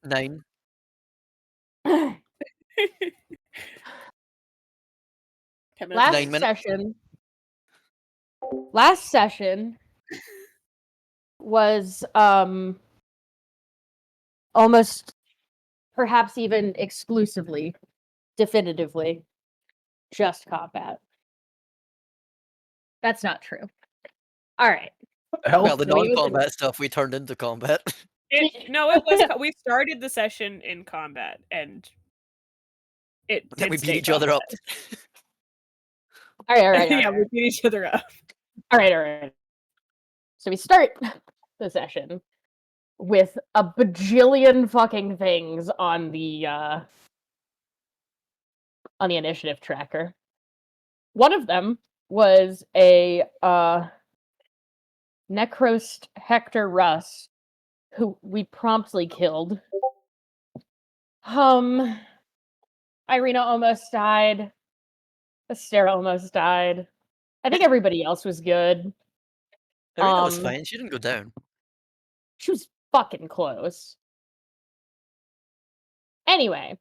9. Last 9 minutes. session was almost perhaps even exclusively, definitively, just combat. That's not true. All right. Well, the So we non-combat stuff we turned into combat. No, it was we started the session in combat, and it Then did we beat stay each other up. combat. all right. Yeah, we beat each other up. All right. So we start the session with a bajillion fucking things on the initiative tracker. One of them was a Necrost Hector Russ, who we promptly killed. Irina almost died. Astera almost died. I think everybody else was good. Irina was fine. She didn't go down. She was fucking close. Anyway,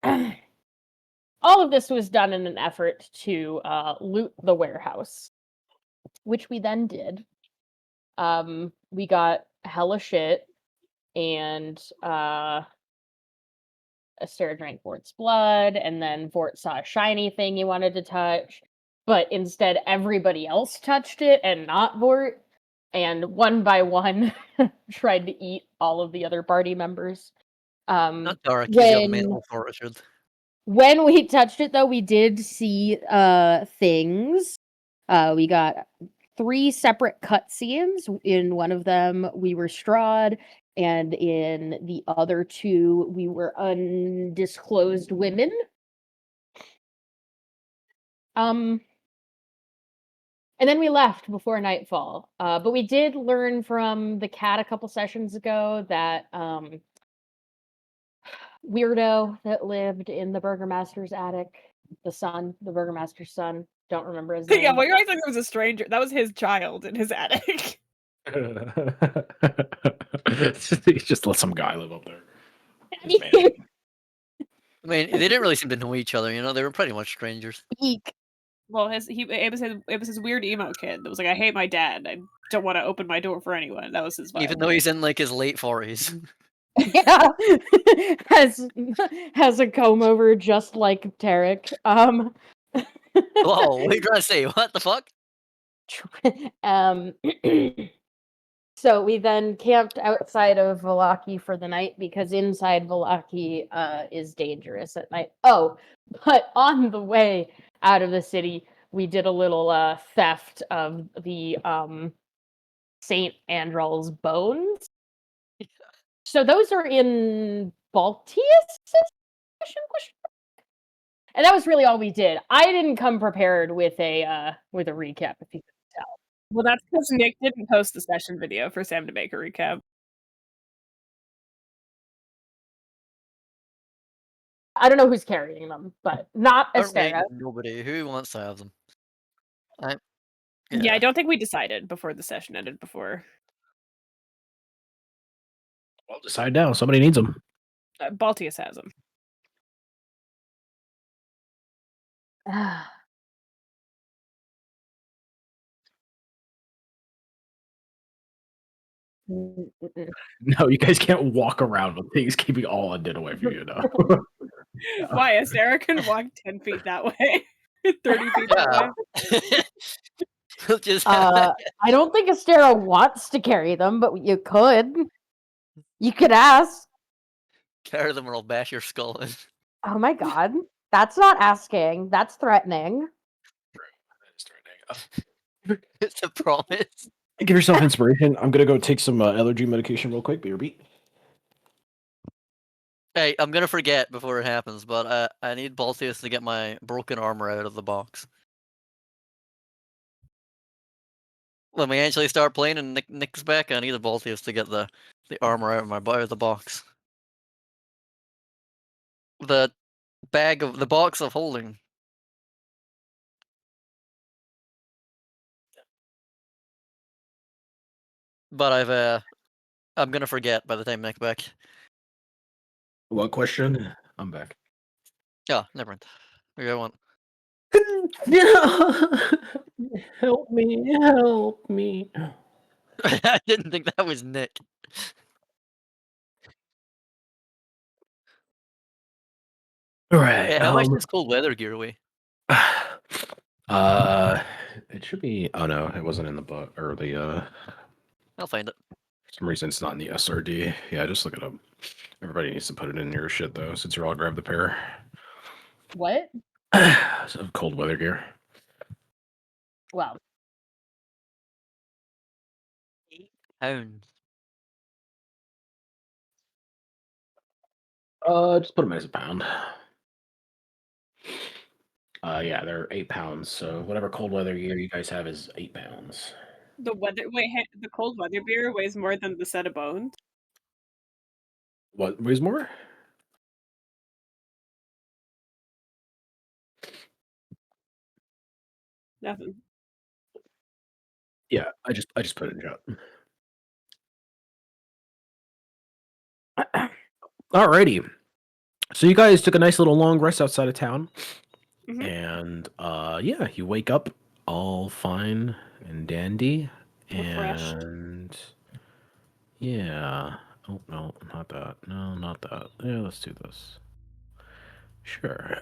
all of this was done in an effort to loot the warehouse, which we then did. We got hella shit, and Astera drank Vort's blood, and then Vort saw a shiny thing he wanted to touch, but instead everybody else touched it and not Vort, and one by one tried to eat all of the other party members. Not Dark, he's got mental fortitude. When we touched it, though, we did see things. We got 3 separate cutscenes. In one of them, we were Strahd, and in the other 2, we were undisclosed women. And then we left before nightfall. But we did learn from the cat a couple sessions ago that weirdo that lived in the Burgermaster's attic, the Burgermaster's son, don't remember his name. Yeah, well, you guys thought it was a stranger. That was his child in his attic. He just let some guy live up there. I mean, they didn't really seem to know each other, you know? They were pretty much strangers. Eek. Well, it was his weird emo kid that was like, I hate my dad. I don't want to open my door for anyone. That was his vibe. Even though he's in like his late 40s. Yeah. has a comb over just like Tarek. Whoa, what are you trying to say? What the fuck? So we then camped outside of Vallaki for the night because inside Vallaki is dangerous at night. Oh, but on the way out of the city, we did a little theft of the Saint Andrel's bones. So those are in Baltius? And that was really all we did. I didn't come prepared with a recap, if you could tell. Well, that's because Nick didn't post the session video for Sam to make a recap. I don't know who's carrying them, but not Astera. Nobody. Who wants to have them? Yeah, I don't think we decided before the session ended before. Well, decide now. Somebody needs them. Baltius has them. No, you guys can't walk around with things keeping all undead away from you now. Why? Astera can walk 10 feet that way, 30 feet that way. I don't think Astera wants to carry them, but you could. You could ask. Carry them or I'll bash your skull in. Oh my god. That's not asking. That's threatening. It's a promise. Give yourself inspiration. I'm gonna go take some allergy medication real quick. Be your beat. Hey, I'm gonna forget before it happens, but I need Baltius to get my broken armor out of the box. When we actually start playing and Nick's back, I need a Baltius to get the armor out of the box. The box of holding. But I'm gonna forget by the time Nick's back. What question? I'm back. Yeah, never mind. Okay, I want. Help me! Help me! I didn't think that was Nick. All right. Hey, how much does cold weather gear weigh? It should be. Oh no, it wasn't in the book or the. I'll find it. For some reason, it's not in the SRD. Yeah, just look it up. Everybody needs to put it in your shit though, since you're all grabbed the pair. What? So cold weather gear. Well, £8. Just put them as a pound. Yeah, they're 8 pounds. So whatever cold weather gear you guys have is 8 pounds. The cold weather beer weighs more than the set of bones. What weighs more? Nothing. Yeah, I just put it in chat. Alrighty. So you guys took a nice little long rest outside of town. Mhm. And yeah, you wake up all fine and dandy. Refreshed. And yeah. Oh no, not that. No, not that. Yeah, let's do this. Sure.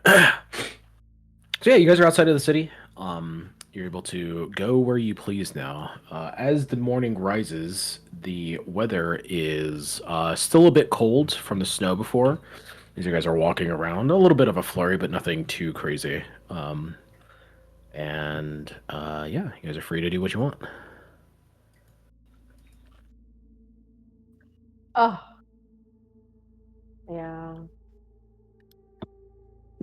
So yeah, you guys are outside of the city. You're able to go where you please now. As the morning rises, the weather is still a bit cold from the snow before. As you guys are walking around, a little bit of a flurry, but nothing too crazy. And yeah, you guys are free to do what you want. oh, yeah.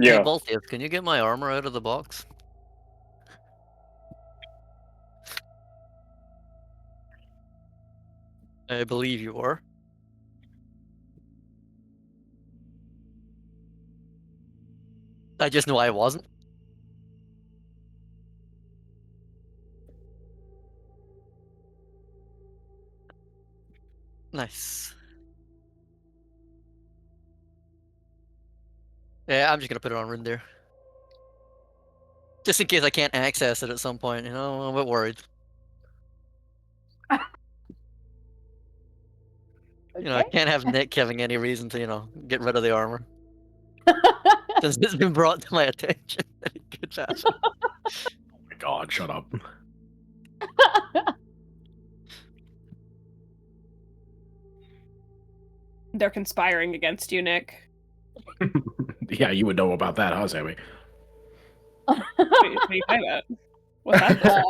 Hey, Yeah. Balthius, can you get my armor out of the box? I believe you are. I just know I wasn't. Nice. Yeah, I'm just gonna put it on Rune there. Just in case I can't access it at some point, you know, I'm a bit worried. You know, I Okay. can't have Nick having any reason to, you know, get rid of the armor. Since it's been brought to my attention that he could pass it. Oh my god, shut up. They're conspiring against you, Nick. Yeah, you would know about that, huh, Sammy? What are you talking about? What's that?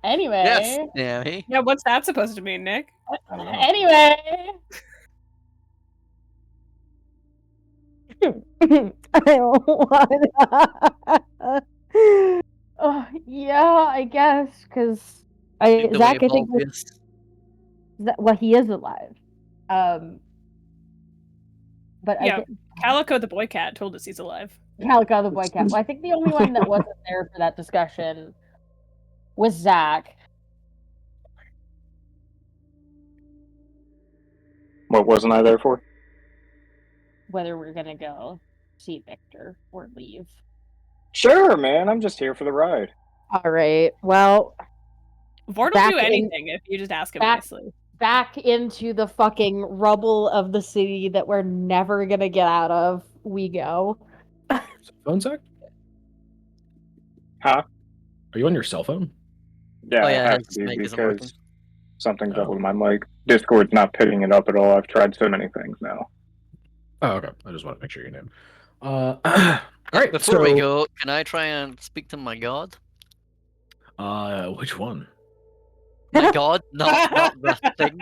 Anyway. Yes, Sammy. Yeah, what's that supposed to mean, Nick? I don't know. Anyway. I don't want. Oh, yeah, I guess because The way Zach, I think Balthius. well, he is alive. But Yeah. I think Calico the boy cat told us he's alive. Calico the boy cat. Well, I think the only one that wasn't there for that discussion was Zach. What wasn't I there for? Whether we're gonna go see Victor or leave. Sure, man. I'm just here for the ride. All right. Well, Vord will Back do in- anything if you just ask him back- nicely. back into the fucking rubble of the city that we're never gonna get out of. We go. Cell phone, Zach? Huh? Are you on your cell phone? Yeah, Oh I yeah, have his to mic isn't working. because something's up Oh. with my mic. Discord's not picking it up at all. I've tried so many things now. Oh, okay. I just want to make sure you knew. All right. Before we go, can I try and speak to my god? Which one? My god, not the thing.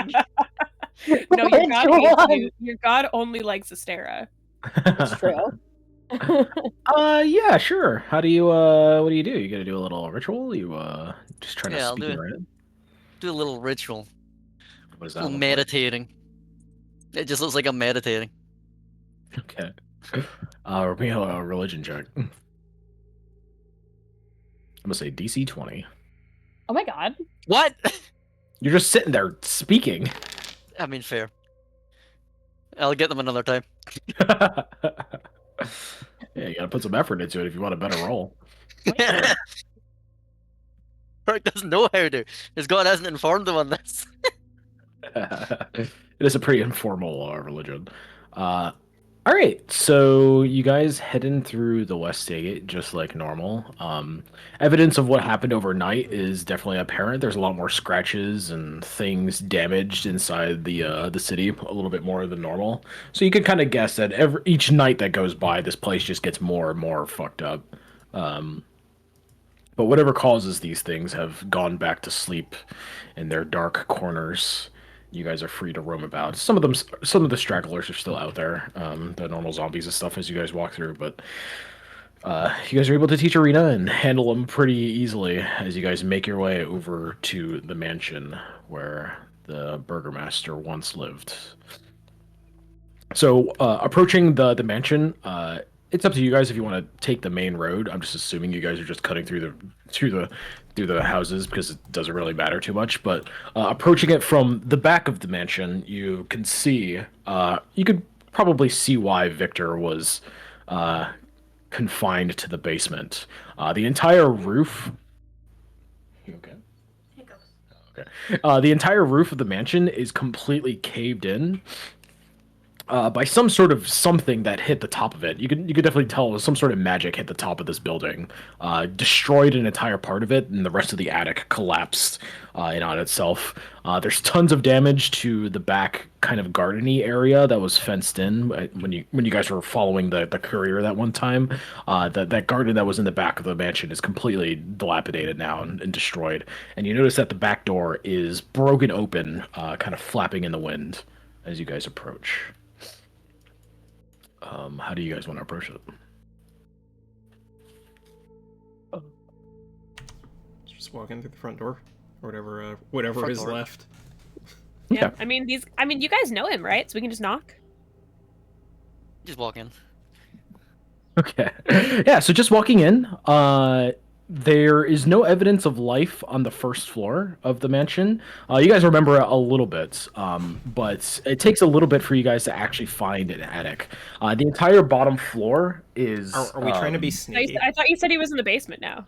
No, your Which god hates one? you. Your god only likes Astera. It's true. Yeah, sure. How do you what do? You gotta do a little ritual? You just trying to Yeah, I'll speak do in it. Random? Do a little ritual, What does a that little look meditating. It just looks like I'm meditating. like? Okay. Be a religion check. I'm gonna say DC 20. Oh my god. What? You're just sitting there speaking. I mean, fair. I'll get them another time. Yeah, you gotta put some effort into it if you want a better roll. Rourke doesn't know how to. His god hasn't informed him on this. It is a pretty informal religion. All right, so you guys heading through the West Gate just like normal. Evidence of what happened overnight is definitely apparent. There's a lot more scratches and things damaged inside the city, a little bit more than normal. So you can kind of guess that each night that goes by, this place just gets more and more fucked up. But whatever causes these things have gone back to sleep in their dark corners. You guys are free to roam about. Some of the stragglers are still out there, the normal zombies and stuff as you guys walk through. But you guys are able to teach Arena and handle them pretty easily as you guys make your way over to the mansion where the burgomaster once lived. So approaching the mansion, it's up to you guys if you want to take the main road. I'm just assuming you guys are just cutting through the houses because it doesn't really matter too much. But approaching it from the back of the mansion, you can see you could probably see why Victor was confined to the basement. The entire roof. You okay? Okay. The entire roof of the mansion is completely caved in. By some sort of something that hit the top of it. You could definitely tell it was some sort of magic hit the top of this building, destroyed an entire part of it, and the rest of the attic collapsed in on itself. There's tons of damage to the back kind of gardeny area that was fenced in when you guys were following the courier that one time. That garden that was in the back of the mansion is completely dilapidated now and destroyed. And you notice that the back door is broken open, kind of flapping in the wind as you guys approach. How do you guys want to approach it? Just walk in through the front door, or whatever Front is door. left. Yeah. I mean, you guys know him, right? So we can just knock. Just walk in. Okay. Yeah, so just walking in, there is no evidence of life on the first floor of the mansion. You guys remember a little bit, but it takes a little bit for you guys to actually find an attic. The entire bottom floor is... Are we trying to be sneaky? I thought you said he was in the basement now.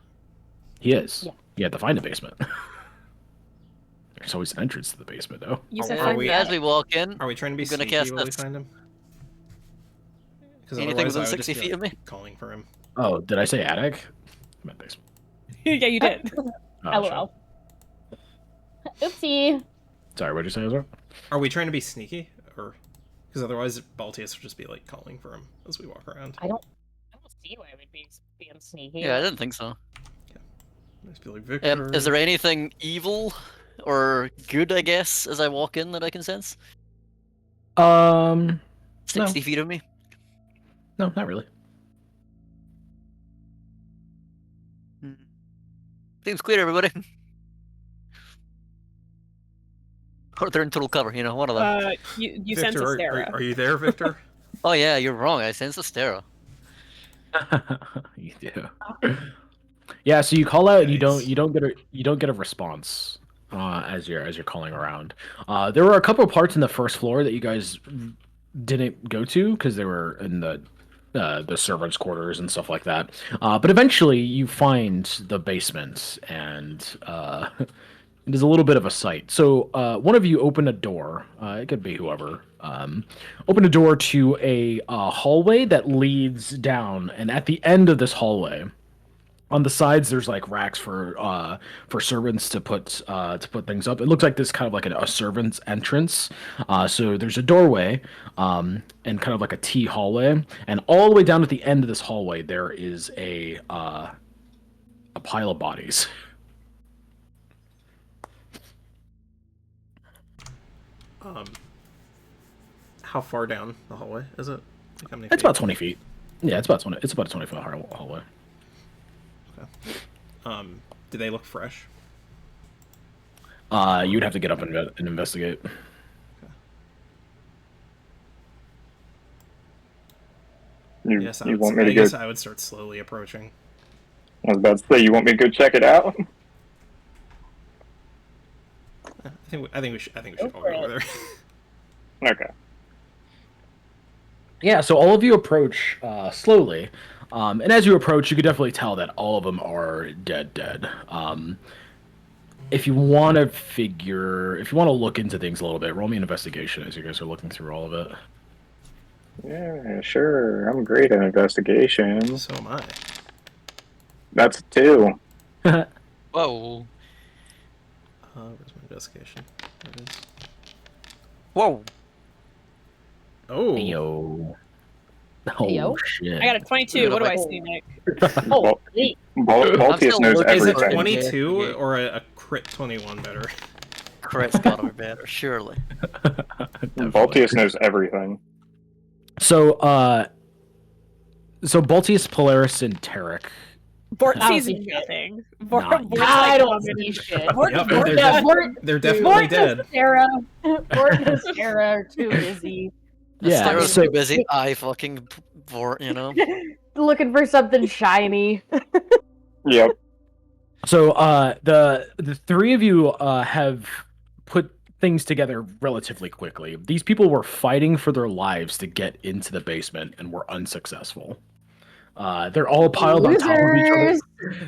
He is. Yeah. You have to find a basement. There's always an entrance to the basement, though. You said Are find we- the As attic. we walk in, Are we trying to be I'm gonna sneaky cast while we this. find him? Because Anything otherwise I within would just 60 be, feet of like, me? calling for him. Oh, did I say attic? I meant basement. Yeah, you did. Oh, shit. LOL. Oopsie. Sorry, what did you say, Ezra? Are we trying to be sneaky, or because otherwise Baltius would just be like calling for him as we walk around? I don't see why we'd be being sneaky. yeah, I didn't think so. Just be like Victor. Is there anything evil or good, I guess, as I walk in that I can sense? 60 feet of me? No, not really. Seems clear, everybody. Or they're in total cover, you know, one of them. You sense a Victor, Sarah. are you there, Victor? Oh yeah, you're wrong. I sense a stero. You do. Yeah, so you call out and Nice. you don't get a response as you're calling around. There were a couple of parts in the first floor that you guys didn't go to because they were in the servants' quarters and stuff like that. But eventually you find the basement and it is a little bit of a sight. So one of you open a door. It could be whoever. Open a door to a hallway that leads down, and at the end of this hallway, on the sides, there's like racks for servants to put things up. It looks like this kind of like a servant's entrance. So there's a doorway, and kind of like a T hallway, and all the way down at the end of this hallway, there is a pile of bodies. How far down the hallway is it? Like how many It's feet? about 20 feet. Yeah, it's about 20. It's about a 20-foot hallway. Do they look fresh? You'd have to get up and investigate. Yes, You want me to I go? guess I would start slowly approaching. I was about to say, you want me to go check it out? I think we should Go all for go over it. there. Okay. Yeah, so all of you approach slowly, and as you approach, you could definitely tell that all of them are dead. If you want to look into things a little bit, roll me an investigation as you guys are looking through all of it. Yeah, sure. I'm great at investigation. So am I. That's a 2. Whoa. Where's my investigation? There it is. Whoa. Oh. Yo. Oh Yo. shit. I got a 22. What do I Oh. see, Nick? Oh, wait. Baltius still knows looking Is it for everything. 22 or a crit 21 better? Crit's gotta be better, surely. Baltius knows everything. So Baltius, Polaris, and Tarek. Bort I don't sees see shit. nothing. Nah, Bort's I like, don't see shit. Bort, Yep, Bort, they're, Yeah, def- Bort, they're definitely Bort dead. and Sarah. Bort and Sarah are too busy Yeah, Sarah's so too busy. I fucking you know. looking for something shiny. Yep. So the three of you have put things together relatively quickly. These people were fighting for their lives to get into the basement and were unsuccessful. They're all piled on top of each other.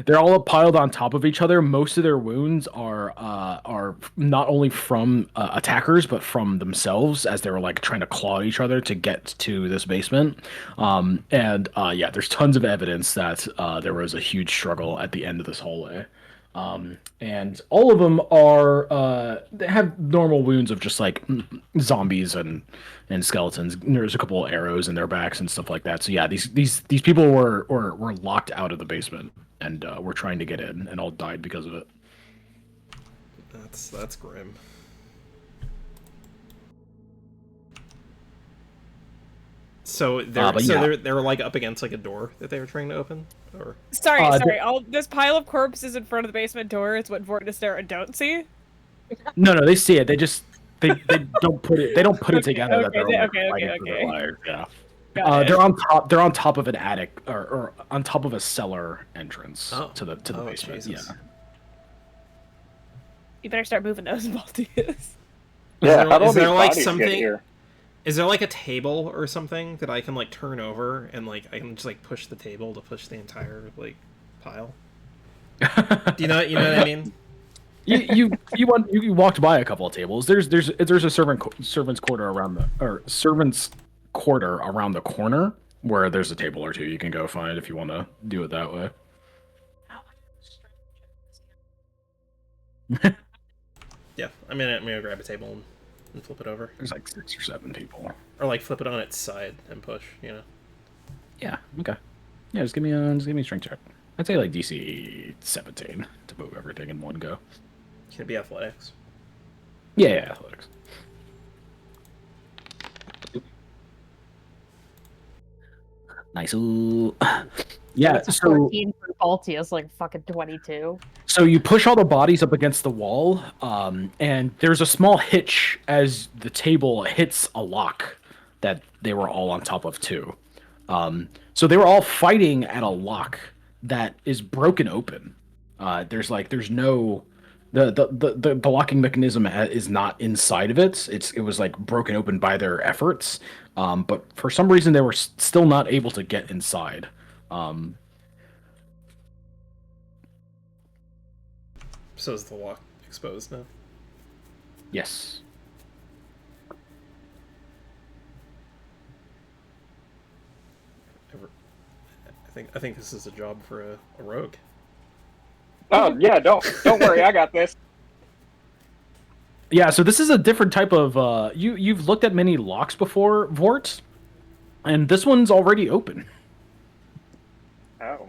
They're all piled on top of each other. Most of their wounds are not only from attackers but from themselves as they were like trying to claw at each other to get to this basement. Yeah, there's tons of evidence that there was a huge struggle at the end of this hallway. And all of them are they have normal wounds of just like zombies and skeletons. There's a couple of arrows in their backs and stuff like that. So yeah, these people were locked out of the basement and were trying to get in and all died because of it. That's grim. So they're like up against like a door that they were trying to open, or sorry. All this pile of corpses in front of the basement door is what Vort and Sarah don't see. No, they see it. They don't put it. They don't put it together that they're all okay. fighting for their lives. Yeah. Got it. They're on top. They're on top of an attic or on top of a cellar entrance to the basement. Jesus. Yeah. You better start moving those Baltius. Yeah, how do all is there these like bodies get something? here? Is there like a table or something that I can like turn over and like I can just like push the table to push the entire like pile? Do you know what I mean? You walked by a couple of tables. There's a servant's quarter around the corner where there's a table or two you can go find if you want to do it that way. Yeah, I'm gonna grab a table and flip it over, There's like 6 or 7 people. or like flip it on its side and push. You know. Yeah. Okay. Yeah. Just give me a strength check. I'd say like DC 17 to move everything in one go. Can it be athletics? Yeah. Athletics. Nice. Ooh. Yeah. That's a So 14 for Baltius, like fucking 22. So you push all the bodies up against the wall, and there's a small hitch as the table hits a lock that they were all on top of too. So they were all fighting at a lock that is broken open. There's no the locking mechanism is not inside of it. It was like broken open by their efforts, but for some reason they were still not able to get inside. So is the lock exposed now? Yes. I think this is a job for a rogue. Oh yeah, don't worry, I got this. Yeah, so this is a different type of you've looked at many locks before, Vort, and this one's already open. Oh.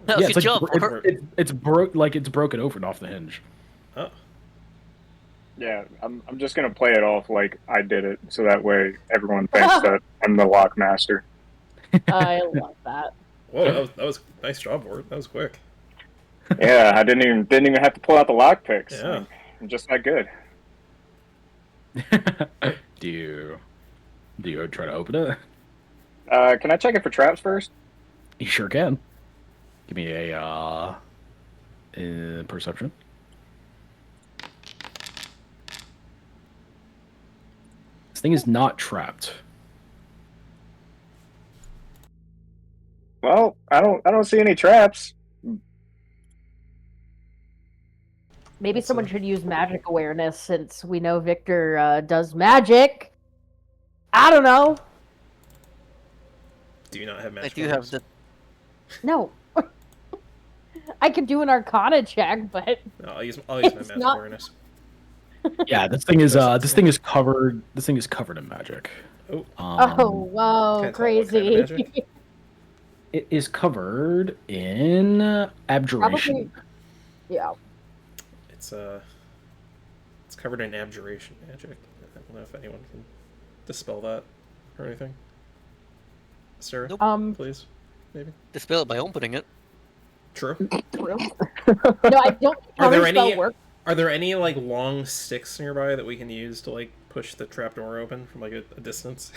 No, Yeah, good it's job, like Vort. it's broken open off the hinge. Oh. Yeah, I'm just gonna play it off like I did it, so that way everyone thinks that I'm the lock master. I love that. Whoa, that was nice job, Ward. That was quick. Yeah, I didn't even have to pull out the lock picks. Yeah. I'm just that good. Do you try to open it? Can I check it for traps first? You sure can. Give me a perception. This thing is not trapped. Well, I don't see any traps. Maybe That's someone a- should use magic awareness since we know Victor does magic. I don't know. Do you not have I magic? do have the. No. I could do an Arcana check, but No, I'll use my It's magic not- awareness. Yeah, this thing is That's this thing is covered. This thing is covered in magic. Oh, oh whoa, Can't tell what kind of crazy. magic. It is covered in abjuration. Yeah. it's covered in abjuration magic. I don't know if anyone can dispel that or anything. Sarah, Nope. please, maybe. Dispel it by opening it. True. True. No, I don't. Are there counterspell any- work. Are there any like long sticks nearby that we can use to like push the trapdoor open from like a distance?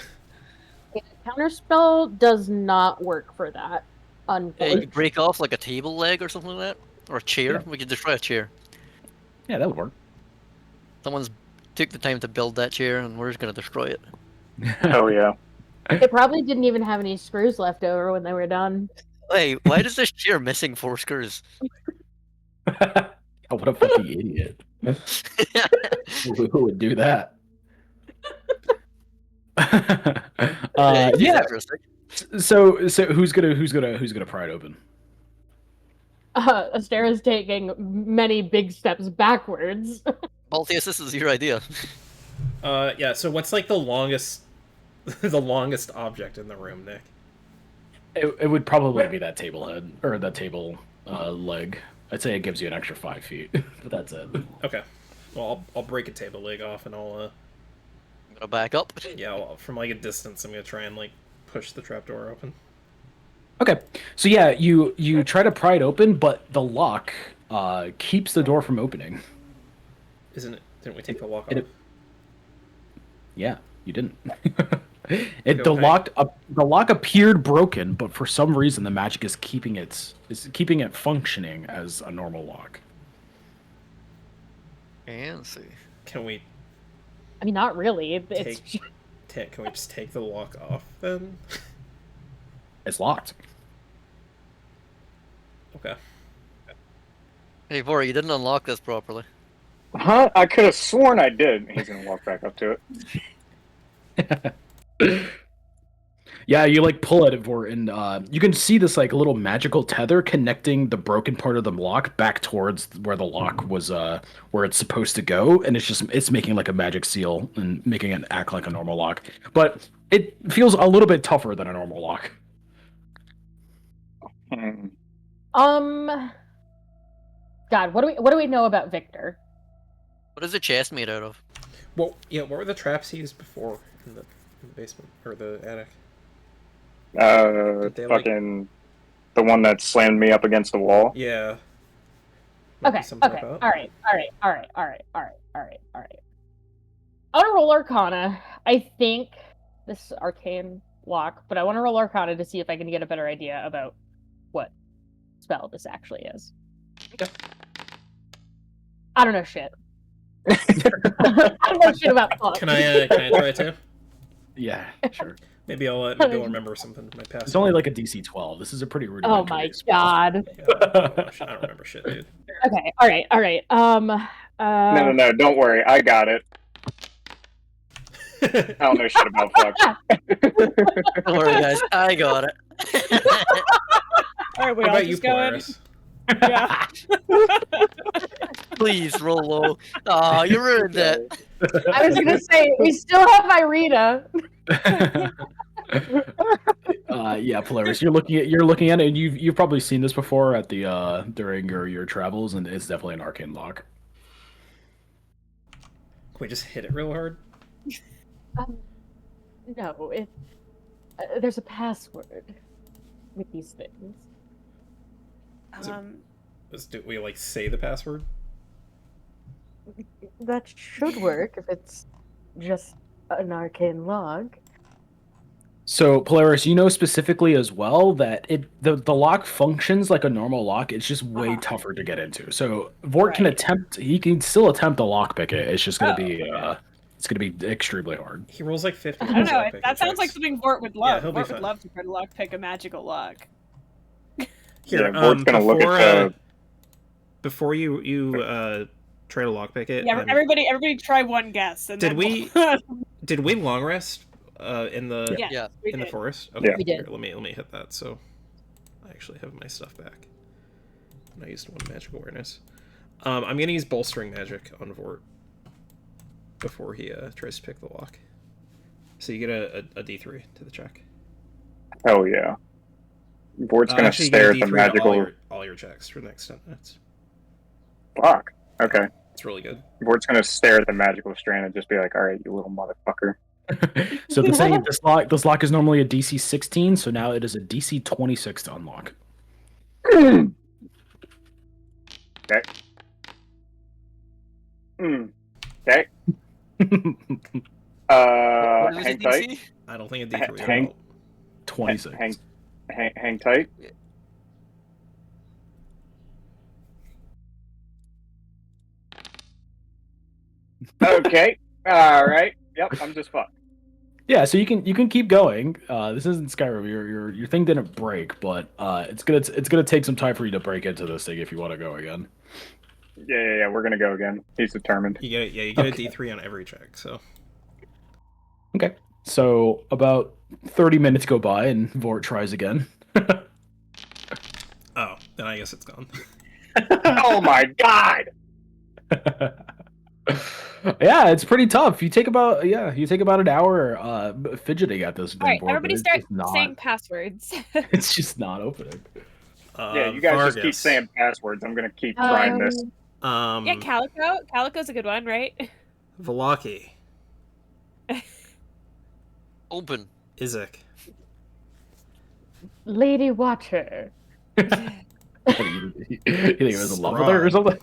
Counterspell does not work for that. Yeah, you Unfortunately. could break off like a table leg or something like that, or a chair. Yeah. We could destroy a chair. Yeah, that would work. Someone's took the time to build that chair, and we're just gonna destroy it. Oh yeah. They probably didn't even have any screws left over when they were done. Hey, why does this chair missing 4 screws? Oh, what a fucking idiot! Who would do that? Yeah, you do yeah. that for a sec. So who's gonna pry it open? Astera's taking many big steps backwards. Baltius, this is your idea. Yeah. So what's like the longest, the longest object in the room, Nick? It would probably be that table head or that table leg. I'd say it gives you an extra 5 feet, but that's it. Okay. Well, I'll break a table leg off and I'll I'm gonna back up. yeah, from like a distance, I'm gonna try and like push the trapdoor open. Okay, so yeah, you try to pry it open, but the lock keeps the door from opening. Isn't it? Didn't we take the lock It- off? Yeah, you didn't. The Okay. lock appeared broken, but for some reason the magic is keeping it functioning as a normal lock. And see. Can we I mean, not really. It's can we just take the lock off then? It's locked. Okay. Hey, Vora, you didn't unlock this properly. Huh? I could have sworn I did. He's gonna walk back up to it. Yeah, you like pull at it for, and you can see this like little magical tether connecting the broken part of the lock back towards where the lock was, where it's supposed to go, and it's making like a magic seal and making it act like a normal lock, but it feels a little bit tougher than a normal lock. Hmm. God, what do we know about Victor? What is the chest made out of? Well, yeah. What were the traps he used before in the basement or the attic? Did they, like- Fucking the one that slammed me up against the wall. Yeah. Might be Okay, something okay, like that. all right. I want to roll Arcana. I think this is arcane lock, but I want to roll Arcana to see if I can get a better idea about what spell this actually is. Okay. I don't know shit. I don't know shit about fuck. Can I try too? Yeah, sure. Maybe I'll remember something from my past. It's only like a DC 12. This is a pretty rudimentary. Oh my spell. god. Yeah, I don't remember shit, dude. Okay, all right. No, don't worry, I got it. I don't know shit about fuck. Don't worry, guys. I got it. All right, we What all about you, just go in. Polaris? Yeah. Please roll low. Oh, you ruined it. I was gonna say we still have Irina. Yeah, Polaris. You're looking at it, and you've probably seen this before at the during your travels, and it's definitely an arcane lock. Can we just hit it real hard? No, there's a password with these things. Is it- Do we like say the password? That should work if it's just an arcane log. So Polaris, you know specifically as well that the lock functions like a normal lock. It's just way tougher to get into. So Vort can Right. he can still attempt to lockpick it. It's just gonna Oh, be okay. it's gonna be extremely hard. He rolls like 50. I don't know. lockpicking That sounds like checks. something Vort would Yeah, love. he'll be Vort would fine. love to try to lock pick a magical lock. Here, Vort's gonna look at before you try to lockpick it. Yeah, everybody try one guess. And Did then we long rest in the Yes, we in the did. forest? Okay, Yeah. We did. Here, let me hit that. So I actually have my stuff back. And I used one magic awareness. I'm gonna use bolstering magic on Vort before he tries to pick the lock. So you get a D3 to the check. Hell yeah. Vort's gonna Actually, you stare get at a the D3 to magical. all your checks for the next 10 minutes. Fuck. Okay. It's really good. Vort's gonna stare at the magical strand and just be like, "All right, you little motherfucker." So this lock is normally a DC 16, so now it is a DC 26 to unlock. Okay. Okay. What is Hang it, tight. DC? I don't think a D3 will Hang- help. 26. Hang tight. Okay. All right. Yep. I'm just fucked. Yeah, so you can keep going. This isn't Skyrim. Your thing didn't break, but it's gonna take some time for you to break into this thing if you want to go again. Yeah. We're gonna go again. He's determined. You get a Okay. D3 on every check. So Okay. So about 30 minutes go by and Vort tries again. oh, then I guess it's gone. Oh my god. Yeah, it's pretty tough. You take about an hour fidgeting at this All thing, right, Vort, everybody but start it's just not, saying passwords. it's just not opening. Yeah, you guys just keep Vargas. saying passwords. I'm gonna keep trying this. Um, Yeah, Calico. Calico's a good one, right? Velaki. Open. Izek. Lady Watcher. What do you think it was a love with her or something?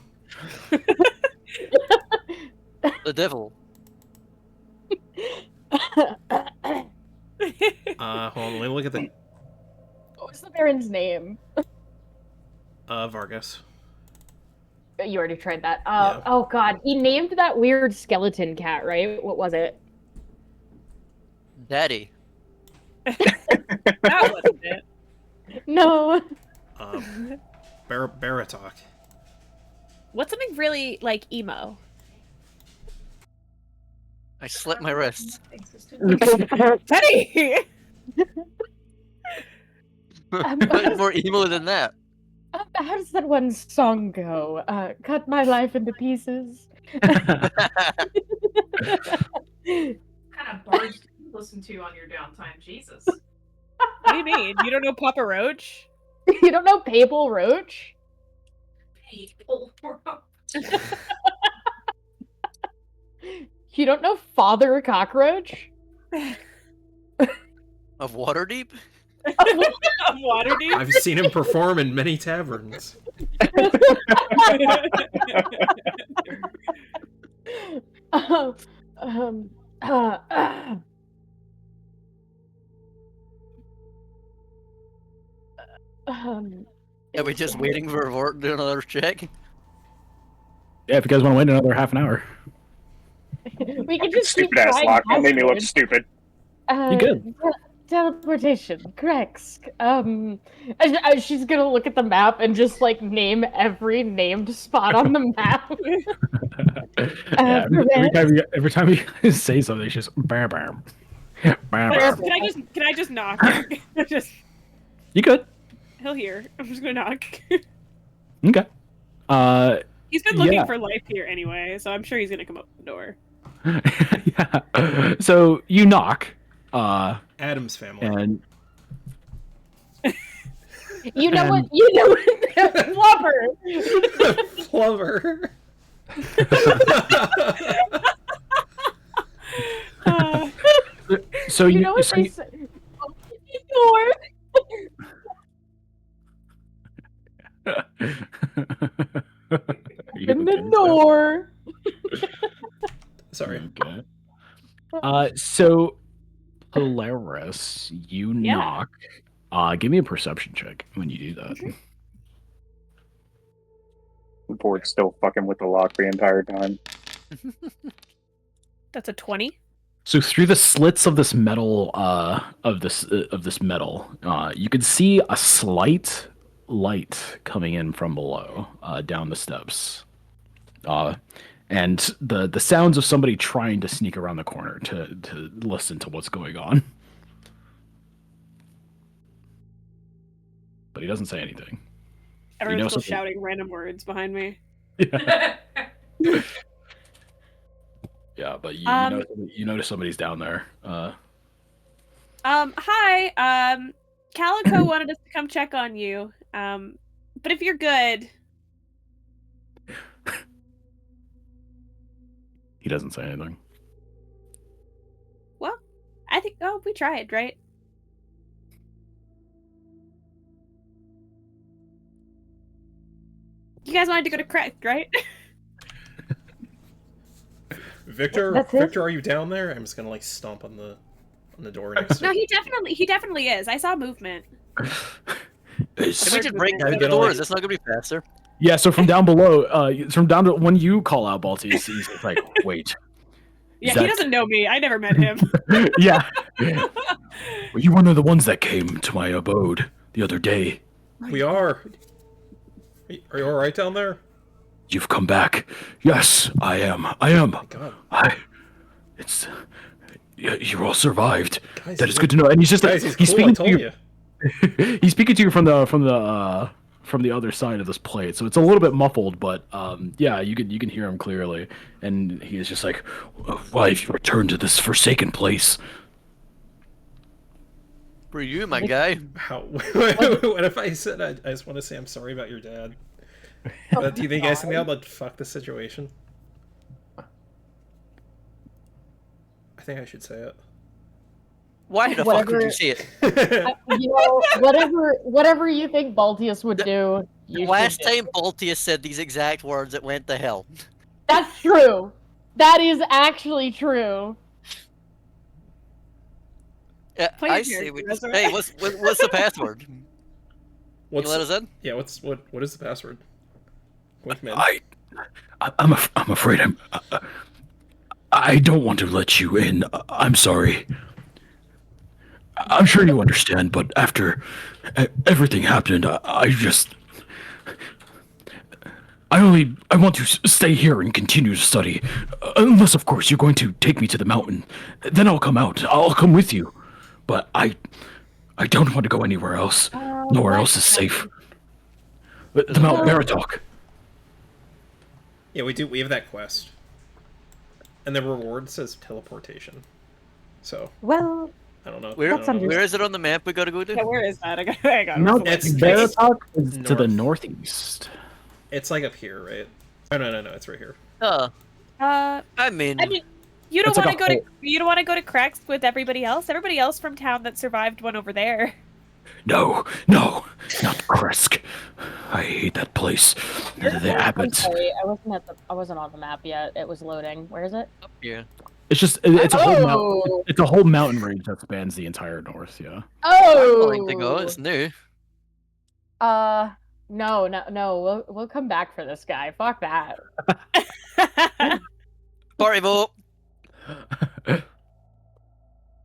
The devil. Hold on, let me look at the What's the Baron's name? Vargas. You already tried that. Yeah. Oh god, he named that weird skeleton cat, right? What was it? Daddy. That wasn't it. No. Baratok. What's something really like emo? I slit my wrists. Teddy! What more emo than that? How does that one song go? Cut my life into pieces. What kind of bars do you listen to on your downtime? Jesus. What do you mean? You don't know Papa Roach? You don't know Papal Roach? People. You don't know Father Cockroach? Of Waterdeep? Waterdeep? I've seen him perform in many taverns. Oh, um, uh, uh, um, Are we just waiting for Vort to do another check? Yeah, if you guys want to wait another half an hour. we can just keep Stupid ass trying lock. That made me look passwords. stupid. You good. Teleportation, correct. She's gonna look at the map and just like name every named spot on the map. Yeah, every time you guys say something, it's just bam bam. Bam, bam. Can I just knock? Just You good? he'll hear. I'm just gonna knock. Okay. He's been looking Yeah. for life here anyway, so I'm sure he's gonna come up the door. Yeah. So you knock, Adam's family. and You know what? And- You know what? Flubber. Lover. so You know what so they say? Door. In the door. Sorry. Okay. So Polaris, you Yeah. knock. Give me a perception check when you do that. Vort's still fucking with the lock the entire time. That's a 20. So through the slits of this metal, you can see a slight light coming in from below, down the steps. And the sounds of somebody trying to sneak around the corner to listen to what's going on. But he doesn't say anything. Everyone's still something- shouting random words behind me. Yeah, yeah, but you notice somebody's down there. Hi. Calico wanted us to come check on you. But if you're good. He doesn't say anything. Well, I think we tried, right? You guys wanted to go to Craig, right? Victor, That's it? Victor, are you down there? I'm just gonna like stomp on the door next to No, you. he definitely is. I saw movement. If we just break down Get the on door, it. is this not gonna be faster? Yeah, so from down below, when you call out Balti, he's like, wait. Yeah, Is he that- doesn't know me. I never met him. Yeah. Were you one of the ones that came to my abode the other day? We are. Are you all right down there? You've come back. Yes, I am. My God, You all survived. guys, That is good to know. And he's just guys, he's he's cool. I speaking told to you. you. He's speaking to you from the other side of this plate, so it's a little bit muffled, but yeah, you can hear him clearly. And he is just like, "Why have you returned to this forsaken place?" For you, my guy. How? What if I said I just want to say I'm sorry about your dad? Do you think I think that would fuck the situation? I think I should say it. Why the fuck would Whatever. you see it? You know, whatever you think Baltius would do, you Last should do. time Baltius said these exact words, it went to hell. That's true. That is actually true. Yeah, Play I your see. character, We just, Ezra. hey, what's the password? Can you let us in? Yeah, what is the password? Wink man. I'm afraid I don't want to let you in. I'm sorry. I'm sure you understand, but after everything happened, I want to stay here and continue to study. Unless, of course, you're going to take me to the mountain. Then I'll come out. I'll come with you. But I don't want to go anywhere else. Nowhere else is safe. The Mount Meritok. Yeah, we do. We have that quest, and the reward says teleportation. So Well, I don't know. Where, That's under- where is it on the map we gotta go to? Yeah, where is that? I got Mount It's Meritok is to the north. northeast. It's like up here, right? Oh no, it's right here. I mean, you don't It's like want to a go to you don't want to go to Cracks with everybody else. Everybody else from town that survived went over there. No, not Kresk. I hate that place. The I'm Abbots. sorry, I wasn't on the map yet. It was loading. Where is it? up here. It's just it's a whole mountain. Oh. It's a whole mountain range that spans the entire north. Yeah. I'm Oh. willing to go. It's new. No. We'll come back for this guy. Fuck that. Party vote.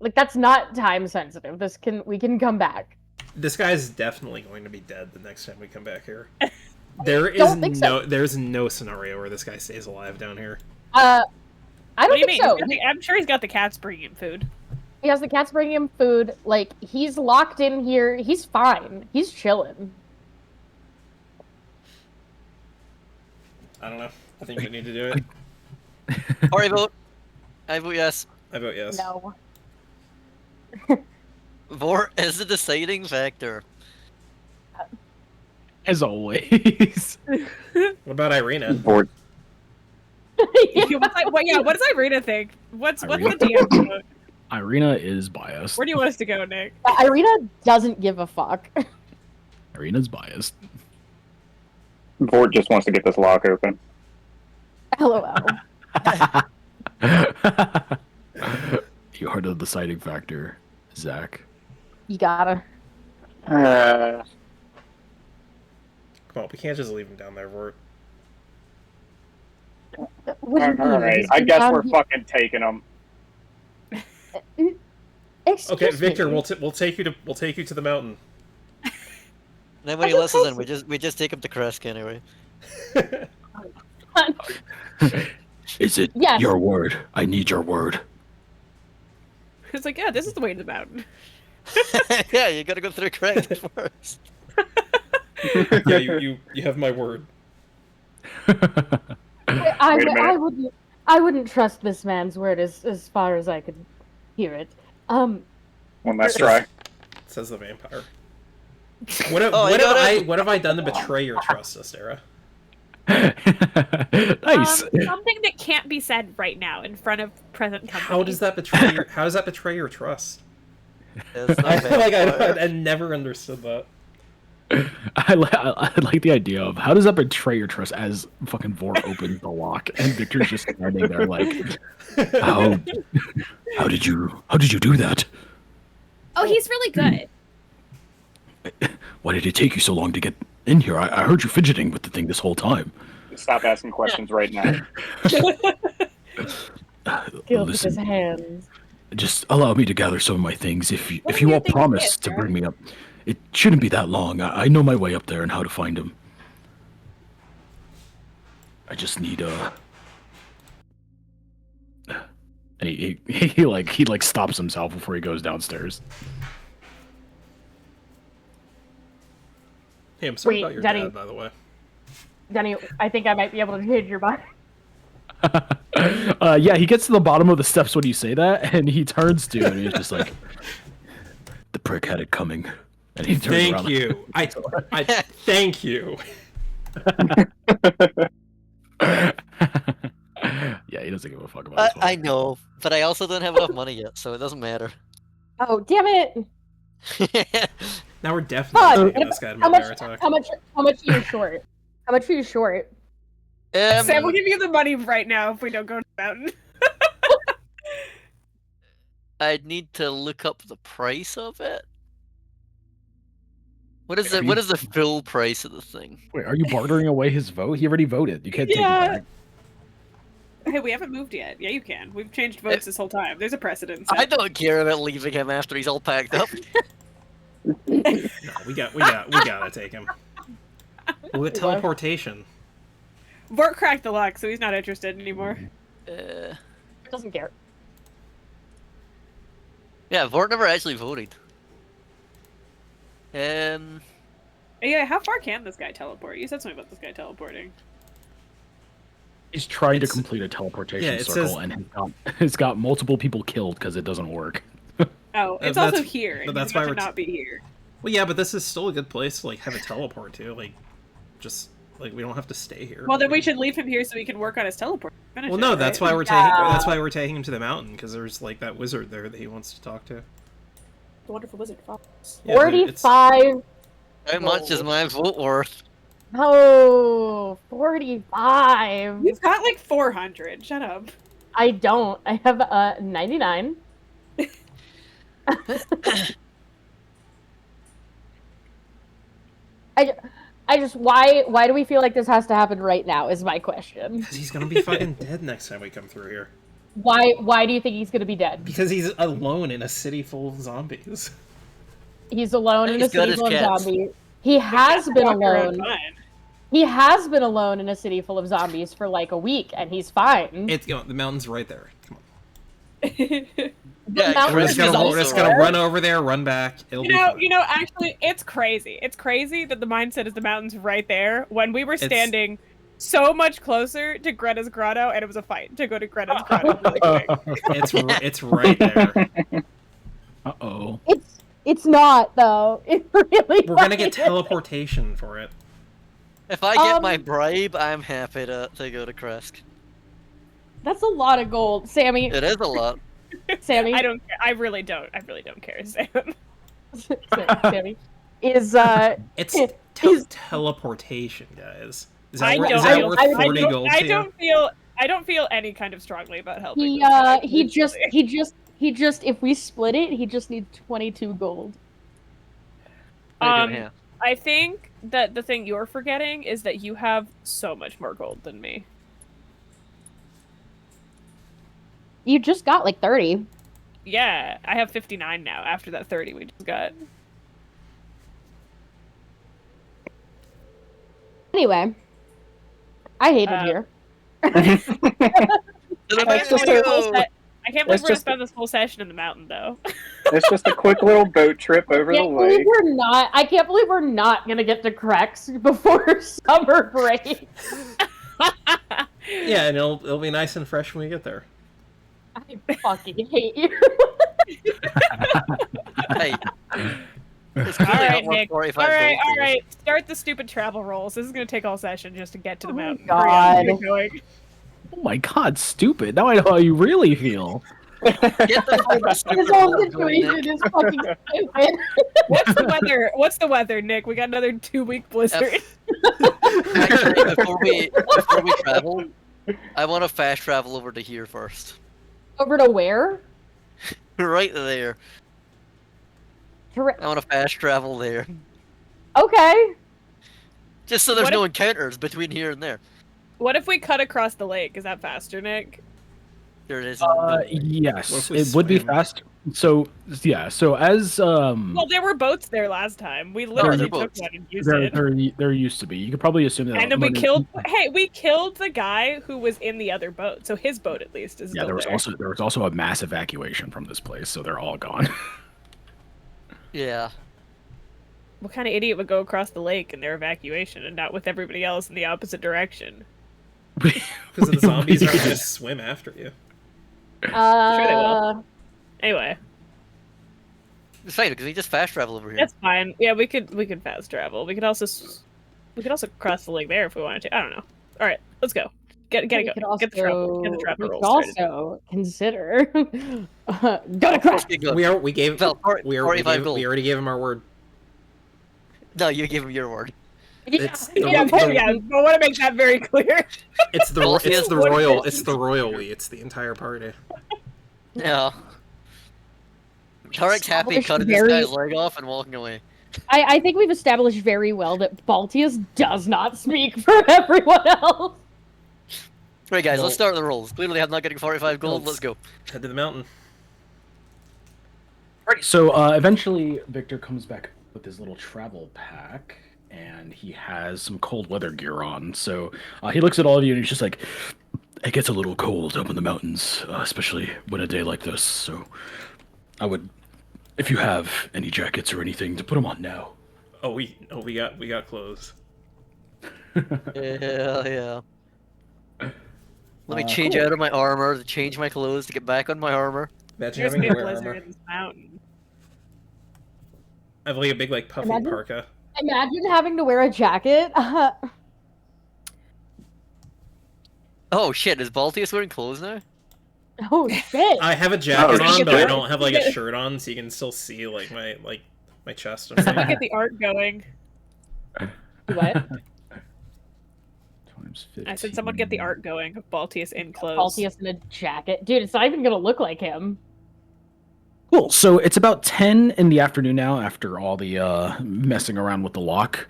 Like that's not time sensitive. We can come back. This guy's definitely going to be dead the next time we come back here. There is don't think so. there's no scenario where this guy stays alive down here. I What don't do you think mean? so. I'm sure he's got the cats bringing him food. He has the cats bringing him food. Like he's locked in here. He's fine. He's chilling. I don't know. I think we need to do it. Party vote. I vote yes. I vote yes. No. Vor is the deciding factor. As always. What about Irina? Board. What does Irina think? What's the Irina? DM vote? Irina is biased. Where do you want us to go, Nick? Irina doesn't give a fuck. Irina's biased. Vort just wants to get this lock open. LOL. You heard of the deciding factor, Zach. You gotta. Uh, Come on, we can't just leave him down there. We're What do you mean? Alright, He's I been guess down we're here- fucking taking them. Excuse okay. Victor, me. we'll take you to the mountain. Then when he listens in, we just take him to Kresk anyway. Is it Yes. your word? I need your word. It's like, yeah, this is the way to the mountain. Yeah, you gotta go through Kresk first. Yeah, you have my word. I wouldn't trust this man's word as far as I could hear it. One last try. Says the vampire. What have I done to betray your trust, Astera? Nice. Something that can't be said right now in front of present company. How does that betray your trust? It's not I feel like vampire. I never understood that. I like the idea of how does that betray your trust as fucking Vort opens the lock and Victor's just standing there like, how did you do that? Oh, he's really good. Why did it take you so long to get in here? I heard you fidgeting with the thing this whole time. Stop asking questions right now. Skills with his Listen, hands. just allow me to gather some of my things. If What do you you all think it promise is, to sir? bring me up, it shouldn't be that long. I know my way up there and how to find him. I just need and he stops himself before he goes downstairs. Hey, I'm sorry Wait, about your Denny. dad, by the way. Denny, I think I might be able to change your mind. Yeah, he gets to the bottom of the steps when you say that, and he turns to you, and he's just like, "The prick had it coming." And he turns Thank around. you. I thank you. Yeah, he doesn't give a fuck about his I know, but I also don't have enough money yet, so it doesn't matter. Oh, damn it! Now we're definitely Fuck, taking this guy to how much? Midnight Attack. How much are you short? How much are you short? Sam will give you the money right now if we don't go to the mountain. I'd need to look up the price of it. What is What is the full price of the thing? Wait, are you bartering away his vote? He already voted. You can't take it back. Hey, we haven't moved yet. Yeah, you can. We've changed votes this whole time. There's a precedent. I don't care about leaving him after he's all packed up. No, we gotta take him. We'll get teleportation. Vort cracked the lock, so he's not interested anymore. Doesn't care. Yeah, Vort never actually voted. Yeah, how far can this guy teleport? You said something about this guy teleporting. He's trying to complete a teleportation circle, and it's got multiple people killed because it doesn't work. Oh, it's also here. And that's why we're not be here. Well, yeah, but this is still a good place to like have a teleport to. Like, just like we don't have to stay here. Well, then we should leave him here so he can work on his teleport. Well, no, that's why we're taking. That's why we're taking him to the mountain because there's like that wizard there that he wants to talk to. The wonderful wizard. Yeah, 45. How much is my vote worth? Oh, 45. You've got like 400. Shut up. I don't. I have 99. I just why do we feel like this has to happen right now is my question. Because he's gonna be fucking dead next time we come through here. Why do you think he's gonna be dead? Because he's alone in a city full of zombies. He's alone in a city full of zombies. He has been alone. He has been alone in a city full of zombies for like a week, and he's fine. The mountain's right there. Come on. Yeah, we're just gonna run over there, run back. It'll be fun. You know, actually, it's crazy. It's crazy that the mindset is the mountain's right there when we were standing so much closer to Greta's grotto, and it was a fight to go to Greta's grotto really quick. It's right there. Uh-oh. It's not though. It really. We're gonna get teleportation for it. If I get my bribe, I'm happy to go to Kresk. That's a lot of gold, Sammy. It is a lot. Sammy. I don't care. I really don't care, Sam. Sammy. Is It's teleportation, guys. Is that worth 40 gold to you? I don't feel any kind of strongly about helping. He just if we split it, he just needs 22 gold. I think that the thing you're forgetting is that you have so much more gold than me. You just got like 30. Yeah, I have 59 now after that 30 we just got. Anyway, I hate it here. To the That's just mountain a whole we go! set. I can't believe That's we're gonna just- spend this whole session in the mountain, though. It's just a quick little boat trip over the Can't believe lake. we're not. I can't believe we're not gonna get to Crex before summer break. Yeah, and it'll be nice and fresh when we get there. I fucking hate you. Hey. It's All clearly right, not worth Nick. 45 All right, gold for all you. right. Start the stupid travel rolls. This is gonna take all session just to get to the Oh my mountain. God. Hurry up, get going. Oh my god, stupid. Now I know how you really feel. Get the fucking This stupid whole roll going, Nick. situation is fucking stupid. What's the weather? What's the weather, Nick? We got another 2-week blizzard. Actually, before we travel, I want to fast travel over to here first. Over to where? Right there. I want to fast travel there. Okay. Just so there's What no encounters between here and there. What if we cut across the lake? Is that faster, Nick? There it is. What Yes, if we it would be swim? fast. So yeah, so as Well, there were boats there last time. We literally there took boats. one and used there, it. there used to be. You could probably assume that. And then we when- killed. Hey, we killed the guy who was in the other boat. So his boat, at least, is Yeah, still there was also a mass evacuation from this place, so they're all gone. Yeah. What kind of idiot would go across the lake in their evacuation and not with everybody else in the opposite direction? Because the zombies aren't going to swim after you. Sure they will. Anyway, It's fine because we just fast travel over here. that's fine. Yeah, we could fast travel. We could also cross the lake there if we wanted to. I don't know. All right, let's go. Get We it could going. Get the travel. Get the we travel could roll started. also consider go to Let's Crex. get going. We gave Well, we 45 gold. already gave him our word. No, you gave him your word. It's Yeah, the- but I want to make that very clear. It's the Well, it's here's the what it royal is. it's the royal we. It's the entire party. Yeah. Tarek's happy Established cutting this very- guy's leg off and walking away. I think we've established very well that Baltius does not speak for everyone else. Right, guys, Well- let's start the rolls. Clearly, I'm not getting 45 gold. Well, Let's go. Head to the mountain. Right, so eventually Victor comes back with his little travel pack, and he has some cold weather gear on. So he looks at all of you and he's just like, it gets a little cold up in the mountains, especially when a day like this. So I would, if you have any jackets or anything, to put them on now. We got clothes. Yeah. Let me change cool. out of my armor, to change my clothes, to get back on my armor. Imagine There's having gonna to be a wear blizzard armor. in this mountain. I have like a big like puffy Imagine- parka. Imagine having to wear a jacket. Oh shit, is Baltius wearing clothes now? Oh shit! I have a jacket on, but I shit. don't have like a shirt on, so you can still see like my chest. And Someone everything. get the art going. What? Times I said someone get the art going of Baltius in clothes. Baltius in a jacket, dude. It's not even gonna look like him. Cool. So it's about 10 in the afternoon now, after all the messing around with the lock.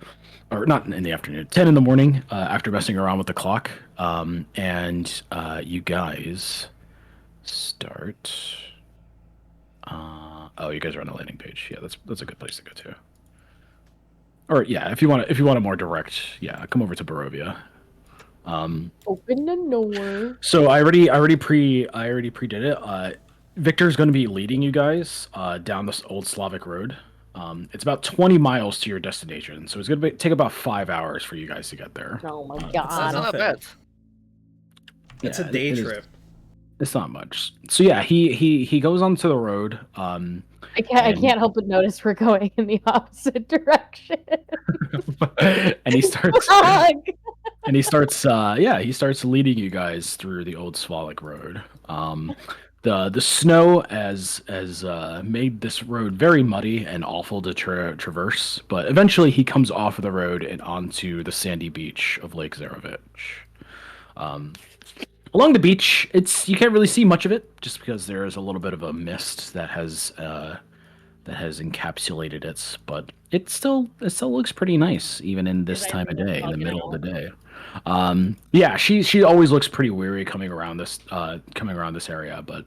Or not in the afternoon, 10 in the morning, after messing around with the clock. And you guys start... oh, you guys are on the landing page. Yeah, that's a good place to go to. Or yeah, if you want a more direct, yeah, come over to Barovia. Open the door. So I already pre-did it. Victor's going to be leading you guys down this old Slavic road. It's about 20 miles to your destination, so it's going to take about 5 hours for you guys to get there. Oh my That's god. not nothing. bad. It's Yeah, a day it is- trip. It's not much. So yeah, he goes onto the road. I and- can't help but notice we're going in the opposite direction. and he starts Fuck! and he starts leading you guys through the old Slavic road. The snow has made this road very muddy and awful to traverse, but eventually he comes off of the road and onto the sandy beach of Lake Zarovich. Along the beach, you can't really see much of it, just because there is a little bit of a mist that has encapsulated it, but it still looks pretty nice, even in this Is time of day, in the everyone middle of the functional? day. Yeah, she always looks pretty weary coming around this area, but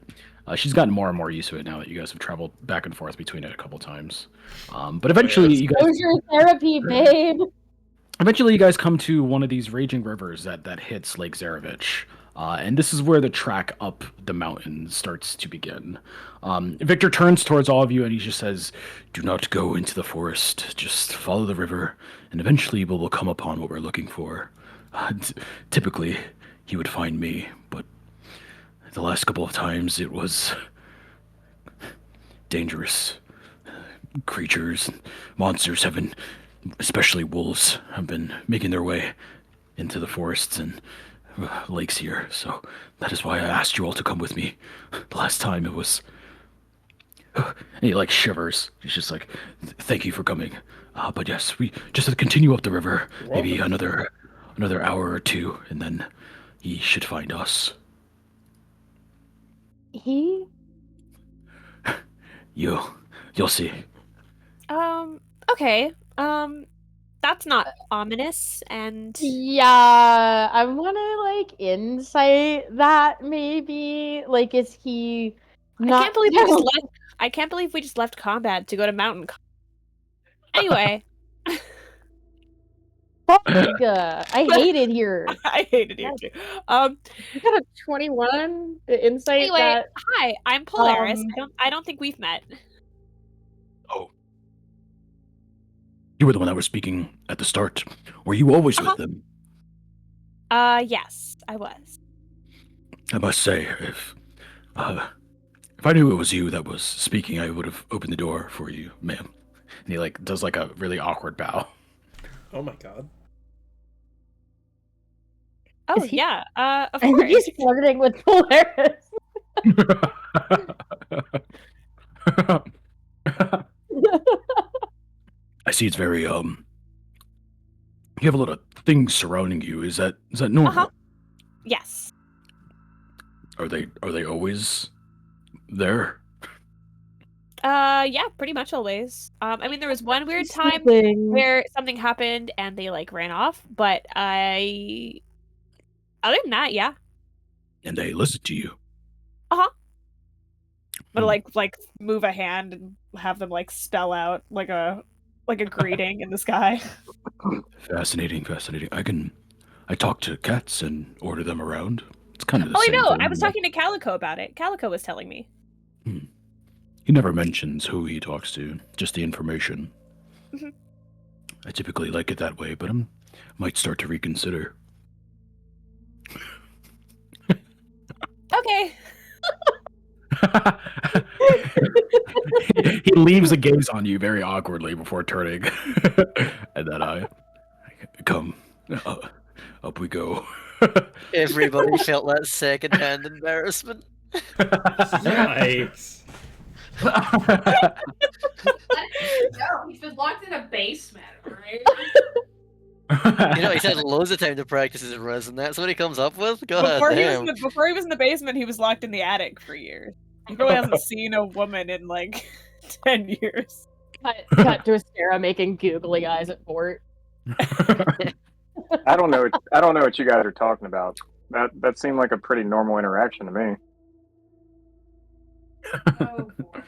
she's gotten more and more used to it now that you guys have traveled back and forth between it a couple times. But eventually, you guys Exposure therapy, babe. eventually, you guys come to one of these raging rivers that hits Lake Zarevich. And this is where the track up the mountain starts to begin. Victor turns towards all of you and he just says, "Do not go into the forest. Just follow the river, and eventually we will come upon what we're looking for. Typically, he would find me, but the last couple of times it was dangerous. Creatures, monsters have been, especially wolves, have been making their way into the forests and lakes here. So that is why I asked you all to come with me. The last time it was..." And he like shivers. He's just like, "Thank you for coming. But yes, we just have to continue up the river, maybe another hour or two, and then he should find us." He? You'll see. Okay. That's not ominous, and Yeah, I want to like insight that maybe. Like, is he not? I can't believe we just left. I can't believe we just left combat to go to mountain. Anyway, Fuck, I hate it here. I hated you too. You got a 21 to insight anyway, that. hi, I'm Polaris. Um, I don't think we've met. Oh. You were the one that was speaking at the start. Were you always with them? Yes, I was. I must say, if I knew it was you that was speaking, I would have opened the door for you, ma'am. And he like does like a really awkward bow. Oh my god. Oh he- yeah, of I think course. he's flirting with Polaris. I see it's very you have a lot of things surrounding you. Is that normal? Uh-huh. Yes. Are they always there? Yeah, pretty much always. I mean, there was one weird time Sleeping. where something happened and they like ran off, but other than that, yeah. And they listen to you. But like move a hand and have them like spell out like a greeting in the sky. Fascinating. I talk to cats and order them around. It's kind of the Oh, I same know. thing, I was you know? talking to Calico about it. Calico was telling me. He never mentions who he talks to, just the information. Mhm. I typically like it that way, but I might start to reconsider. Okay. He leaves a gaze on you very awkwardly before turning. And then come, up we go. Everybody felt that second-hand embarrassment. Yikes. No, he's been locked in a basement, right? You know, he's had loads of time to practice his res, and that's what he comes up with? God Before he was damn. before he was in the basement, he was locked in the attic for years. He probably hasn't seen a woman in like 10 years. Cut to Sarah making googly eyes at Bort. I don't know what you guys are talking about. That seemed like a pretty normal interaction to me. Oh, boy.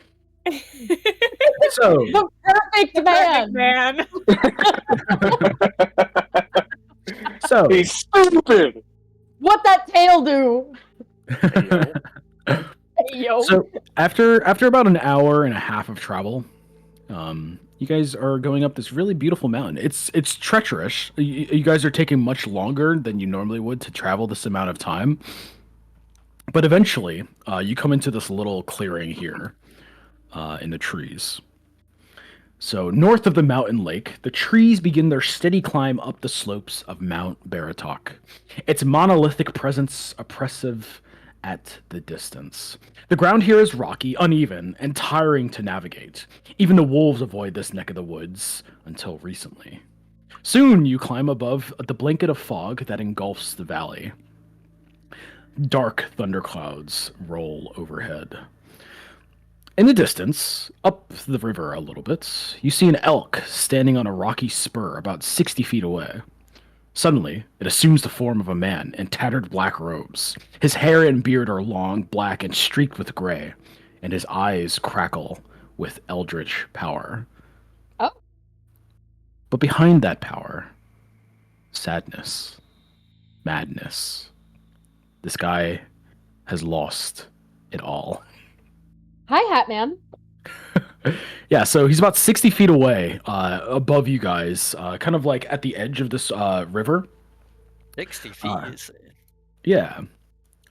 So, The perfect man. Man. so He's stupid. What that tail do? Hey, yo. So after about an hour and a half of travel, you guys are going up this really beautiful mountain. It's treacherous. You guys are taking much longer than you normally would to travel this amount of time. But eventually, you come into this little clearing here in the trees. So north of the mountain lake, the trees begin their steady climb up the slopes of Mount Baratok. Its monolithic presence oppressive at the distance. The ground here is rocky, uneven, and tiring to navigate. Even the wolves avoid this neck of the woods until recently. Soon you climb above the blanket of fog that engulfs the valley. Dark thunderclouds roll overhead. In the distance, up the river a little bit, you see an elk standing on a rocky spur about 60 feet away. Suddenly, it assumes the form of a man in tattered black robes. His hair and beard are long, black, and streaked with gray, and his eyes crackle with eldritch power. Oh. But behind that power sadness, madness. This guy has lost it all. Hi, Hat Man. Yeah, so he's about 60 feet away, above you guys, kind of like at the edge of this river. 60 feet, you say? Yeah.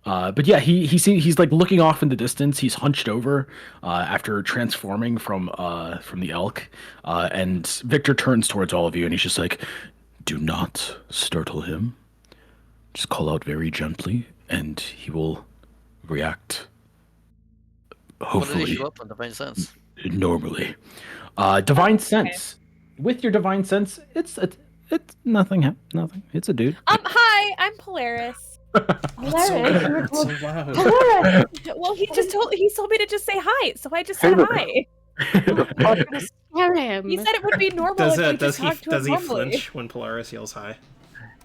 But yeah, he's like looking off in the distance. He's hunched over after transforming from the elk, and Victor turns towards all of you, and he's just like, "Do not startle him. Just call out very gently, and he will react. What did Hopefully, he show up on Divine Sense? normally. Divine sense. With your divine sense, it's nothing. Nothing. It's a dude. Hi, I'm Polaris. Polaris, you were It's so told- loud. Polaris! Well, he told me to just say hi, so I just said hi. Scare him. He said it would be normal Does if we does just he talked to him normally. flinch when Polaris yells hi?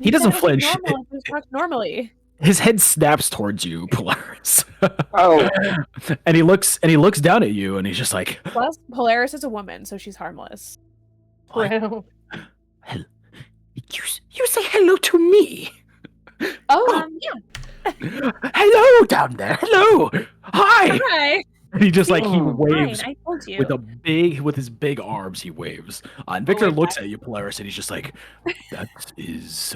He doesn't said it would be flinch. Normal if we just talked normally. His head snaps towards you, Polaris. Oh, and he looks down at you, and he's just like, Plus, Polaris is a woman, so she's harmless. True. You say hello to me. Oh, Yeah. Hello down there. Hello. Hi. Hi. And he just like he Oh, waves Fine, I told you. with his big arms. He waves, and Victor looks at you, Polaris, and he's just like, that is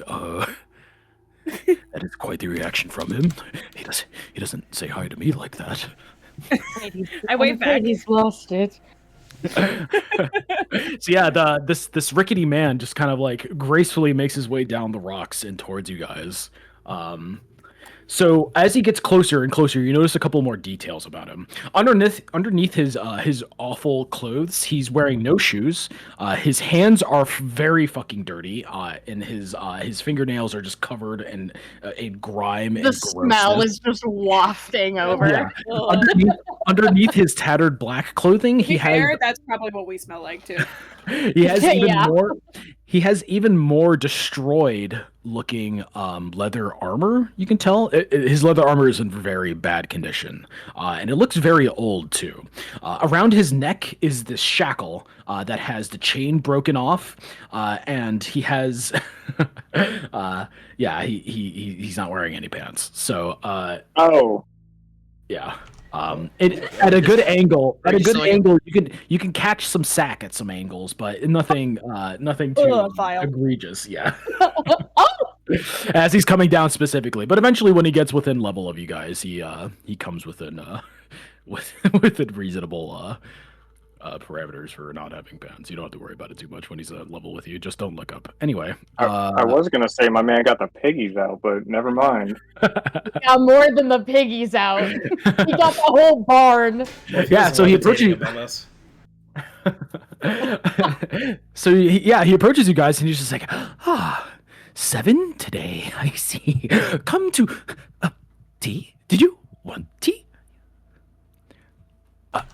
quite the reaction from him. He doesn't say hi to me like that. I wave back. He's lost it. So yeah, this rickety man just kind of like gracefully makes his way down the rocks and towards you guys. So as he gets closer and closer, you notice a couple more details about him. Underneath his awful clothes, he's wearing no shoes. His hands are very fucking dirty, and his fingernails are just covered in grime and The smell grossness. is just wafting over. Yeah. Underneath his tattered black clothing, To he be fair, has that's probably what we smell like too. he has even Yeah. more. He has even more destroyed looking leather armor. You can tell his leather armor is in very bad condition, and it looks very old too. Around his neck is this shackle that has the chain broken off, and he has, he's not wearing any pants. So oh, yeah. At a good angle, Resilient. you can catch some sack at some angles, but nothing too Vile. egregious. Yeah, Oh, as he's coming down specifically, but eventually when he gets within level of you guys, he comes within within reasonable parameters for not having pants. You don't have to worry about it too much when he's level with you. Just don't look up. Anyway, I was gonna say my man got the piggies out, but never mind. got more than the piggies out. He got the whole barn. Yeah, so he approaches you. About us. So he approaches you guys, and he's just like, 7 today. I see. Come to tea. Did you want tea?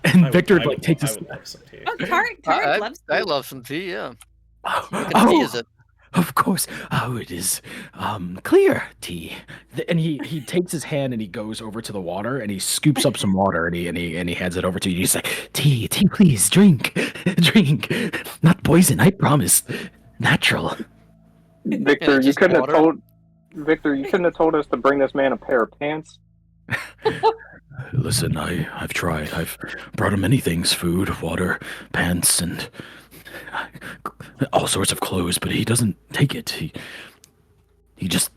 And Victor takes I his. would love some tea. Oh, Tarek loves I tea. love some tea, yeah. What kind of tea is it? Of course. Oh, it is clear tea. And he takes his hand and he goes over to the water and he scoops up some water and he hands it over to you. He's like, tea, please, drink. Not poison, I promise. Natural. Victor, it's you just couldn't water? have told us to bring this man a pair of pants. Listen, I've tried. I've brought him many things: food, water, pants, and all sorts of clothes, but he doesn't take it. He just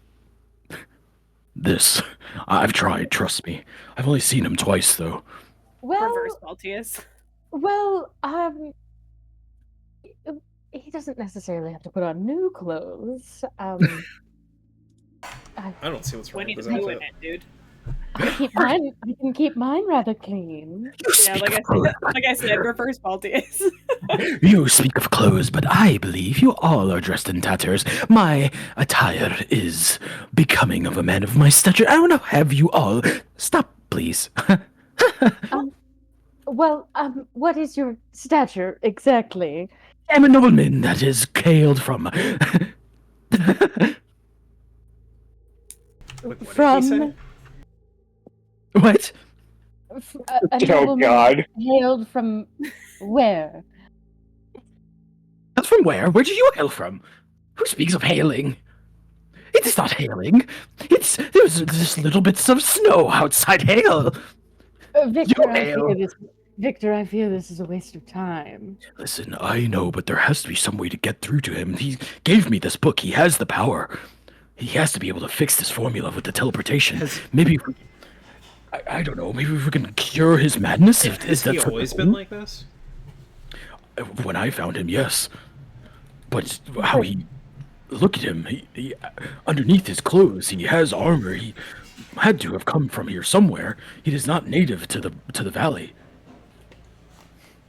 this. I've tried, trust me. I've only seen him twice though. Reverse Well, Baltius. well, he doesn't necessarily have to put on new clothes. I don't see what's wrong When he's with that. doing it, dude. I can keep mine rather clean. You Yeah, speak like of clothes. I said, reverse Baltius. You speak of clothes, but I believe you all are dressed in tatters. My attire is becoming of a man of my stature. I want to have you all stop, please. Well, what is your stature exactly? I'm a nobleman that is hailed from. What did he From say? What? a Oh nobleman God! hailed from where? From where? Where do you hail from? Who speaks of hailing? It's not hailing. There's just little bits of snow outside hail. Victor, I hail. fear this. Victor, I fear this is a waste of time. Listen, I know, but there has to be some way to get through to him. He gave me this book. He has the power. He has to be able to fix this formula with the teleportation. Maybe if we, I don't know. Maybe if we can cure his madness. Has he always been like this? When I found him, yes. But how he... Look at him. He underneath his clothes, he has armor. He had to have come from here somewhere. He is not native to the valley.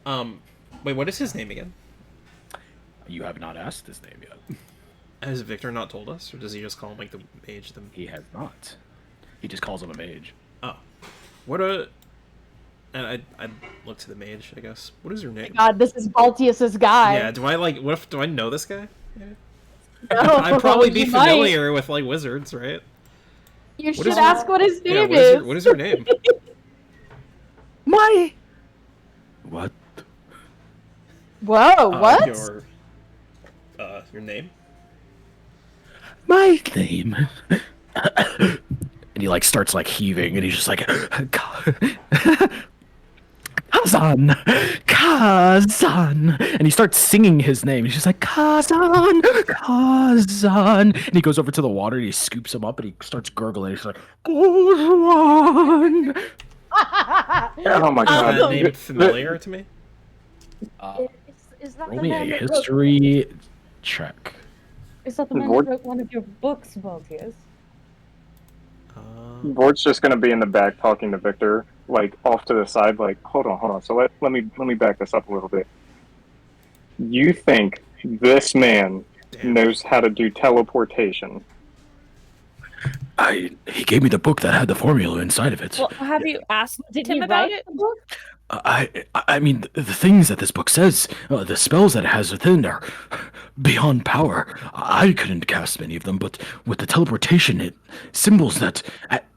Wait, what is his name again? You have not asked his name yet. Has Victor not told us, or does he just call him like the mage? He has not. He just calls him a mage. Oh, what a... And I look to the mage, I guess. What is your name? God, this is Baltius's guy. Yeah, do I know this guy? Yeah. No, I'd probably be you might. familiar with like wizards, right? You What should is- ask what his Yeah, name is. what is your name? My... What? Whoa, what? Your name? My name... and he like starts like heaving, and he's just like... Kazan! Kazan! And he starts singing his name. He's just like, Kazan! Kazan! And he goes over to the water, and he scoops him up, and he starts gurgling. He's like, Kazan! Oh my Is god. that name familiar to me? Is that Roll the me a man that wrote, history check. is that the man Lord- that wrote one of your books, Baltius? Vort's just gonna be in the back talking to Victor, like off to the side, like, hold on. So let me back this up a little bit. You think this man knows how to do teleportation? He gave me the book that had the formula inside of it. Well, have you asked Did him he about write it? the book? I mean, the things that this book says, the spells that it has within are beyond power. I couldn't cast many of them, but with the teleportation, it symbols that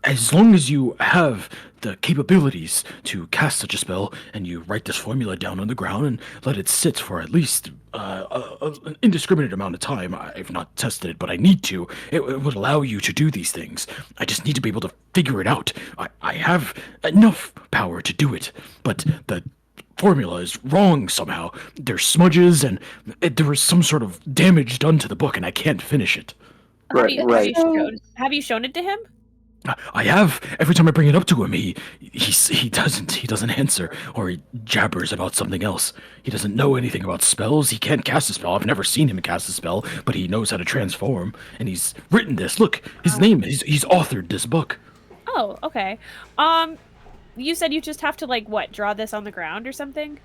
as long as you have the capabilities to cast such a spell, and you write this formula down on the ground and let it sit for at least an indiscriminate amount of time. I've not tested it, but I need to. It would allow you to do these things. I just need to be able to figure it out. I have enough power to do it, but the formula is wrong somehow. There's smudges, and there was some sort of damage done to the book, and I can't finish it. Right. Have you shown it to him? I have. Every time I bring it up to him, he doesn't answer, or he jabbers about something else. He doesn't know anything about spells. He can't cast a spell. I've never seen him cast a spell, but he knows how to transform, and he's written this. Look, his name. He's authored this book. Oh, okay. You said you just have to like what? Draw this on the ground or something?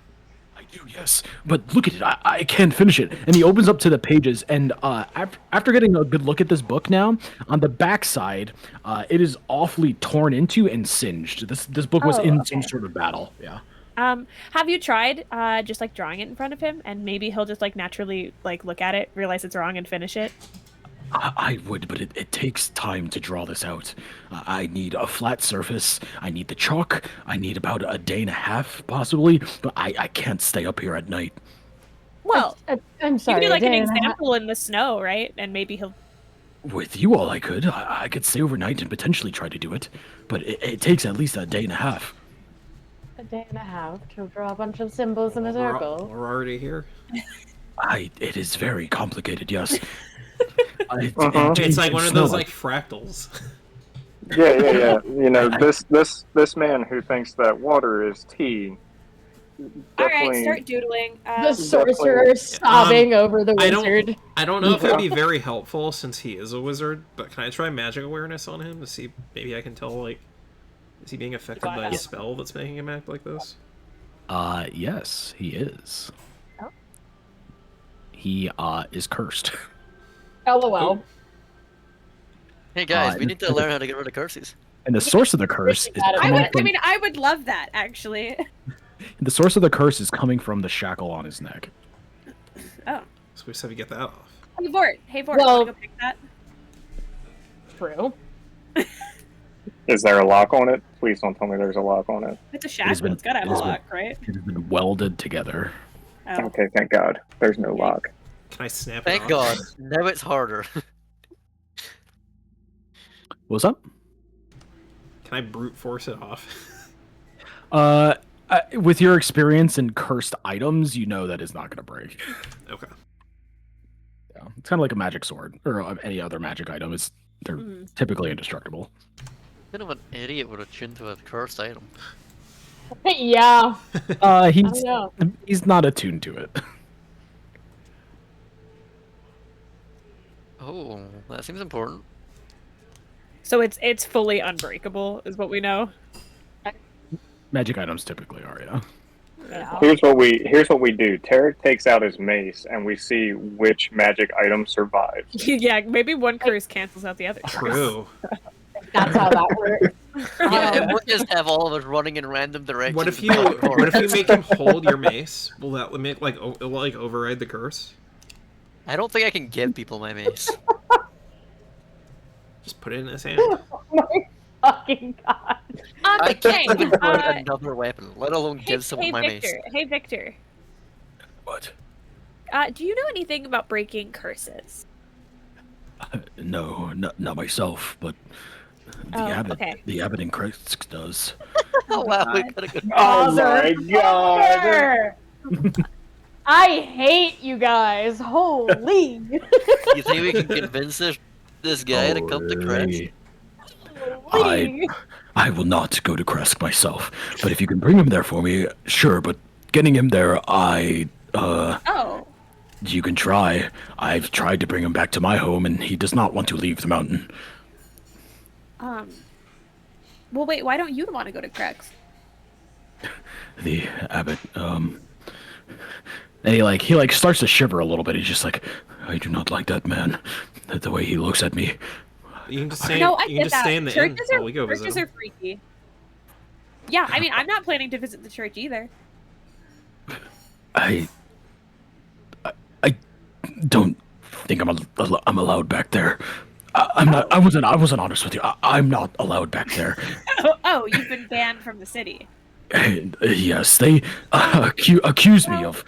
I do, yes. But look at it. I can't finish it. And he opens up to the pages, and after getting a good look at this book now, on the back side, it is awfully torn into and singed. This book was in some sort of battle. Yeah. Have you tried just like drawing it in front of him, and maybe he'll just like naturally like look at it, realize it's wrong, and finish it? I would, but it takes time to draw this out. I need a flat surface. I need the chalk. I need about a day and a half, possibly. But I can't stay up here at night. Well, I'm you sorry. could do like an Dan, example in the snow, right? And maybe he'll. With you all, I could. I could stay overnight and potentially try to do it. But it takes at least a day and a half. a day and a half to draw a bunch of symbols in a circle. We're already here. It is very complicated, yes. It's like one of those like fractals. Yeah. You know, this man who thinks that water is tea. All right, start doodling. The sorcerer sobbing over the wizard. I don't know if it would be very helpful since he is a wizard, but can I try magic awareness on him to see maybe I can tell, like, is he being affected by a spell that's making him act like this? Yes, he is. Oh. He is cursed. LOL. Hey guys, we need to learn how to get rid of curses. And the source of the curse is I would love that actually. the source of the curse is coming from the shackle on his neck. Oh. So we just have to get that off. Hey Vort, Well- wanna go pick that? True. Is there a lock on it? Please don't tell me there's a lock on it. It's a shackle. It's gotta have a lock, right? It has been welded together. Oh. Okay, thank God. There's no lock. Can I snap it Thank off? God. Now it's harder. What's up? Can I brute force it off? With your experience in cursed items, you know that is not going to break. Okay. Yeah, it's kind of like a magic sword or any other magic item. They're typically indestructible. Kind of an idiot would have tuned to a cursed item. Yeah. He's not attuned to it. Oh, that seems important. So it's fully unbreakable, is what we know. Magic items typically are, yeah. Yeah. Here's what we do. Tarek takes out his mace, and we see which magic item survives. Yeah, maybe one curse cancels out the other. True. That's how that works. Yeah, and we'll just have all of us running in random directions. What if you make him hold your mace? Will that make it'll override the curse? I don't think I can give people my mace. Just put it in his hand. Oh my fucking god. I can't Okay, even find another weapon, let alone give someone my mace. Victor. Hey, Victor. What? Do you know anything about breaking curses? No, not myself, but the abbot. Okay. The abbot in Kresk does. Oh wow, we got a good. Oh my god! I hate you guys. Holy. You think we can convince this guy to come to Kresk? I will not go to Kresk myself, but if you can bring him there for me, sure. But getting him there, Oh. you can try. I've tried to bring him back to my home, and he does not want to leave the mountain. Well, wait. Why don't you want to go to Krex? The abbot, and he starts to shiver a little bit. He's just like, I do not like that man. The way he looks at me. You can just stay. No, I you get can just that. stay in the inn Churches while we go visit churches him. are freaky. Yeah, I mean, I'm not planning to visit the church either. I don't think I'm allowed back there. I'm not. I wasn't honest with you. I'm not allowed back there. Oh, you've been banned from the city. Yes, they accuse me of.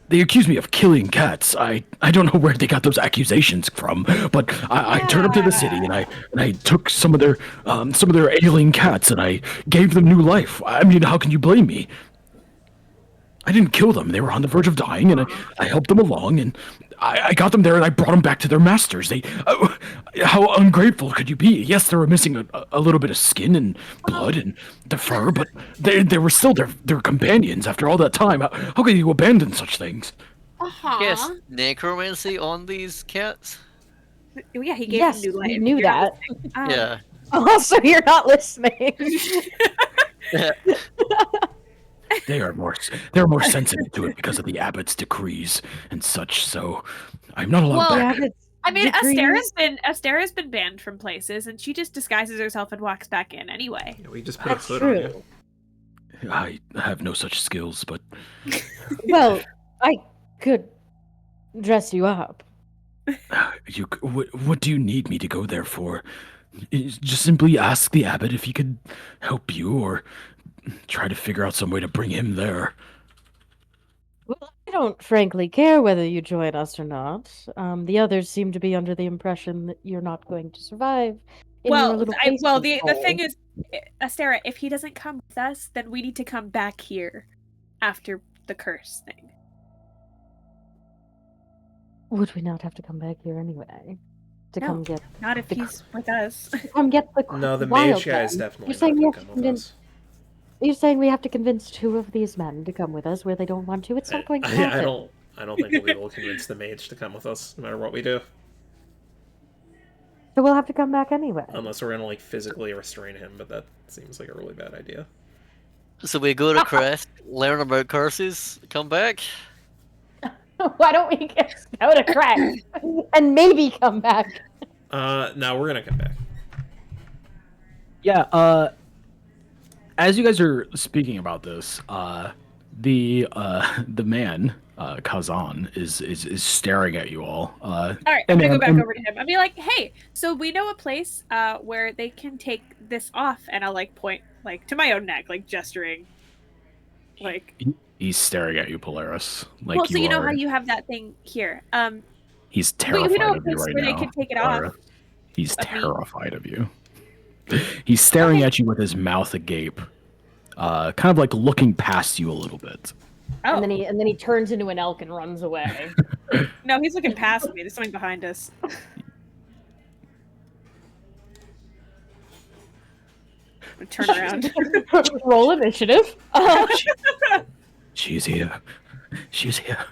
They accuse me of killing cats. I don't know where they got those accusations from, but I turned up to the city and I took some of their ailing cats and I gave them new life. I mean, how can you blame me? I didn't kill them. They were on the verge of dying, and I helped them along, and I got them there, and I brought them back to their masters. How ungrateful could you be? Yes, they were missing a little bit of skin and blood and the fur, but they were still their companions after all that time. How could you abandon such things? Yes, necromancy on these cats? Yeah, he gave Yes, them new life. we knew that. Yeah. Oh, so you're not listening. They're more sensitive to it because of the abbot's decrees and such. So I'm not allowed back. I mean, Astera's been banned from places, and she just disguises herself and walks back in anyway. Yeah, we just put That's a hood on you. true. I have no such skills, but Well, I could dress you up. what do you need me to go there for? Just simply ask the abbot if he could help you, or try to figure out some way to bring him there. Well, I don't frankly care whether you join us or not. The others seem to be under the impression that you're not going to survive. In your little The thing is, Astera, if he doesn't come with us, then we need to come back here after the curse thing. Would we not have to come back here anyway? To No, come get Not if he's with us. come get the No, the wild mage guy is men. definitely You're saying not we going have to to come with us. You're saying we have to convince 2 of these men to come with us where they don't want to? It's not going to happen. I don't think we will convince the mage to come with us, no matter what we do. So we'll have to come back anyway. Unless we're gonna physically restrain him, but that seems like a really bad idea. So we go to Kresk, learn about curses, come back. Why don't we just go to crack and maybe come back? No, we're gonna come back. Yeah, as you guys are speaking about this, the man, Kazan, is staring at you all. All right, I'm gonna go back over to him. I'll be like, "Hey, so we know a place where they can take this off," and I'll point to my own neck, gesturing. He's staring at you, Polaris. Well, so you know how you have that thing here. He's terrified we know a of you place right where now. they can take it Polaris. off. He's Of me? terrified of you. He's staring at you with his mouth agape, kind of like looking past you a little bit. Oh. And then he turns into an elk and runs away. No, he's looking past me. There's something behind us. Turn around. Roll initiative. She's here. She's here.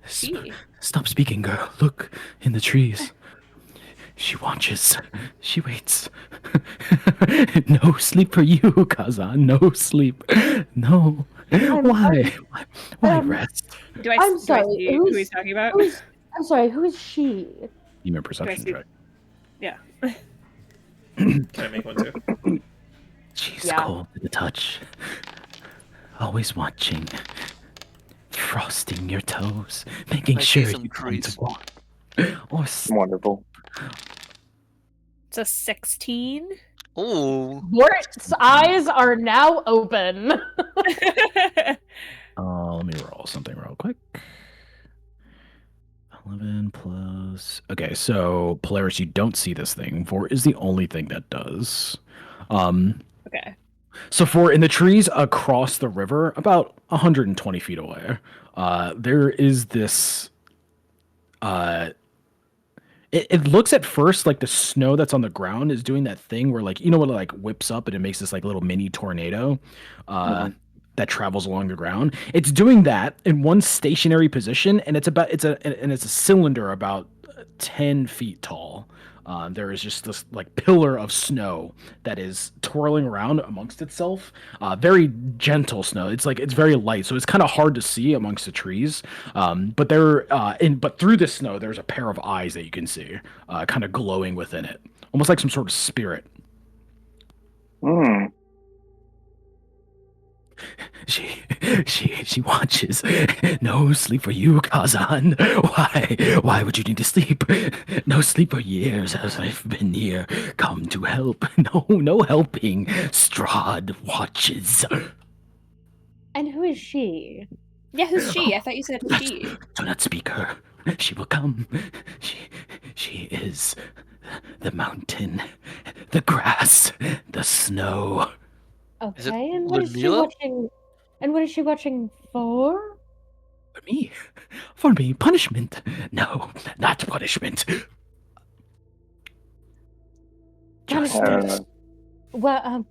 She. Stop speaking, girl. Look in the trees. She watches. She waits. No sleep for you, Kazan. No sleep. No. Why? Why rest? Do I, I'm do I sorry, see who he's talking about? I'm sorry, who is she? Give me a perception see? check. Yeah. Can I make one too? She's Yeah. cold to the touch. Always watching. Frosting your toes. Making I see sure some you come trees. to walk. Or Wonderful. It's a 16. Ooh. Vort's eyes are now open. let me roll something real quick. 11 plus. Okay, so Polaris, you don't see this thing. Vort is the only thing that does. Okay. So for in the trees across the river, about 120 feet away, there is this. It looks at first like the snow that's on the ground is doing that thing where, like, you know, when it like whips up and it makes this like little mini tornado that travels along the ground. It's doing that in one stationary position, and it's a cylinder about 10 feet tall. There is just this like pillar of snow that is twirling around amongst itself. Very gentle snow. It's very light, so it's kind of hard to see amongst the trees. But through the snow, there's a pair of eyes that you can see, kind of glowing within it, almost like some sort of spirit. Hmm. She watches. No sleep for you, Kazan. Why would you need to sleep? No sleep for years as I've been here. Come to help. No helping. Strahd watches. And who is she? Yeah, who's she? I thought you said she. Do not speak her. She will come. She is the mountain, the grass, the snow. Is it Okay, and what is she Ludmilla? watching? And what is she watching for? For me, punishment. No, not punishment. Justice. Well,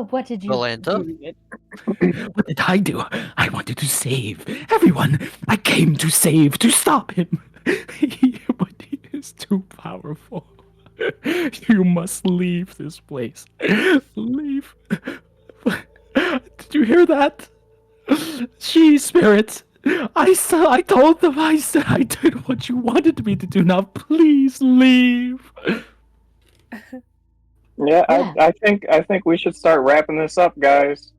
what did you Valanta? do? What did I do? I wanted to save everyone. I came to save, to stop him. But he is too powerful. You must leave this place. Leave. Did you hear that? She spirit. I told them. I said I did what you wanted me to do. Now please leave. Yeah, I think we should start wrapping this up, guys.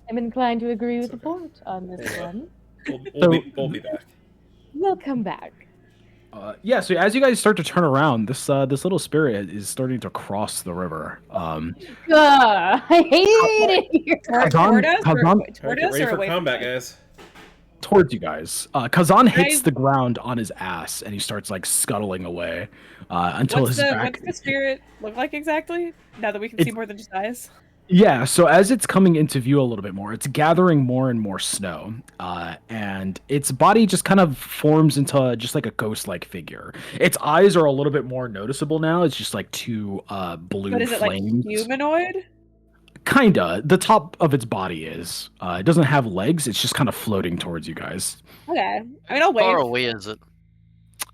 I'm inclined to agree with It's the okay. Vort on this one. We'll be back. We'll come back. Yeah, so as you guys start to turn around, this little spirit is starting to cross the river. I hate it here. Toward us? Kazan- All right, Toward get us ready or for away from combat, us? guys. Towards you guys. Kazan hits I- the ground on his ass and he starts like scuttling away until What's his the back. what's the spirit look like exactly? Now that we can see It's- more than just eyes. Yeah, so as it's coming into view a little bit more, it's gathering more and more snow, and its body just kind of forms into just like a ghost-like figure. Its eyes are a little bit more noticeable now. It's just like two blue But is it like flames. humanoid? Kinda. The top of its body is. It doesn't have legs. It's just kind of floating towards you guys. Okay. I mean, I'll How far wait. away is it?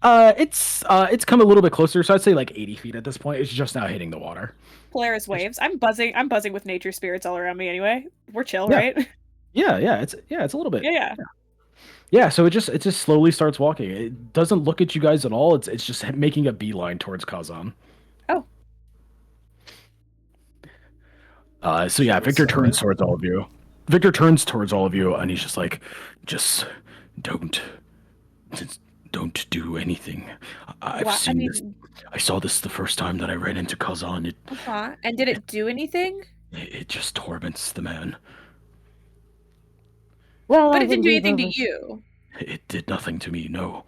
It's come a little bit closer, so I'd say like 80 feet at this point. It's just now hitting the water. Polaris waves. I'm buzzing with nature spirits all around me anyway. We're chill, Yeah. right? Yeah, it's a little bit. Yeah. Yeah, so it just slowly starts walking. It doesn't look at you guys at all. It's just making a beeline towards Kazan. Oh. So yeah, Should we Victor summon turns it? towards all of you. Victor turns towards all of you, and he's just like, just don't do anything. I've What? seen this. I saw this the first time that I ran into Kazan. Uh-huh. And did it do anything? It just torments the man. Well, But I it didn't would do leave anything to over- you. It did nothing to me, no.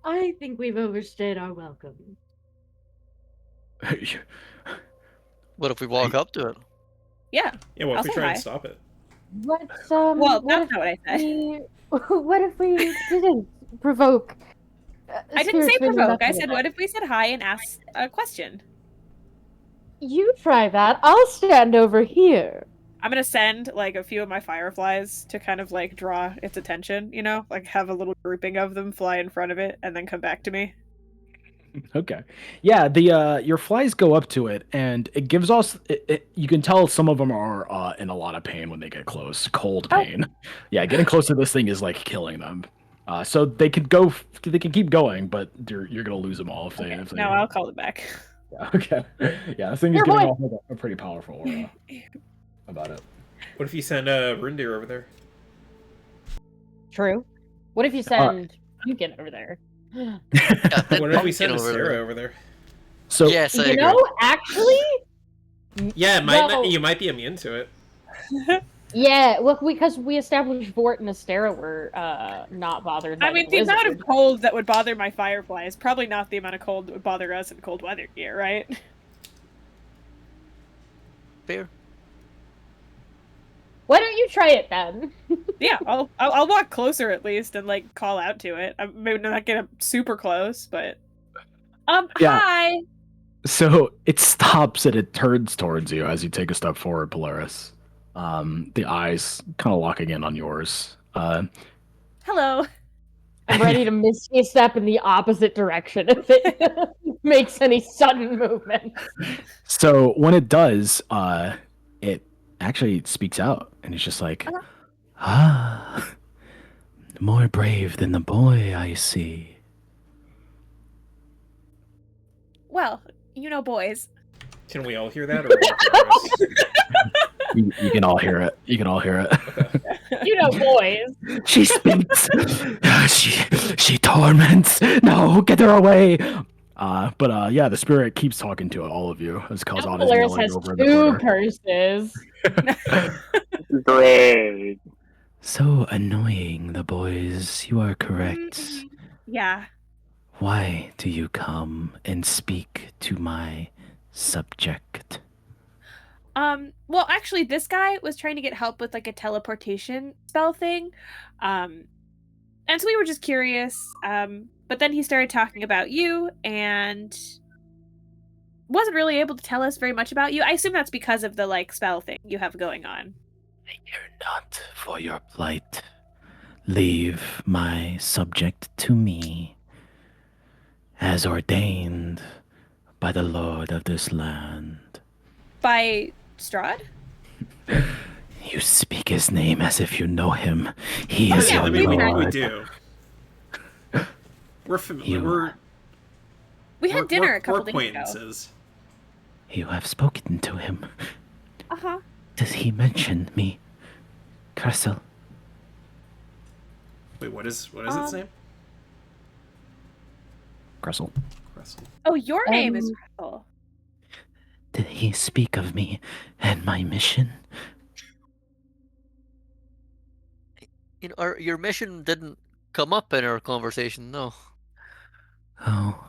I I think we've overstayed our welcome. What if we walk up to it? Yeah. Yeah, what I'll if we say try hi. and stop it? What's Well, what that's if not what I said. we what if we didn't provoke I didn't say spirits we knew provoke. I nothing said, about? what if we said hi and asked a question? You try that. I'll stand over here. I'm gonna send like a few of my fireflies to kind of like draw its attention, you know, like have a little grouping of them fly in front of it and then come back to me. Okay. Yeah, the your flies go up to it, and it gives us. You can tell some of them are in a lot of pain when they get close, cold pain. Yeah, getting close to this thing is like killing them. So they can go. They can keep going, but you're gonna lose them all if they. If they No, I'll call it back. Yeah, okay. Yeah, this thing is Your giving voice. off like a pretty powerful aura about it. What if you send a reindeer over there? True. What if you send Pumpkin over there? Yeah, What if we send a over Sarah there. over there? So Yes, I You agree. know, actually, Yeah, it might No. not, you might be immune to it. yeah. Well, because we established Vort and Astera were not bothered. By I mean, the the amount of blizzard. cold that would bother my firefly is probably not the amount of cold that would bother us in cold weather here, right? Fair. Why don't you try it then? Yeah, I'll walk closer at least and like call out to it. I'm maybe not get up super close, but Yeah. Hi. So it stops and it turns towards you as you take a step forward, Polaris. The eyes kind of locking in on yours. Hello. I'm ready to misty step in the opposite direction if it makes any sudden movement. So when it does, it actually speaks out, and it's just like, ah, more brave than the boy I see. Well, you know, boys. Can we all hear that? Or only You can all hear it. You can all hear it. Okay. You know, boys. She speaks. she torments. No, get her away. Yeah, the spirit keeps talking to all of you as Kazan is Polaris yelling has over in the two corner. curses. Great. So annoying, the boys. You are correct. Yeah. Why do you come and speak to my subject? Well, actually, this guy was trying to get help with like a teleportation spell thing. And so we were just curious. But then he started talking about you and wasn't really able to tell us very much about you. I assume that's because of the like spell thing you have going on. Fear not for your plight. Leave my subject to me, as ordained by the lord of this land. By Strahd? You speak his name as if you know him. He Oh, is yeah, your I mean, we've we lord. do. We're familiar. You- We had dinner a couple days ago. acquaintances. You have spoken to him. Uh-huh. Does he mention me? Cressel? Wait, what is its name? Cressel. Cressel. Oh, your name is Crystal. Did he speak of me and my mission? You know, your mission didn't come up in our conversation, no. Oh,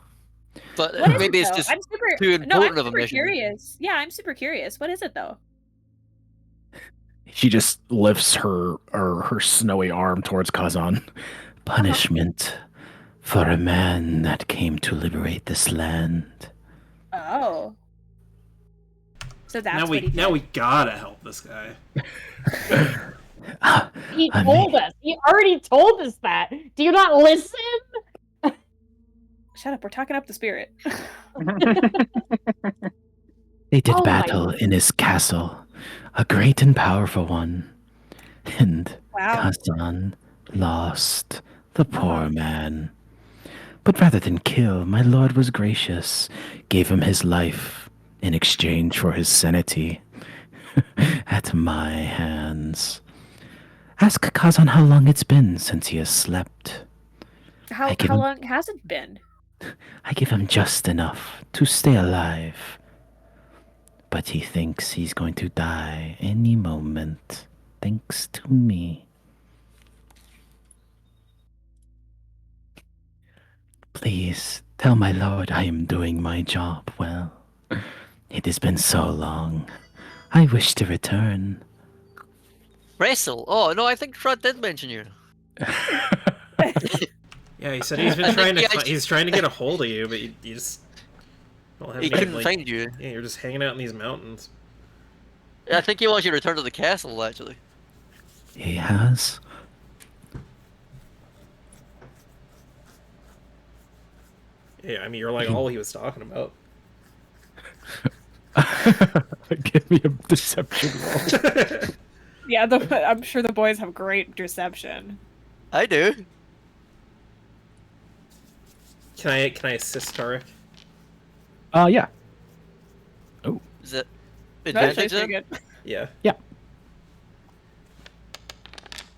But What is maybe it, it's though? just I'm super too No, I'm important of a super mission. curious. Yeah, I'm super curious. What is it though? she just lifts her snowy arm towards Kazan. Punishment for a man that came to liberate this land. Oh. So that's what he did. Now we gotta help this guy. He I told mean- us. He already told us that. Do you not listen? Shut up, we're talking up the spirit. They did Oh my battle in his castle, a great and powerful one. And Wow. Kazan lost the poor man. But rather than kill, my lord was gracious, gave him his life in exchange for his sanity at my hands. Ask Kazan how long it's been since he has slept. How give him- long has it been? I give him just enough to stay alive. But he thinks he's going to die any moment, thanks to me. Please, tell my lord I am doing my job well. It has been so long. I wish to return. Wrestle? Oh, no, I think Strahd did mention you. Yeah, he said he's been I trying think to. He's trying to get a hold of you, but you just don't have He any, couldn't like, find you. Yeah, you're just hanging out in these mountains. I think he wants you to return to the castle, actually. He has? Yeah, I mean, you're like all he was talking about. Give me a deception roll. Yeah, I'm sure the boys have great deception. I do. Can I assist Tarek? Yeah. Is it That's actually advantage then? pretty good. Yeah.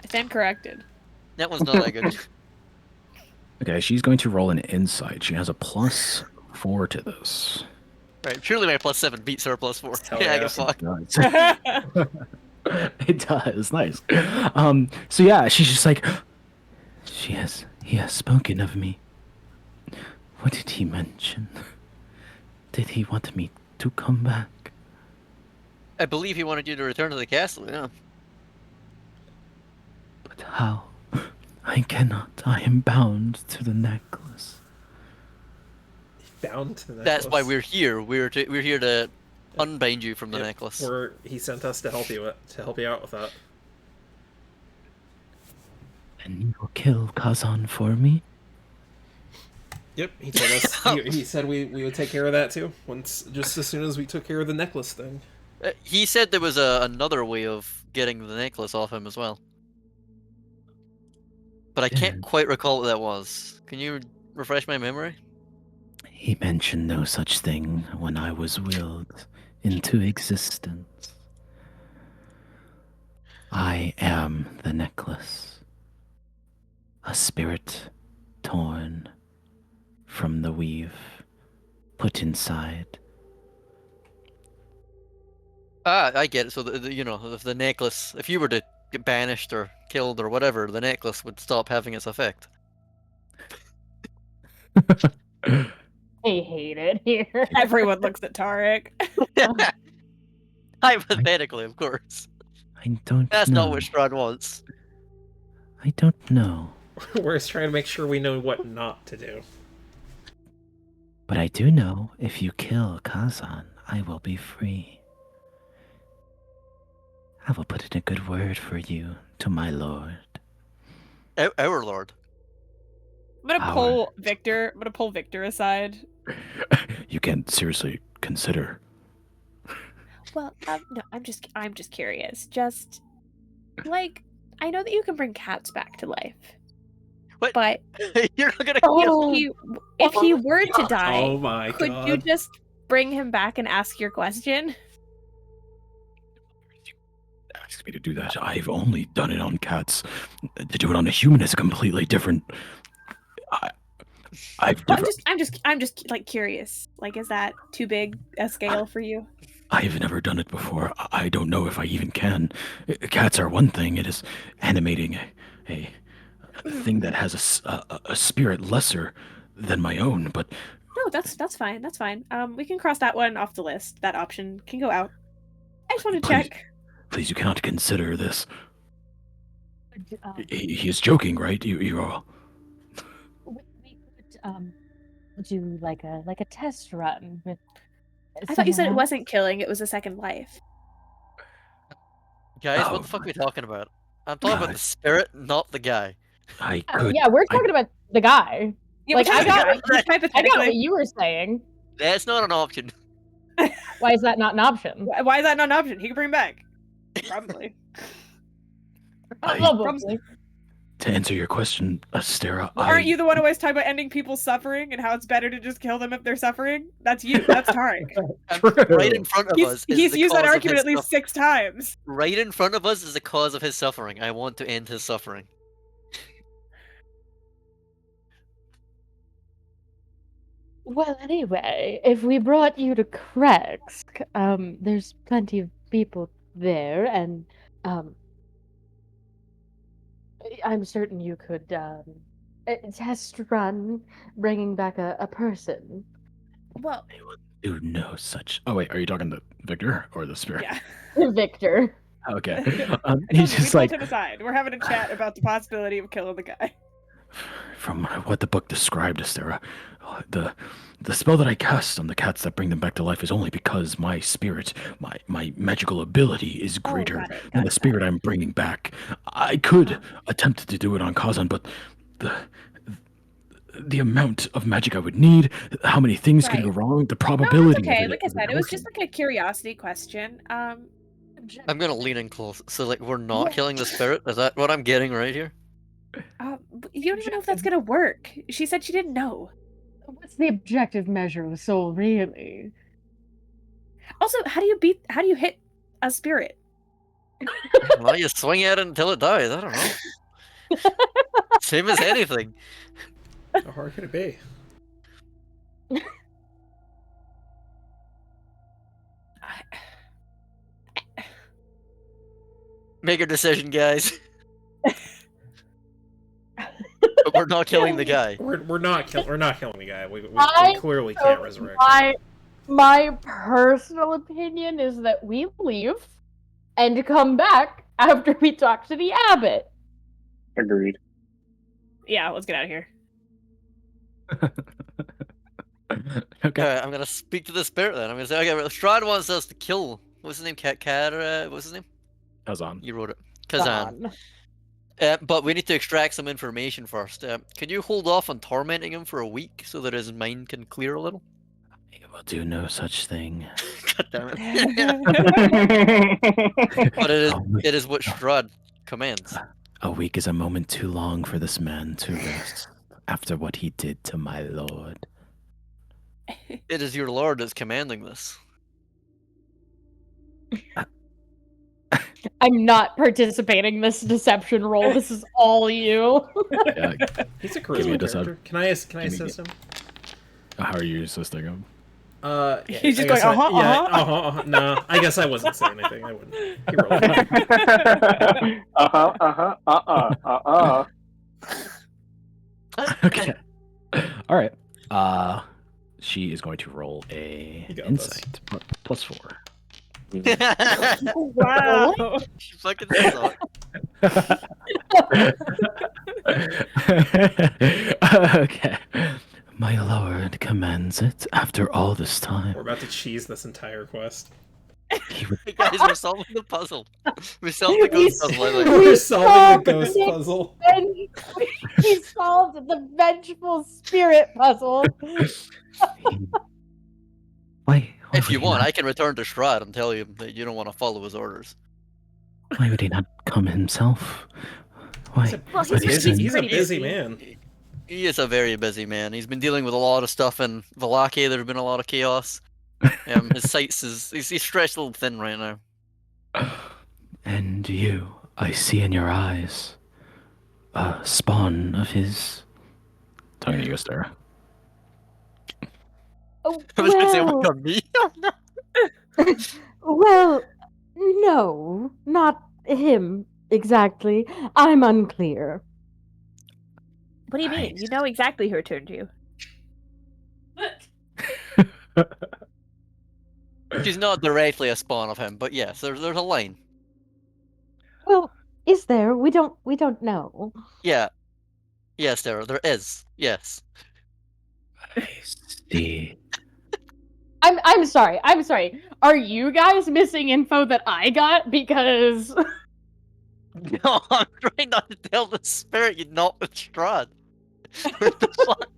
I stand corrected. That one's not that good. Okay, she's going to roll an insight. She has a +4 to this. Right, surely my +7 beats her +4. Hell Yeah, I yeah. get fucked. Nice. It does. Nice. So yeah, she's just like, He has spoken of me. What did he mention? Did he want me to come back? I believe he wanted you to return to the castle, yeah. But how? I cannot. I am bound to the necklace. Bound to the That's why necklace. we're here. We're here to unbind you from the Yep, necklace. He sent us to help you out with that. And you will kill Kazan for me? Yep, he told us. He said we would take care of that too. Just as soon as we took care of the necklace thing. He said there was another way of getting the necklace off him as well. But I can't quite recall what that was. Can you refresh my memory? He mentioned no such thing when I was willed into existence. I am the necklace. A spirit torn from the weave, put inside. Ah, I get it. So, if the necklace, if you were to get banished or killed or whatever, the necklace would stop having its effect. I hate it here. Everyone looks at Tarek. Hypothetically, of course. I don't That's know. not what Strahd wants. I don't know. We're just trying to make sure we know what not to do. But I do know if you kill Kazan, I will be free. I will put in a good word for you to my lord. Our lord. I'm gonna pull Victor aside. you can't seriously consider. Well, no, I'm just curious. Just like I know that you can bring cats back to life. What? But You're not gonna kill if he were to die, Oh my could god. you just bring him back and ask your question? Ask me to do that. I've only done it on cats. To do it on a human is a completely different. I'm just like curious. Like, is that too big a scale for you? I've never done it before. I don't know if I even can. Cats are one thing. It is animating a thing that has a spirit lesser than my own. But No, that's fine. That's fine. We can cross that one off the list. That option can go out. I just want to check. Please, you cannot consider this. He is joking, right? You all. We could do like a test run with. I thought you said it someone wasn't killing; it was a second life. Guys, Oh. what the fuck are we talking about? I'm talking about the spirit, not the guy. I else. could. Yeah, we're talking about the guy. Yeah, Like, we're I talking got- about- I got hypothetically. what you were saying. That's not an option. Why is that not an option? Why is that not an option? He can bring him back. Probably. Probably. To answer your question, Astera, Aren't you the one always talking about ending people's suffering and how it's better to just kill them if they're suffering? That's you. That's Tarek. Right in front of us. is He's the used that cause of argument his at least suff- 6 times. Right in front of us is the cause of his suffering. I want to end his suffering. Well, anyway, if we brought you to Kresk, there's plenty of people there, and I'm certain you could test run, bringing back a person. Well, I will do no such. Oh wait, are you talking to Victor or the spirit? yeah. Victor. Okay. I He's told you, we just pulled like, him aside. We're having a chat about the possibility of killing the guy. from what the book described, Astera, the spell that I cast on the cats that bring them back to life is only because my spirit, my magical ability is greater got it, than got the spirit I'm bringing back. I could attempt to do it on Kazan, but the amount of magic I would need, how many things could go Right. wrong, the No, probability that's okay. of Like I of said, it was working. just like a curiosity question. I'm gonna lean in close. So like we're not Yeah. killing the spirit. Is that what I'm getting right here? You don't even know if that's gonna work. She said she didn't know. What's the objective measure of soul, really? Also, how do you hit a spirit? Well, you swing at it until it dies. I don't know. Same as anything. How hard could it be? Make a decision, guys. But we're not killing the guy. We're not killing the guy. We I- clearly so can't resurrect him. My personal opinion is that we leave and come back after we talk to the abbot. Agreed. Yeah, let's get out of here. Okay. Alright, I'm gonna speak to the spirit then. I'm gonna say, okay, Strahd wants us to kill. What's his name? What's his name? Kazan. You wrote it. Kazan. But we need to extract some information first. Can you hold off on tormenting him for a week so that his mind can clear a little? I will do no such thing. God damn it. But it is what Strahd commands. A week is a moment too long for this man to rest after what he did to my lord. It is your lord that's commanding this. I'm not participating in this deception roll. This is all you. Yeah, He's a Give me charisma a decide. character. Can I me assist him? how are you assisting him? He's just I guess going, yeah, no, I guess I wasn't saying anything. I wouldn't. He rolled. Okay. All right. She is going to roll a You got insight plus 4. Wow. She fucking sucks. Okay. My lord commands it after all this time. We're about to cheese this entire quest. He would Guys, we're solving the puzzle. We solved the ghost puzzle. I like. We're solving the ghost puzzle. And he solved the vengeful spirit puzzle. why If would you he want, not- I can return to Strahd and tell him that you don't want to follow his orders. why would he not come himself? Why? Well, would he send- He's a pretty busy busy. man. He is a very busy man. He's been dealing with a lot of stuff in Vallaki. There's been a lot of chaos. His sights he's stretched a little thin right now. And you, I see in your eyes, a spawn of his. Talking to you, Astera. Oh, I was gonna say, well, what on me? well, no, not him exactly. I'm unclear. What do you mean? You know exactly who turned you. She's not directly a spawn of him, but yes, there's a line. Well, is there? We don't know. Yeah. Yes, there is. Yes. I see. I'm sorry. I'm sorry. Are you guys missing info that I got? Because No, I'm trying not to tell the spirit you're not with Strahd. What the fuck?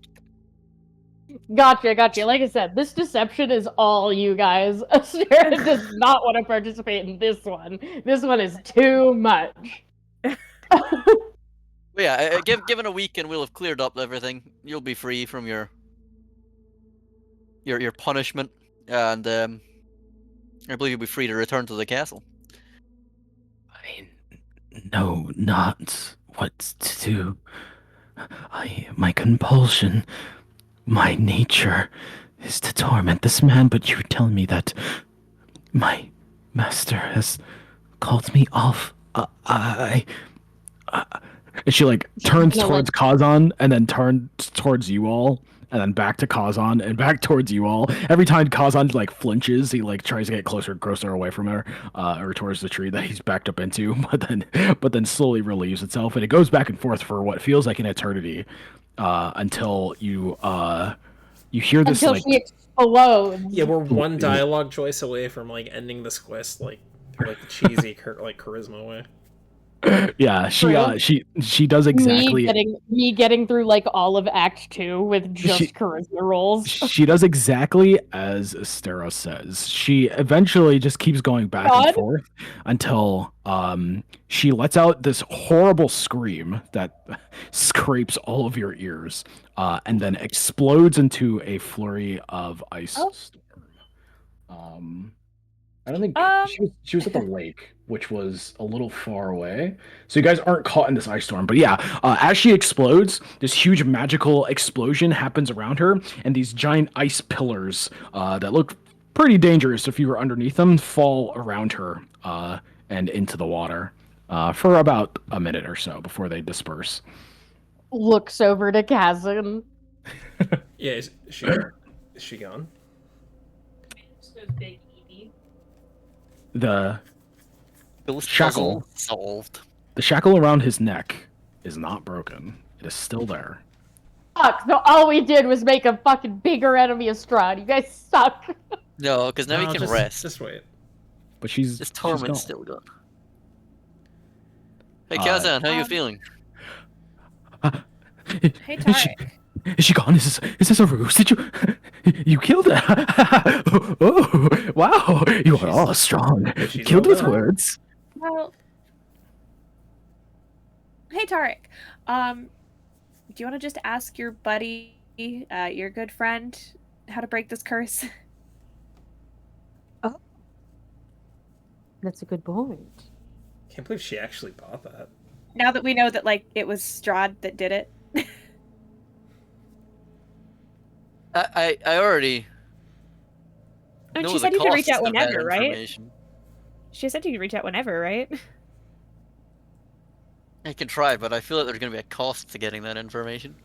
Gotcha. Like I said, this deception is all you guys. Sarah does not want to participate in this one. This one is too much. But yeah, given a week and we'll have cleared up everything. You'll be free from your punishment, and I believe you'll be free to return to the castle. I know not what to do. My compulsion, my nature, is to torment this man, but you tell me that my master has called me off. And she like turns gonna, towards Kazan and then turns towards you all and then back to Kazan and back towards you all. Every time Kazan like flinches, he like tries to get closer and closer away from her, or towards the tree that he's backed up into, but then slowly relieves itself, and it goes back and forth for what feels like an eternity, until you hear this Until like she explodes. Yeah, we're one dialogue choice away from like ending this quest like the cheesy like charisma way. yeah, she does exactly. Me getting through like all of Act 2 with just She- charisma rolls. She does exactly as Astera says. She eventually just keeps going back and God. forth until she lets out this horrible scream that scrapes all of your ears, and then explodes into a flurry of ice storm. I don't think she was at the lake, which was a little far away. So you guys aren't caught in this ice storm. But yeah, as she explodes, this huge magical explosion happens around her, and these giant ice pillars that look pretty dangerous if you were underneath them fall around her and into the water for about a minute or so before they disperse. Looks over to Kazan. Yeah, is she gone? Big Evie. The Ghost shackle puzzle solved. The shackle around his neck is not broken. It is still there. Fuck, so all we did was make a fucking bigger enemy of Strahd. You guys suck. No, because now No, he can just, rest. Just wait. But she's His gone. torment's still gone. Hey, Uh, Kazan, how you feeling? Hey, Tarek. Is she gone? Is this a ruse? Did you killed her? Oh, wow! You are all strong. she's Killed all with done. words. Well, hey, Tarek. Do you want to just ask your buddy, your good friend, how to break this curse? That's a good point. Can't believe she actually bought that. Now that we know that, like, it was Strahd that did it. I already I mean, know she the said you could reach costs out of that whenever, right? information. She said you could reach out whenever, right? I can try, but I feel like there's going to be a cost to getting that information.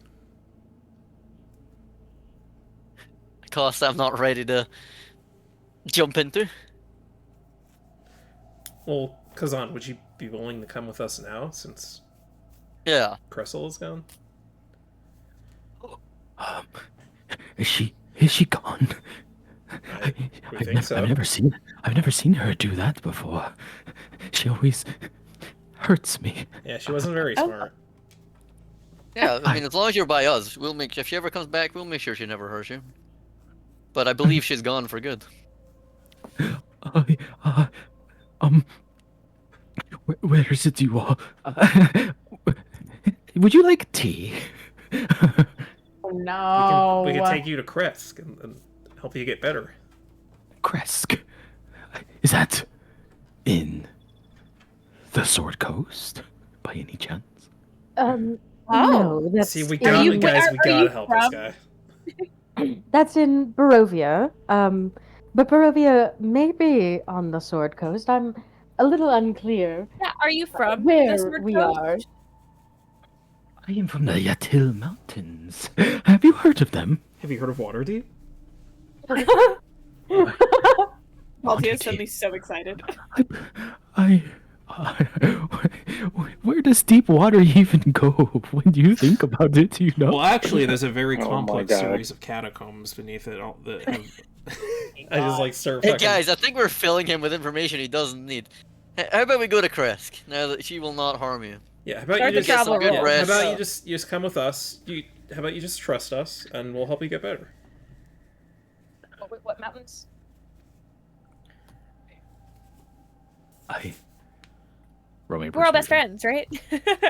A cost I'm not ready to jump into. Well, Kazan, would you be willing to come with us now, since Yeah. Cressel is gone? Is she gone? We think so. I've never seen her do that before. She always hurts me. Yeah, she wasn't very smart. Yeah, I mean, as long as you're by us, we'll make if she ever comes back, we'll make sure she never hurts you. But I believe she's gone for good. Where is it you are? Would you like tea? Oh, no. We can take you to Kresk and help you get better. Kresk? Is that in the Sword Coast, by any chance? No, that's See, we in- got guys. We are gotta you help this from? guy. That's in Barovia. But Barovia may be on the Sword Coast. I'm a little unclear Yeah, are you from where the Sword we Coast? are. I am from the Yatil Mountains. Have you heard of them? Have you heard of Waterdeep? Altia is suddenly so excited. Where does deep water even go when you think about it? You know. Well, actually, there's a very Oh my complex God. series of catacombs beneath it. All that have... I just like start Hey fucking... guys, I think we're filling him with information he doesn't need. How about we go to Kresk, now that she will not harm you? Yeah, how about Start you the just travel roll. how Rest. about you just come with us? How about you just trust us, and we'll help you get better. What mountains? Romy We're all best persuasion. friends, right?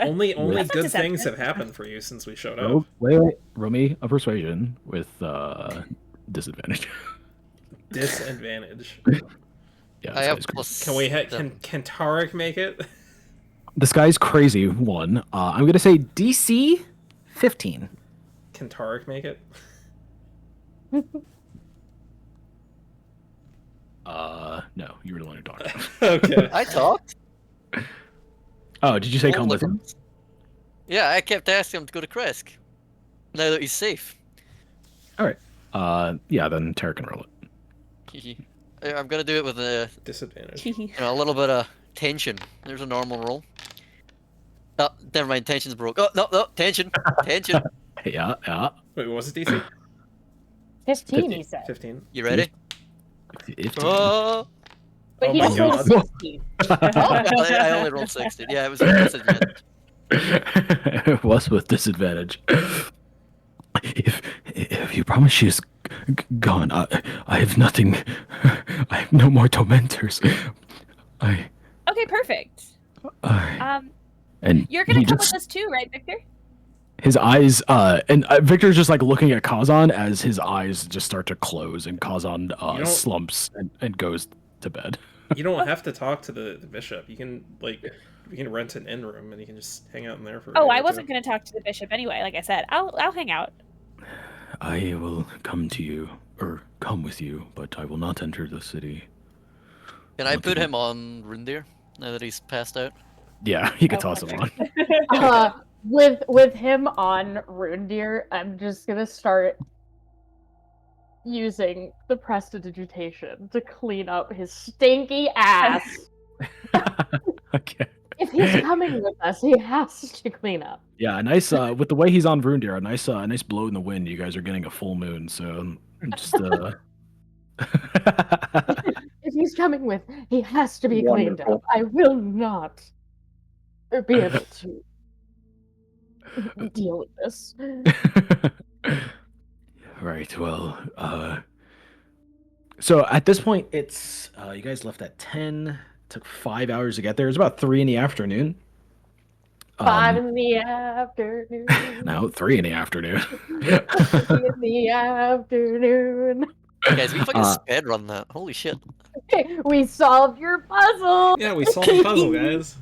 Only That's not good things deceptive. have happened for you since we showed Oh, up. wait. Romy a persuasion with disadvantage. Disadvantage. Yeah, I this have guy's crazy. plus. Can we? seven. Can Tarek make it? This guy's crazy. One. I'm gonna say DC 15. Can Tarek make it? No, you were the one who talked. Okay. I talked. Oh, did you say Roll come with him? difference. Yeah, I kept asking him to go to Kresk. Now that he's safe. All right. Yeah, then Tara can roll it. I'm gonna do it with a Disadvantage. a little bit of tension. There's a normal roll. Oh, never mind. Tension's broke. Oh no, tension. Yeah. Wait, what was it, DC? 15, he said. 15. You ready? 15. Oh. But Oh he my just rolled a God. 16. I only rolled 16. Yeah, it was a disadvantage. It was with disadvantage. If you promise she is gone, I have nothing. I have no more tormentors. Okay, perfect. And You're gonna he come just, with us too, right, Victor? his eyes, and Victor's just like looking at Kazan as his eyes just start to close, and Kazan slumps and goes to bed. You don't have to talk to the bishop. You can rent an inn room and you can just hang out in there for. Oh, I wasn't gonna talk to the bishop anyway. Like I said, I'll hang out. I will come to you, or come with you, but I will not enter the city. Can I put him on Rundir now that he's passed out? Yeah, you can toss him on. With him on Rundir, I'm just gonna start using the prestidigitation to clean up his stinky ass. Okay. If he's coming with us, he has to clean up. Yeah, a nice with the way he's on Rundir, a nice blow in the wind. You guys are getting a full moon, so just If he's coming with, he has to be cleaned up. Wonderful. I will not be able to deal with this. Right. Well, so at this point, it's you guys left at 10. Took 5 hours to get there. It's about 3 in the afternoon. 5 in the afternoon. No, 3 in the afternoon. 3 in the afternoon. Guys, we fucking sped run that. Holy shit. We solved your puzzle. Yeah, we solved the puzzle, guys.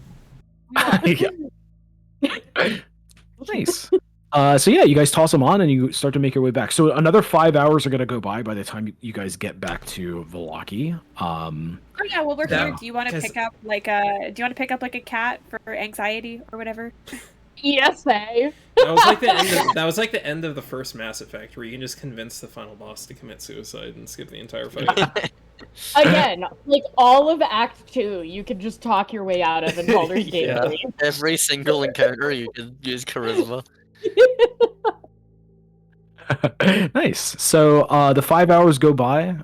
Nice. So yeah, you guys toss them on and you start to make your way back. So another 5 hours are gonna go by the time you guys get back to Vallaki. Oh yeah, well we're here. Do you want to Guys- pick up like a a cat for anxiety or whatever? ESA. That was like the end of the first Mass Effect, where you can just convince the final boss to commit suicide and skip the entire fight. Again, like all of Act 2, you could just talk your way out of in Baldur's Gate Yeah. 3. Every single encounter you can use charisma. Nice. So the 5 hours go by.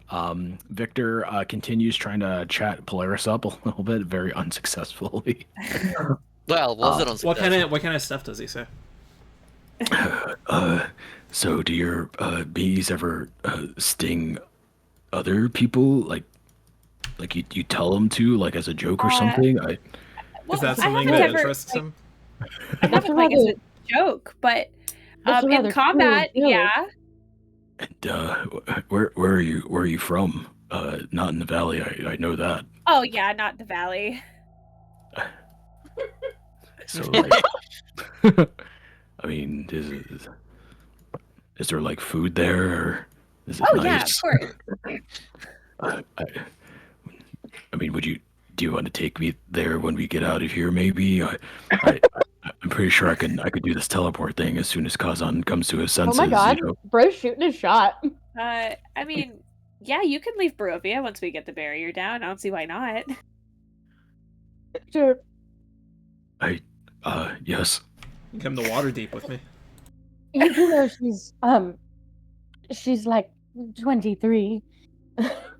Victor continues trying to chat Polaris up a little bit, very unsuccessfully. Well, was it unsuccessful? What kind of stuff does he say? So do your bees ever sting other people? Like you tell them to, like as a joke or something? Well, Is that I something haven't that ever, interests him? I haven't like as a joke, but That's in rather combat, cool, yeah. And where are you from? Not in the valley. I know that. Oh yeah, not the valley. So like, I mean, is there like food there? Or is it Oh yeah, of nice? course. I mean, do you want to take me there when we get out of here? Maybe I'm pretty sure I could do this teleport thing as soon as Kazan comes to his Oh senses. my god, You know? bro's shooting his shot. I mean, yeah, you can leave Barovia once we get the barrier down. I don't see why not. Sure. Yes. Come to Waterdeep with me. You do know she's like 23.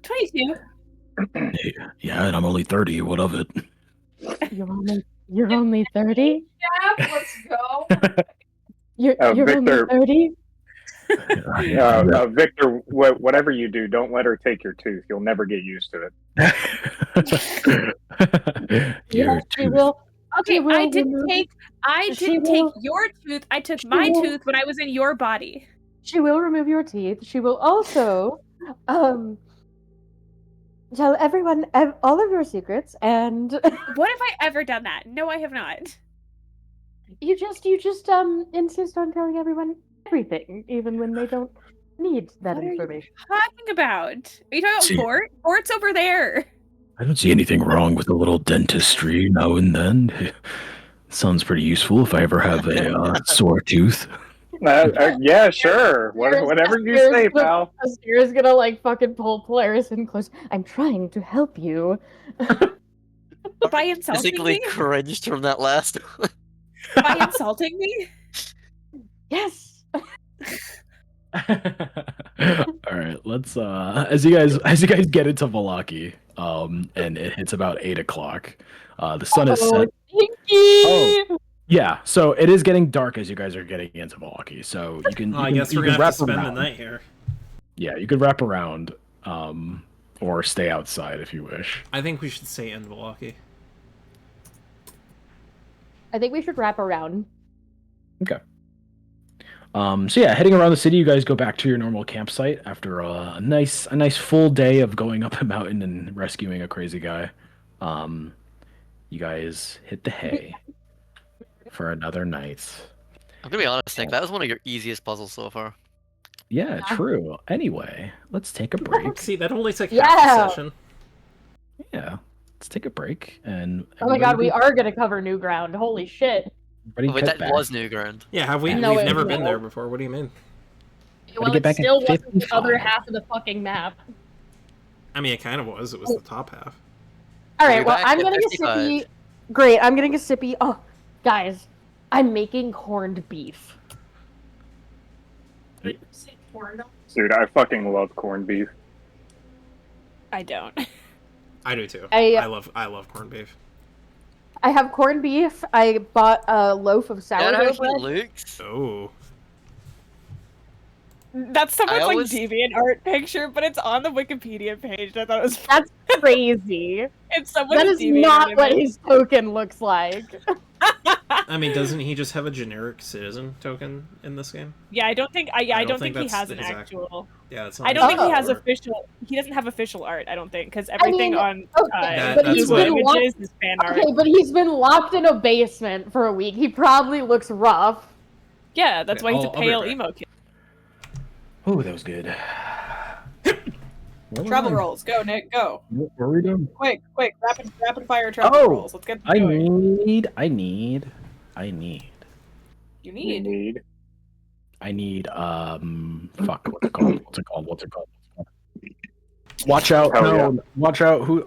22. Yeah, and I'm only 30. What of it? You're only 30? Yeah, let's go. You're Victor- only 30? Victor, whatever you do, don't let her take your tooth. You'll never get used to it. Your Yes, she tooth. will. Okay, She will I didn't remove- take she will- your tooth. I took she my will- tooth when I was in your body. She will remove your teeth. She will also tell everyone all of your secrets, and What have I ever done that? No, I have not. you just insist on telling everyone everything, even when they don't need that What are you information. talking about? Are you talking about See- Fort? Fort's over there. I don't see anything wrong with a little dentistry now and then. Sounds pretty useful if I ever have a sore tooth. Yeah, sure. Whatever you say, pal. Astera's gonna like fucking pull Polaris in close. I'm trying to help you. By insulting Physically me? cringed from that last. By insulting me? Yes. All right, let's as you guys get into Valaki, and it hits about 8 o'clock. The sun is set. Stinky! Oh. Yeah, so it is getting dark as you guys are getting into Valaki. So you can. I guess we're gonna have to spend the night here. Yeah, you could wrap around, or stay outside if you wish. I think we should stay in Valaki. I think we should wrap around. Okay. So yeah, heading around the city, you guys go back to your normal campsite after a nice full day of going up a mountain and rescuing a crazy guy. You guys hit the hay for another night. I'm gonna be honest, Nick. That was one of your easiest puzzles so far. Yeah, true. Anyway, let's take a break. See, that only took Yeah. half the session. Yeah, let's take a break and. Oh my god, we everybody- are gonna cover new ground. Holy shit. everybody Wait, get that back. was new ground. Yeah, have we? No, We've it- never been no. there before. What do you mean? Well, get it back at still wasn't the 55. other half of the fucking map. I mean, it kind of was. It was the top half. All Are right, we well, back I'm at getting a 55? sippy. Great, I'm getting a sippy. Oh, guys, I'm making corned beef. Dude, I fucking love corned beef. I don't. I do too. I I love corned beef. I have corned beef. I bought a loaf of Is that how sourdough it bread. looks? Oh. That's someone's always- like deviant art picture, but it's on the Wikipedia page. I thought it was That's crazy. it's someone's That is deviant not art what image. his token looks like. I mean, doesn't he just have a generic citizen token in this game? Yeah, I don't think I don't think he that's has the an exact- actual. Yeah, it's not. I don't think he Oh. has official. He doesn't have official art. I don't think because everything mean, on okay, but his he's been images is fan art. Okay, but he's been locked in a basement for a week. He probably looks rough. Yeah, that's Okay, why he's a I'll be pale right emo kid. Oh, that was good. Where Travel was I? rolls, go Nick, go What were we doing? quick, rapid fire travel Oh, rolls. Let's get I going. need. You need. Fuck. What's it called? Watch out! Oh, no, yeah. watch out! Who?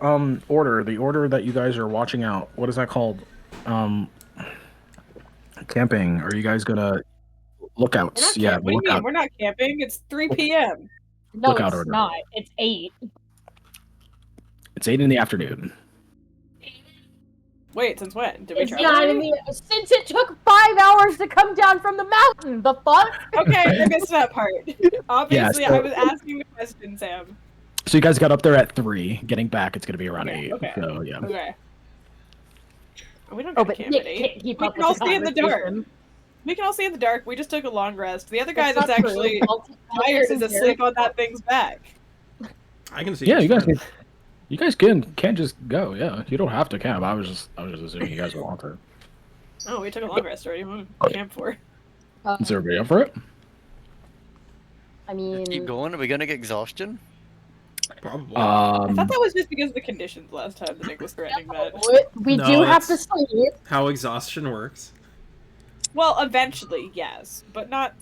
Order. The order that you guys are watching out. What is that called? Camping. Are you guys gonna We're lookouts? not Yeah, camp- what do you mean? lookout. We're not camping. It's 3 p.m. No, Lookout it's order. not. It's 8. It's 8 in the afternoon. Wait, since when? Did we It's travel? not already? since it took 5 hours to come down from the mountain. The fuck? Okay, I missed that part. Obviously, so- I was asking the question, Sam. So you guys got up there at 3. Getting back, it's gonna be around Yeah, 8. okay. So yeah. Okay. We don't Oh, gotta but camp Nick at 8. can't keep We up can with all the stay in the dark. conversation. We can all stay in the dark. We just took a long rest. The other guy That's that's not true. actually Balti- tired is Baltius asleep very on that thing's back. I can see. Yeah, you your guys. strength. You guys can't just go. Yeah, you don't have to camp. I was just assuming you guys would want to. Oh, we took a long rest already. What do we camp for? Is everybody up for it? I mean, Keep going. Are we gonna get exhaustion? Probably. I thought that was just because of the conditions last time that Nick was threatening that. we No, do have to that's- sleep. How exhaustion works. Well, eventually, yes, but not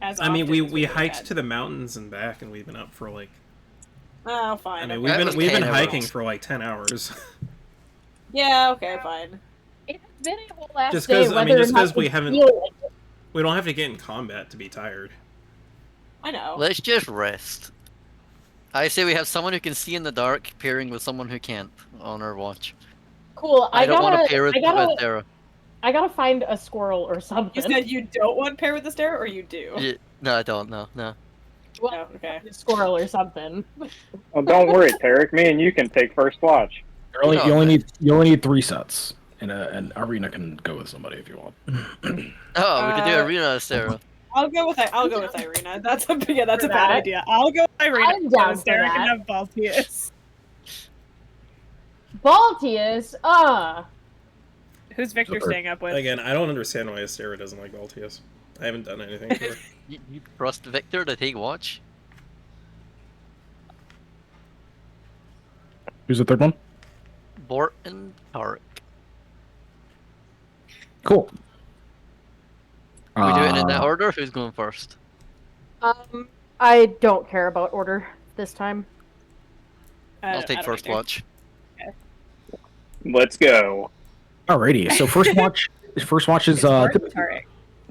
as. I mean, often we as we hiked had. to the mountains and back, and we've been up for like. Oh, I fine. mean, okay. we've been 10 hiking hours. for like 10 hours. Yeah. Okay. Fine. It has been a whole last Just day. 'cause- I mean, whether just or not 'cause we you haven't- feel like it. We don't have to get in combat to be tired. I know. Let's just rest. I say we have someone who can see in the dark pairing with someone who can't on our watch. Cool. I don't want to gotta- pair with Sarah. I gotta find a squirrel or something. You said you don't want pair with the stare, or you do? Yeah, no, I don't. No. Oh, okay. A squirrel or something. Oh, don't worry, Tarek. Me and you can take first watch. You only need 3 sets, and an arena can go with somebody if you want. Oh, we could do Uh, arena, Sarah. I'll go with Irina. That's a For bad that. idea. I'll go with Irina. I'm down for Derek that. can have Baltius. Baltius, Who's Victor Super. staying up with? Again, I don't understand why Astera doesn't like Baltius. I haven't done anything for her. You trust Victor to take watch? Who's the third one? Bort and Tarek. Cool. We do it in that order? Who's going first? I don't care about order this time. I'll take first watch. Let's go. Alrighty. So first watch. First watch is Tarek.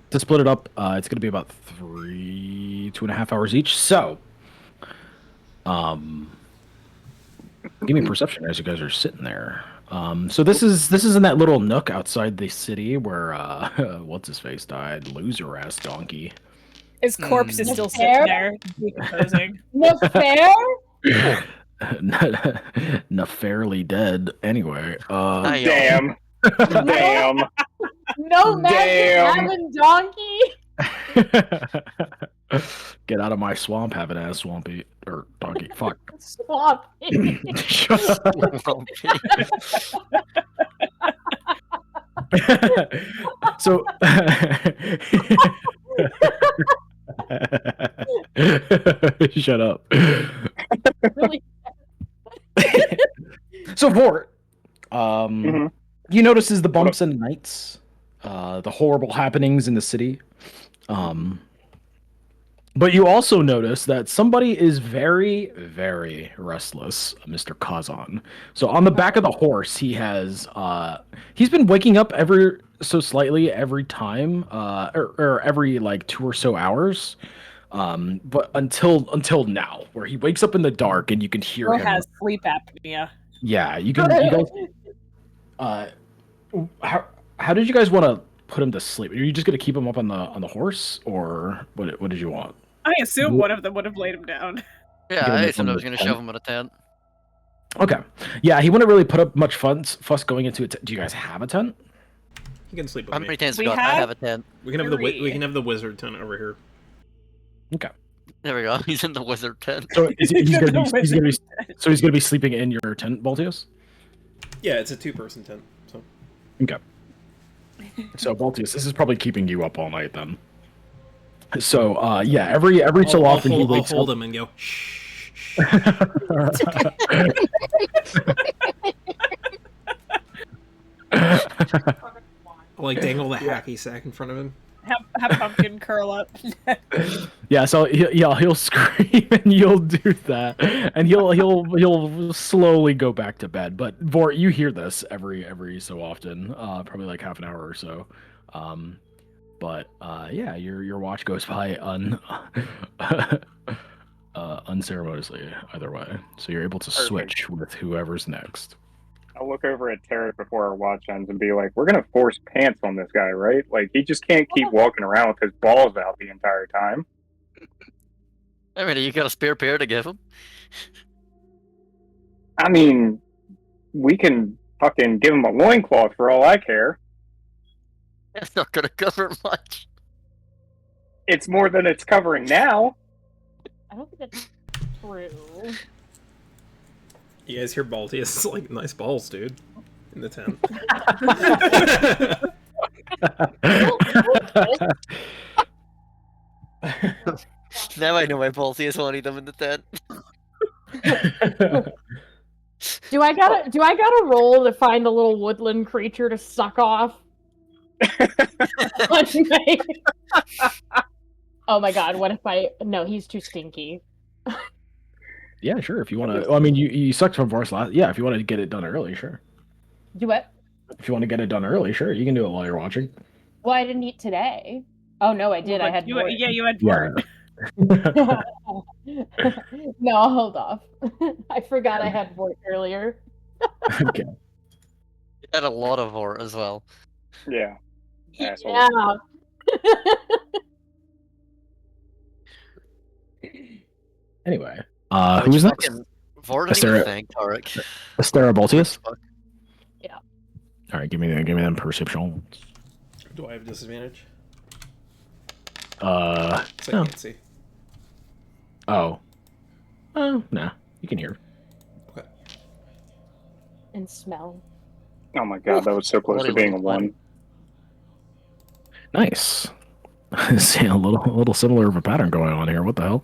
to split it up. It's going to be about 2.5 hours each. So, give me perception as you guys are sitting there. So this is in that little nook outside the city where what's his face died, loser ass donkey. His corpse is still Fair? sitting there, decomposing. No fair? Not fairly dead. Anyway. Damn. Damn. No magic Damn. having donkey? Get out of my swamp, having ass swampy or donkey. Fuck. Swamp. Shut up. So shut up. Really? So Vort, Mhm. you notices the bumps and nights, the horrible happenings in the city. But you also notice that somebody is very, very restless, Mr. Kazan. So on the back of the horse, he has he's been waking up ever so slightly every time, or every like 2 or so hours. But until now, where he wakes up in the dark and you can hear Girl him. has sleep apnea. Yeah, you guys. How did you guys want to put him to sleep? Are you just gonna keep him up on the horse, or what did you want? I assume one of them would have laid him down. Yeah, Get him I in assumed I the was going to tent. shove him in a tent. Okay, yeah, he wouldn't really put up much fuss going into it. Do you guys have a tent? You can sleep with How me. many tents We we got? I have- have a tent. We can have Three. we can have the wizard tent over here. Okay, There we go. He's in the wizard tent. so he's gonna be sleeping in your tent, Baltius. Yeah, it's a 2-person tent. So Okay. So Baltius, this is probably keeping you up all night then. So yeah, every so often he wakes I'll hold up. him and go. Shh. shh." I'll like dangle the hacky sack in front of him. Have pumpkin curl up. Yeah, so he'll scream and you'll do that, and he'll slowly go back to bed. But Vort, you hear this every so often, probably like half an hour or so. But yeah, your watch goes by unceremoniously either way, so you're able to switch with whoever's next. I'll look over at Tarek before our watch ends and be like, we're going to force pants on this guy, right? Like, he just can't keep walking around with his balls out the entire time. I mean, you got a spare pair to give him? I mean, we can fucking give him a loincloth for all I care. It's not going to cover much. It's more than it's covering now. I don't think that's true. You guys hear Baltius? It's like nice balls, dude. In the tent. Now I know why Baltius wanted them in the tent. Do I gotta roll to find the little woodland creature to suck off? Oh my god, what if no, he's too stinky. Yeah, sure. If you want to, I mean, you sucked from Vor's last. Yeah, if you want to get it done early, sure. Do what? If you want to get it done early, sure. You can do it while you're watching. Well, I didn't eat today. Oh no, I did. I had more. Yeah, you had Yeah. Vort. No, I'll hold off. I forgot I had Vort earlier. Okay. You had a lot of Vort as well. Yeah. Asshole. Yeah. Anyway, who's next? Vort didn't Astera- even think, Tarek. Astera Baltius. Yeah. All right, give me them perception. Do I have disadvantage? No. 'Cause I can't see. Oh. Oh, nah. You can hear. Okay. And smell. Oh my god, that was so close to being a 1. Nice. See a little similar of a pattern going on here. What the hell?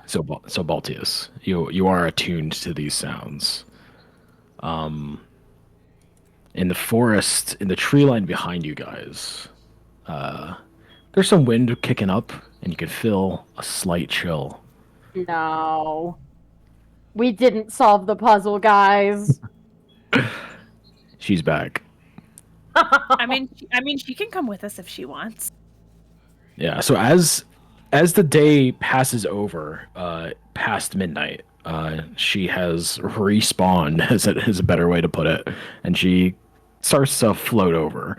So Baltius, you are attuned to these sounds. in the forest, in the tree line behind you guys, there's some wind kicking up, and you can feel a slight chill. No. We didn't solve the puzzle, guys. She's back. I mean, she can come with us if she wants. Yeah. So as the day passes over, past midnight, she has respawned, is a better way to put it, and she starts to float over.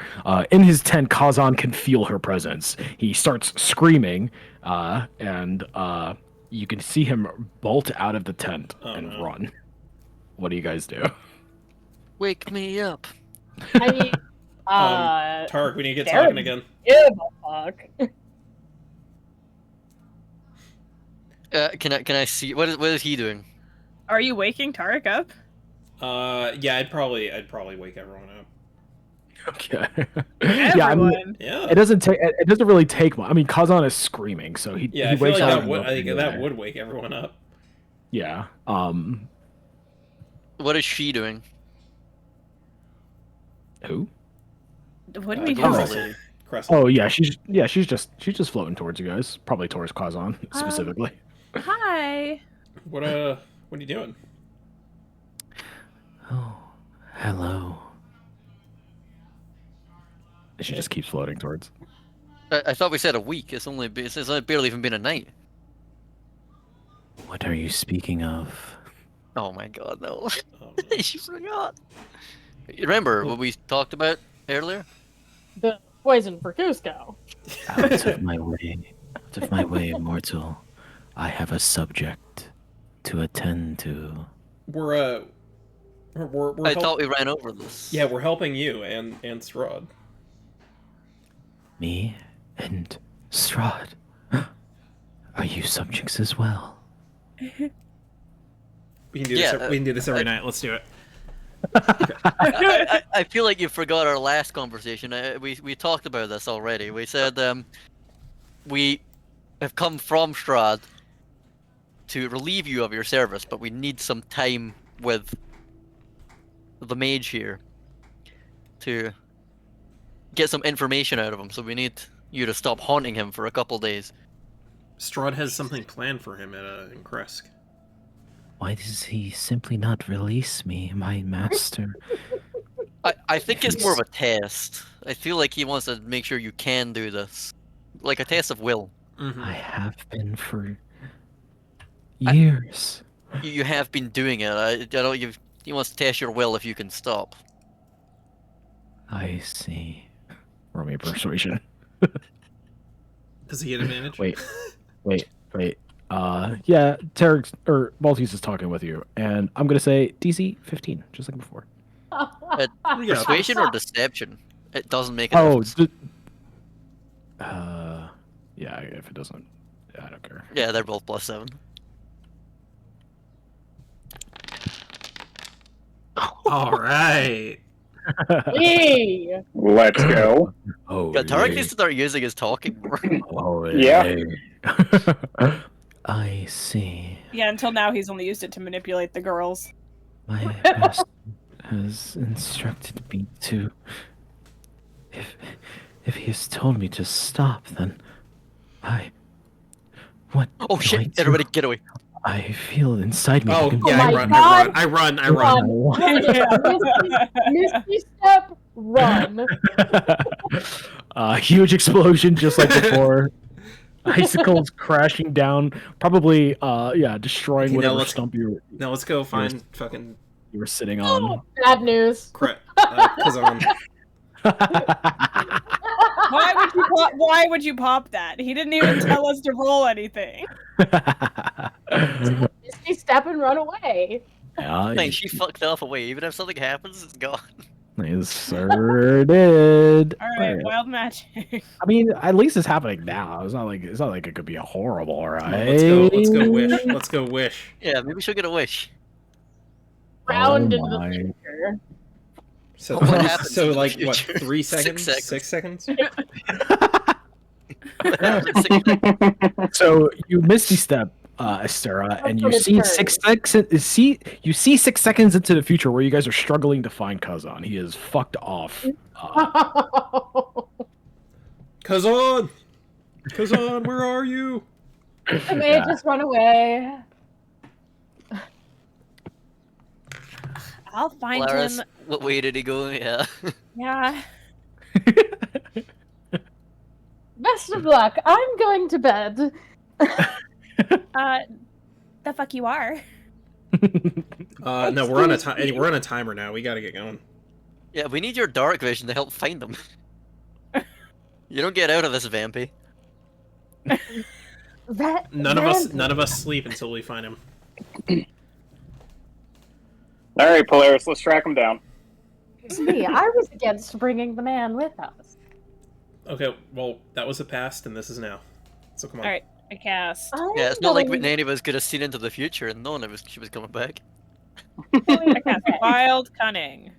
In his tent, Kazan can feel her presence. He starts screaming, and you can see him bolt out of the tent and run. What do you guys do? Wake me up. I mean, Tarek, we need to get talking again. Give a fuck. Can I see what is he doing? Are you waking Tarek up? Yeah, I'd probably wake everyone up. Okay. Everyone. Yeah, I mean, Yeah. it doesn't really take much. I mean, Kazan is screaming, so he I feel wakes like up. I think that would wake everyone up. Yeah. What is she doing? Who? What do we do? Crescent. Crescent. Oh yeah, she's just floating towards you guys. Probably towards Kazan specifically. Hi. What are you doing? Oh, hello. She just keeps floating towards. I thought we said a week. It's barely even been a night. What are you speaking of? Oh my god, no. Oh, no. She forgot. You remember what we talked about earlier? The poison for Cusco. Out of my way, mortal. I have a subject to attend to. We're I thought we ran over this. Yeah, we're helping you and Strahd. Me and Strahd. Are you subjects as well? We can do this. We can do this every night. Let's do it. I feel like you forgot our last conversation. We talked about this already. We said we have come from Strahd to relieve you of your service, but we need some time with the mage here to get some information out of him. So we need you to stop haunting him for a couple days. Strahd has something planned for him in Kresk. Why does he simply not release me, my master? I think it's more of a test. I feel like he wants to make sure you can do this. Like a test of will. Mm-hmm. I have been for years. You have been doing it. I don't. He wants to test your will if you can stop. I see. Roll me a persuasion. Does he get advantage? Wait. Yeah, Tarek or Maltese is talking with you, and I'm gonna say DC 15, just like before. Persuasion or deception? It doesn't make a Oh, difference. yeah. If it doesn't, I don't care. Yeah, they're both +7. All right. Hey! Let's go. Oh, Yeah, Tarek needs to start using his talking more. Oh, Yeah. I see. Yeah, until now he's only used it to manipulate the girls. My master has instructed me to. If he has told me to stop, then what? Oh do I shit! do? Everybody, get away! I feel inside me. Oh like yeah, my I run. Misty step, run. Huge explosion, just like before. Icicles crashing down, probably destroying Okay, now whatever let's- stump you Now let's go find fucking were sitting on. Bad news. Kazan. Why would you pop that? He didn't even tell us to roll anything. Misty step and run away. Yeah, Man, she fucked off away. Even if something happens, it's gone. you sure did. All right, wild magic. I mean, at least it's happening now. It's not like it could be a horrible, right? Let's go wish. Let's go wish. Yeah, maybe she'll get a wish. Round Oh into the my. future. So, What happens so in the like what? future? 3 6 seconds? seconds. 6 seconds? So you misty step Estera, and That's you what it see turns. you see 6 seconds into the future where you guys are struggling to find Kazan. He is fucked off. Kazan! Kazan, where are you? I may just run away. I'll find Polaris, him. what way did he go? Yeah. Yeah. Best of luck. I'm going to bed. The fuck you are. No, we're on a timer now. We gotta get going. Yeah, we need your dark vision to help find them. You don't get out of this, Vampy. None of us sleep until we find him. All right, Polaris, let's track him down. It's me. I was against bringing the man with us. Okay, well, that was the past, and this is now. So come on. All right, I cast. Yeah, it's not like any of us could have seen into the future and known she was coming back. I cast Wild Cunning.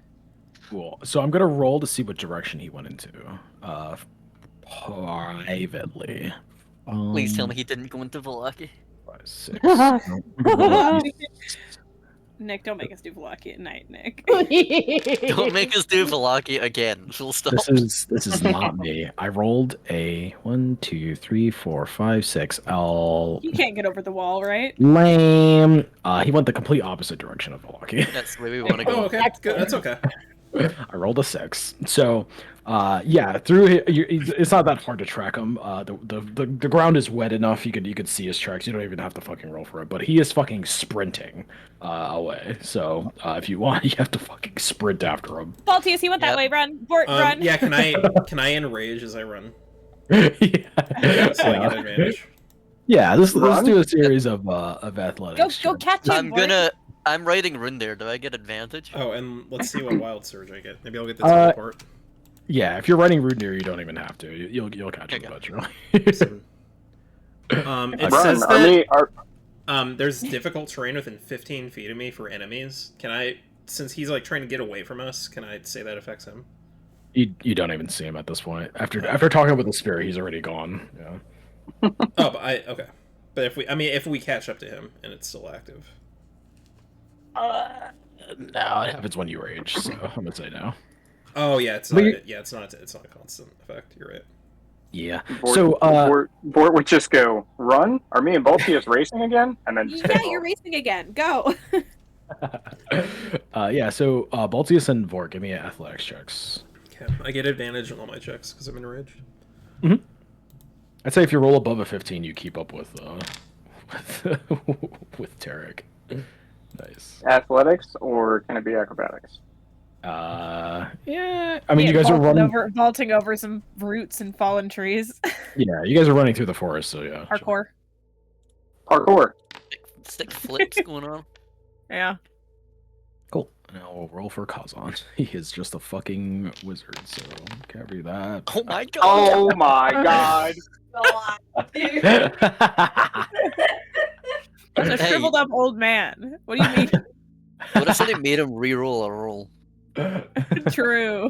Cool. So I'm gonna roll to see what direction he went into. Privately. Please tell me he didn't go into Valaki. 5, 6. Nick, don't make us do Velaki at night, Nick. Don't make us do Valaki again. Full stop. This is not me. I rolled a 1, 2, 3, 4, 5, 6. You can't get over the wall, right? Lame. He went the complete opposite direction of Milwaukee. That's the way we want to go. Oh, okay. Good. That's okay. I rolled a 6. So, yeah, it's not that hard to track him. The ground is wet enough. You could see his tracks. You don't even have to fucking roll for it. But he is fucking sprinting away. So if you want, you have to fucking sprint after him. Baltius, he went that way. Run, Bort, run. Yeah. Can I enrage as I run? Yeah. So I get advantage. Yeah. Let's do a series of athletics. Go catch him. Bort. I'm writing Rune there. Do I get advantage? Oh, and let's see what Wild Surge I get. Maybe I'll get the teleport. Yeah, if you're running Rude Deer, you don't even have to. You'll catch him eventually. It says that there's difficult terrain within 15 feet of me for enemies. Can I, since he's like trying to get away from us, can I say that affects him? You don't even see him at this point. After talking with the spirit, he's already gone. Yeah. Okay. But if we catch up to him and it's still active. No, it happens when you rage, so I'm gonna say no. Oh yeah, it's not a constant effect. You're right. Yeah. Bort would just go run. Are me and Baltius racing again? And then just Yeah, you're racing again. Go. Yeah. So Baltius and Vort, give me athletics checks. Okay, I get advantage on all my checks because I'm enraged. Mm-hmm. I'd say if you roll above a 15, you keep up with Tarek. Nice. Athletics, or can it be acrobatics? Yeah. I mean, you guys are vaulting over some roots and fallen trees. Yeah, you guys are running through the forest, so yeah. Parkour. Stick flips going on. Yeah. Cool. Now we'll roll for Kazan. He is just a fucking wizard, so carry that. Oh my god. Oh my god. He's a shriveled up old man. What do you mean? What if somebody made him re-roll a roll? True.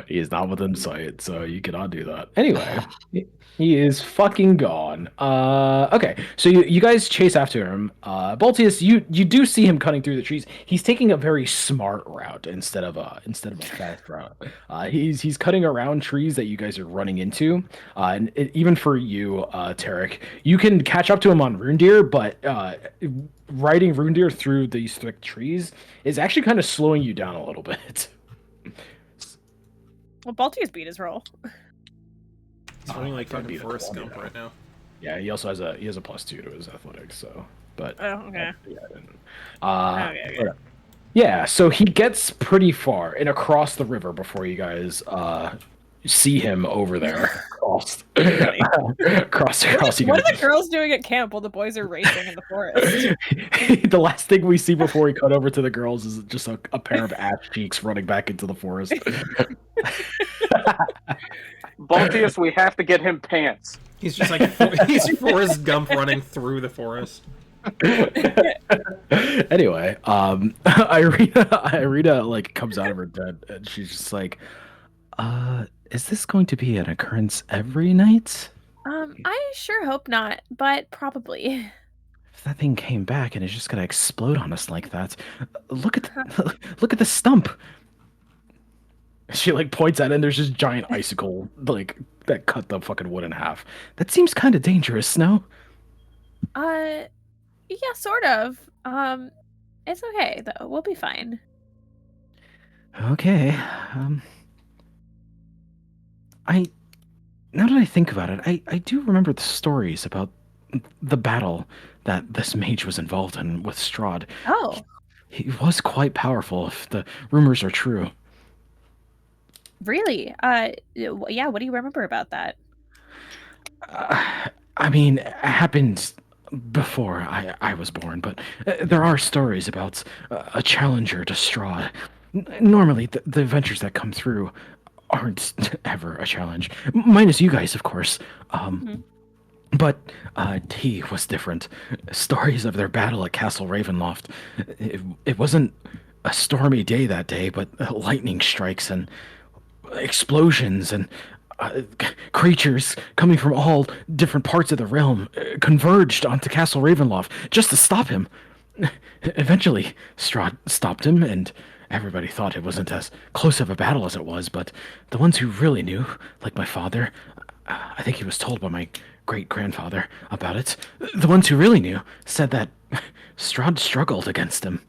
He is not within sight, so you cannot do that. Anyway, he is fucking gone. Okay, so you guys chase after him. Baltius, you do see him cutting through the trees. He's taking a very smart route instead of a fast route. He's cutting around trees that you guys are running into. Even for you, Tarek, you can catch up to him on Rune Deer, but riding Rune Deer through these thick trees is actually kind of slowing you down a little bit. Well, Baltius beat his roll. He's running like fucking Forrest Gump right now. Yeah, he also has a +2 to his athletics, so but okay. Okay. Yeah, so he gets pretty far and across the river before you guys see him over there. Across. What are the girls doing at camp while the boys are racing in the forest? The last thing we see before we cut over to the girls is just a pair of ass cheeks running back into the forest. Baltius, we have to get him pants. He's just like he's Forrest Gump running through the forest. Anyway, Irina like comes out of her bed and she's just like, is this going to be an occurrence every night? I sure hope not, but probably. if that thing came back and it's just gonna explode on us like that, look at look at the stump. She like points at it, and there's this giant icicle like that cut the fucking wood in half. That seems kind of dangerous, no? Yeah, sort of. It's okay though. We'll be fine. Okay. I now that I think about it, I do remember the stories about the battle that this mage was involved in with Strahd. Oh, He was quite powerful, if the rumors are true. really? Yeah. What do you remember about that? I mean, it happened before I was born, but there are stories about a challenger to Strahd. Normally, the adventures that come through aren't ever a challenge, minus you guys, of course. But he was different. Stories of their battle at Castle Ravenloft. It wasn't a stormy day that day, but lightning strikes and explosions and creatures coming from all different parts of the realm converged onto Castle Ravenloft just to stop him. Eventually, Strahd stopped him, and everybody thought it wasn't as close of a battle as it was, but the ones who really knew, like my father, I think he was told by my great-grandfather about it, the ones who really knew said that Strahd struggled against him.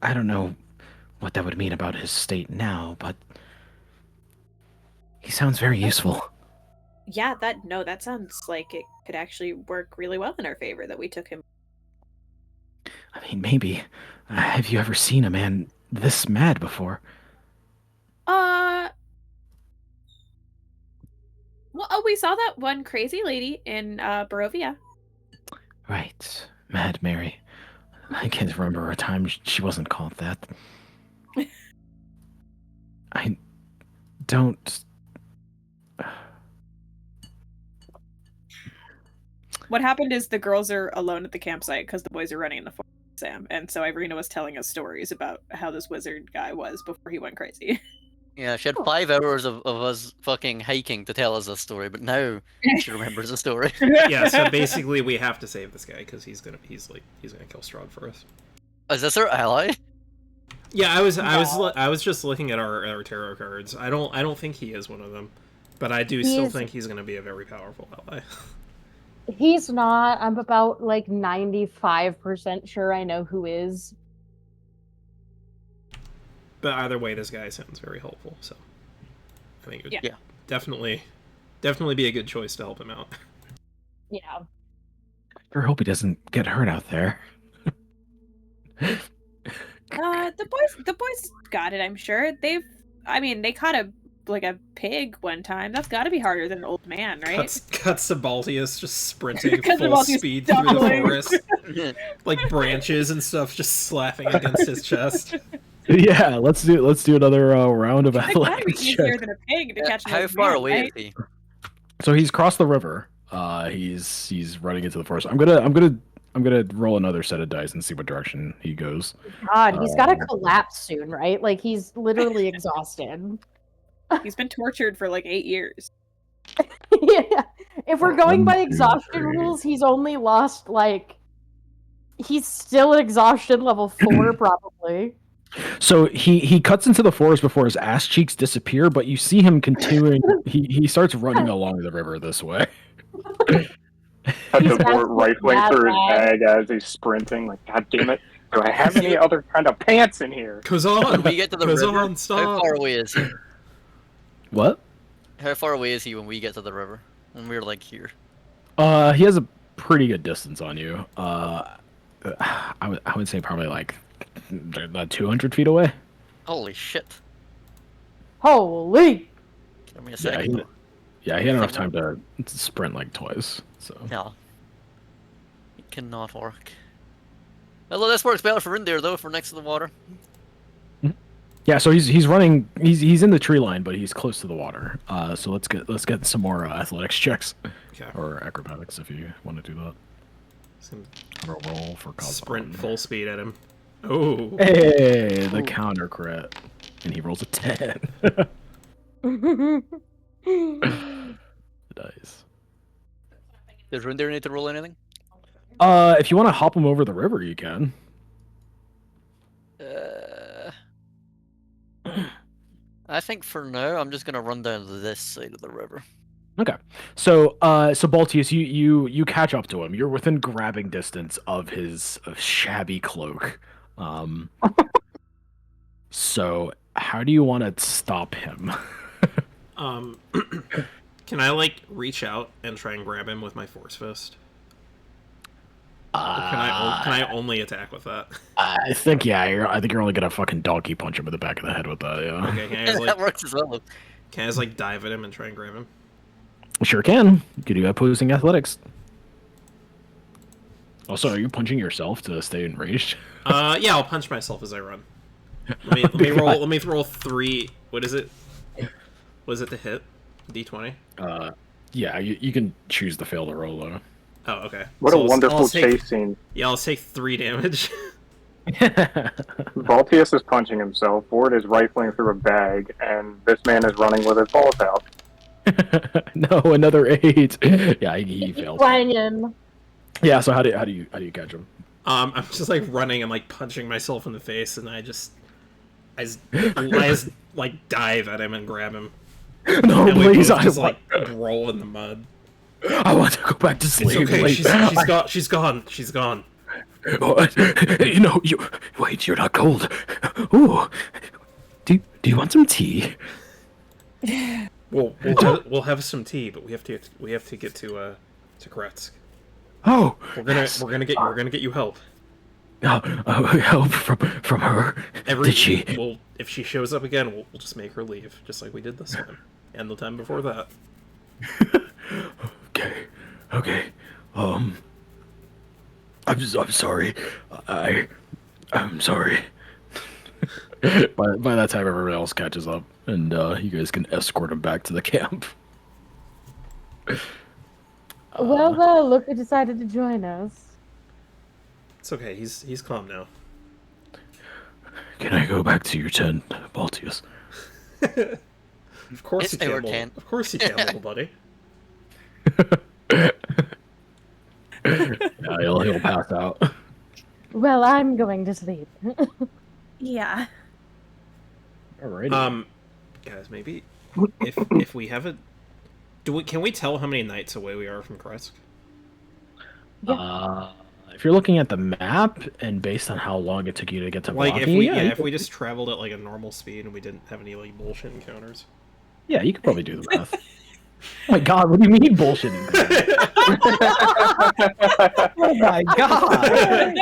I don't know what that would mean about his state now, but he sounds very useful. Yeah, that sounds like it could actually work really well in our favor that we took him. I mean, maybe. Have you ever seen a man this mad before? Well, we saw that one crazy lady in Barovia. Right. Mad Mary. I can't remember a time she wasn't called that. I don't... What happened is the girls are alone at the campsite because the boys are running in the forest, Sam. And so Irina was telling us stories about how this wizard guy was before he went crazy. Yeah, she had 5 hours of us fucking hiking to tell us this story, but now she remembers the story. Yeah, so basically we have to save this guy because he's gonna kill Strahd for us. Is this our ally? Yeah, I was just looking at our tarot cards. I don't think he is one of them, but I do still think he's gonna be a very powerful ally. He's not. I'm about like 95% sure I know who is. But either way, this guy sounds very helpful, so I think it would definitely be a good choice to help him out. Yeah. I hope he doesn't get hurt out there. The boys got it, I'm sure. They caught a pig one time. That's got to be harder than an old man, right? Cut Sabaltius just sprinting full speed through the forest, like branches and stuff just slapping against his chest. Yeah, let's do another round of athletics Easier check. than a pig to catch an How old far man, away right? is he? So he's crossed the river. He's running into the forest. I'm gonna roll another set of dice and see what direction he goes. God, he's got to collapse soon, right? Like he's literally exhausted. He's been tortured for like 8 years. Yeah. If we're going by 1, 2, exhaustion 3. rules, he's only lost like he's still at exhaustion level 4 probably. So he cuts into the forest before his ass cheeks disappear, but you see him continuing. he starts running along the river this way. Had the board rifling through his bag as he's sprinting. Like, God damn it! Do I have any other kind of pants in here? Kazan, When we get to the river, how stop. far away is he? What? How far away is he when we get to the river? When we're like here? He has a pretty good distance on you. I would say probably like 200 feet away. Holy shit. Holy! Give me a Yeah, second. he had enough time to sprint like twice. So No. It cannot work. Although this works better for in there though, for next to the water. yeah, so he's running. He's in the tree line, but he's close to the water. So let's get some more athletics checks or acrobatics if you want to do that. Or roll for Sprint full speed at him. Oh. Hey, the counter crit, and he rolls a 10. dice. Does Reindeer need to roll anything? If you want to hop him over the river, you can. I think for now, I'm just gonna run down to this side of the river. Okay. So Baltius, you catch up to him. You're within grabbing distance of his shabby cloak. So how do you want to stop him? Can I like reach out and try and grab him with my force fist? Or can I only attack with that? I think I think you're only gonna fucking donkey punch him in the back of the head with that. Yeah. Okay, can I just, That like, works as well. can I just like dive at him and try and grab him? Sure can. You can do opposing athletics. Also, are you punching yourself to stay enraged? Yeah, I'll punch myself as I run. Let me roll. Let me roll 3. What is it? Was it to hit? D20. Yeah, you can choose to fail the roll though. Oh, okay. What So a I'll wonderful take- chase scene. Yeah, I'll take 3 damage. Baltius is punching himself, Ford is rifling through a bag, and this man is running with his balls out. No, another 8. Yeah, he fails. Twangin'. Yeah, so how do you catch him? I'm just like running and like punching myself in the face, and I just like dive at him and grab him. No, And we please, both I just want. like roll in the mud. I want to go back to sleep. It's okay. please. She's gone. She's gone. What? You wait. You're not cold. Ooh. Do you want some tea? We'll have some tea, but we have to get to Kretsk. Oh. We're gonna get you help. Help from her. Did she? Well, if she shows up again, we'll just make her leave, just like we did this time and the time before that. Okay. I'm sorry. I'm sorry. by that time, everyone else catches up, and you guys can escort him back to the camp. Well, look who decided to join us. It's okay. He's calm now. Can I go back to your tent, Baltius? Of course It's you our can. tent. Of course you can, little buddy. Yeah, he'll pass out. Well, I'm going to sleep. Yeah. Alrighty. Guys, maybe if we have a, can we tell how many nights away we are from Kretsk? If you're looking at the map and based on how long it took you to get to Like Blocky, if we just traveled at like a normal speed and we didn't have any like bullshit encounters. yeah, you could probably do the math. Oh my god, what do you mean bullshit? Oh my god!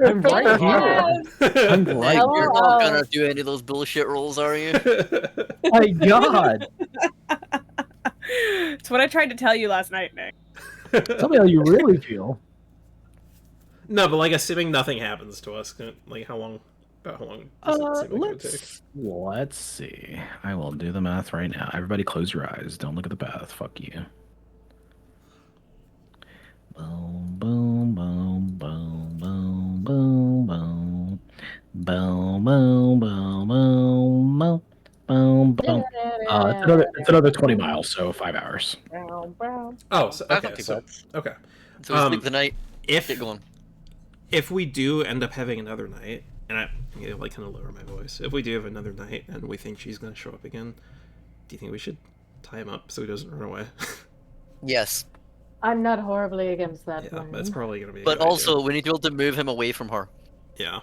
I'm right here. I'm right You're here. not gonna do any of those bullshit rolls, are you? Oh my god! It's what I tried to tell you last night, Nick. Tell me how you really feel. No, but like assuming nothing happens to us, like how long does it seem like it would take? Let's see. I will do the math right now. Everybody close your eyes. Don't look at the path. Fuck you. Boom, boom, boom, boom, boom, boom, boom. Boom, boom, boom, boom, boom. Boom, boom. It's another 20 miles, so 5 hours. Oh, so, That's okay. not too So, bad. okay. So we sleep the night. If Get going. if we do end up having another night, and I'm gonna like kind of lower my voice. If we do have another night and we think she's gonna show up again, do you think we should tie him up so he doesn't run away? Yes, I'm not horribly against that Yeah, plan. that's probably gonna be. A but good also idea. we need to be able to move him away from her. Yeah.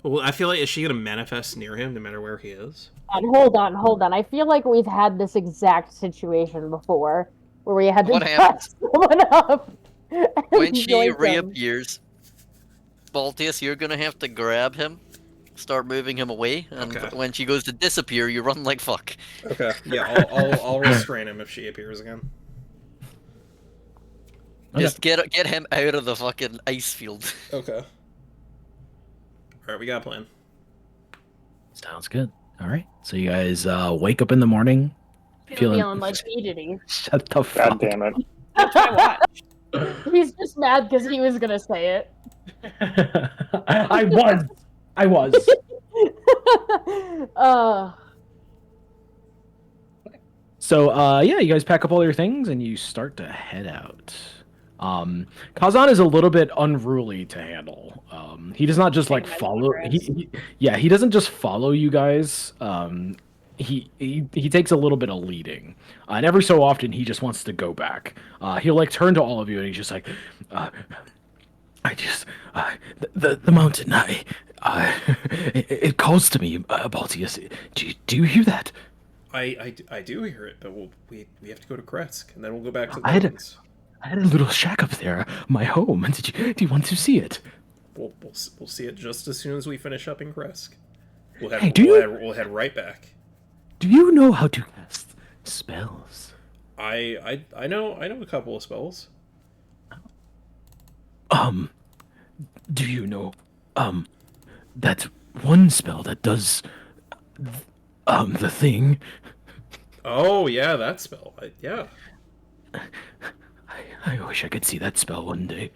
Well, I feel like is she gonna manifest near him no matter where he is? Hold on. I feel like we've had this exact situation before, where we had to What cut happens? someone up. and When she yoink them. reappears, Baltius, you're gonna have to grab him, start moving him away, and Okay. when she goes to disappear, you run like fuck. Okay. Yeah, I'll restrain him if she appears again. Just get him out of the fucking ice field. Okay. All right, we got a plan. Sounds good. All right. So you guys wake up in the morning Feeling like fidgety. Shut the God fuck. damn it. He's just mad because he was gonna say it. I was. So yeah, you guys pack up all your things and you start to head out. Kazan is a little bit unruly to handle. He does not just like Taking my follow. long rest. Yeah, he doesn't just follow you guys. He takes a little bit of leading, and every so often he just wants to go back. He'll like turn to all of you and he's just like, I just the mountain. It calls to me, Baltius. Do you hear that? I do hear it, but we have to go to Kresk, and then we'll go back to the I had a- mountains. I had a little shack up there, my home. Do you want to see it? We'll see it just as soon as we finish up in Kresk. We'll head, Hey, we'll head right back. Do you know how to cast spells? I know a couple of spells. Do you know, that one spell that does, the thing? Oh yeah, that spell. Yeah. I wish I could see that spell one day.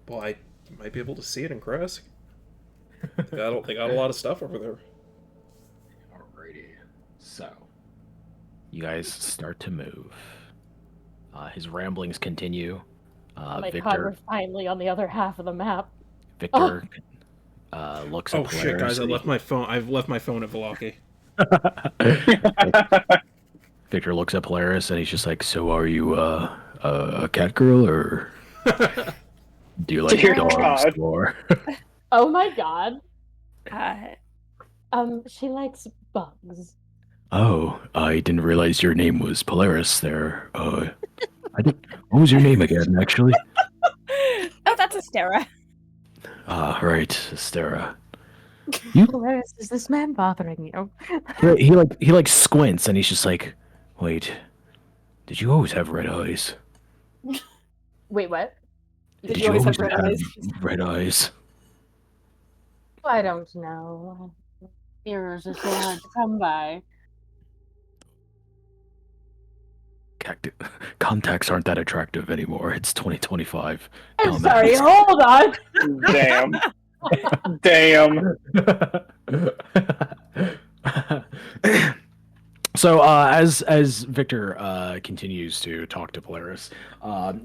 Well, I might be able to see it in Kresk. They got a lot of stuff over there. Alrighty. So, you guys start to move. His ramblings continue. Oh my god, Victor, we're finally on the other half of the map. Victor, looks at Oh shit, guys! Polaris. I've left my phone at Velaki. Victor looks at Polaris and he's just like, "So are you a cat girl or do you like Dear dogs God. or?" Oh my god. Uh, She likes bugs. Oh, I didn't realize your name was Polaris there. What was your name again, actually? oh, that's Astera. Right, Astera. Polaris, is this man bothering you? He like squints and he's just like, "Wait, did you always have red eyes? Wait, what? Did you always have red eyes? red eyes?" I don't know. Mirrors are so hard to come by. Contacts aren't that attractive anymore. It's 2025. I'm Dumbass. sorry, hold on. Damn. So as Victor continues to talk to Polaris,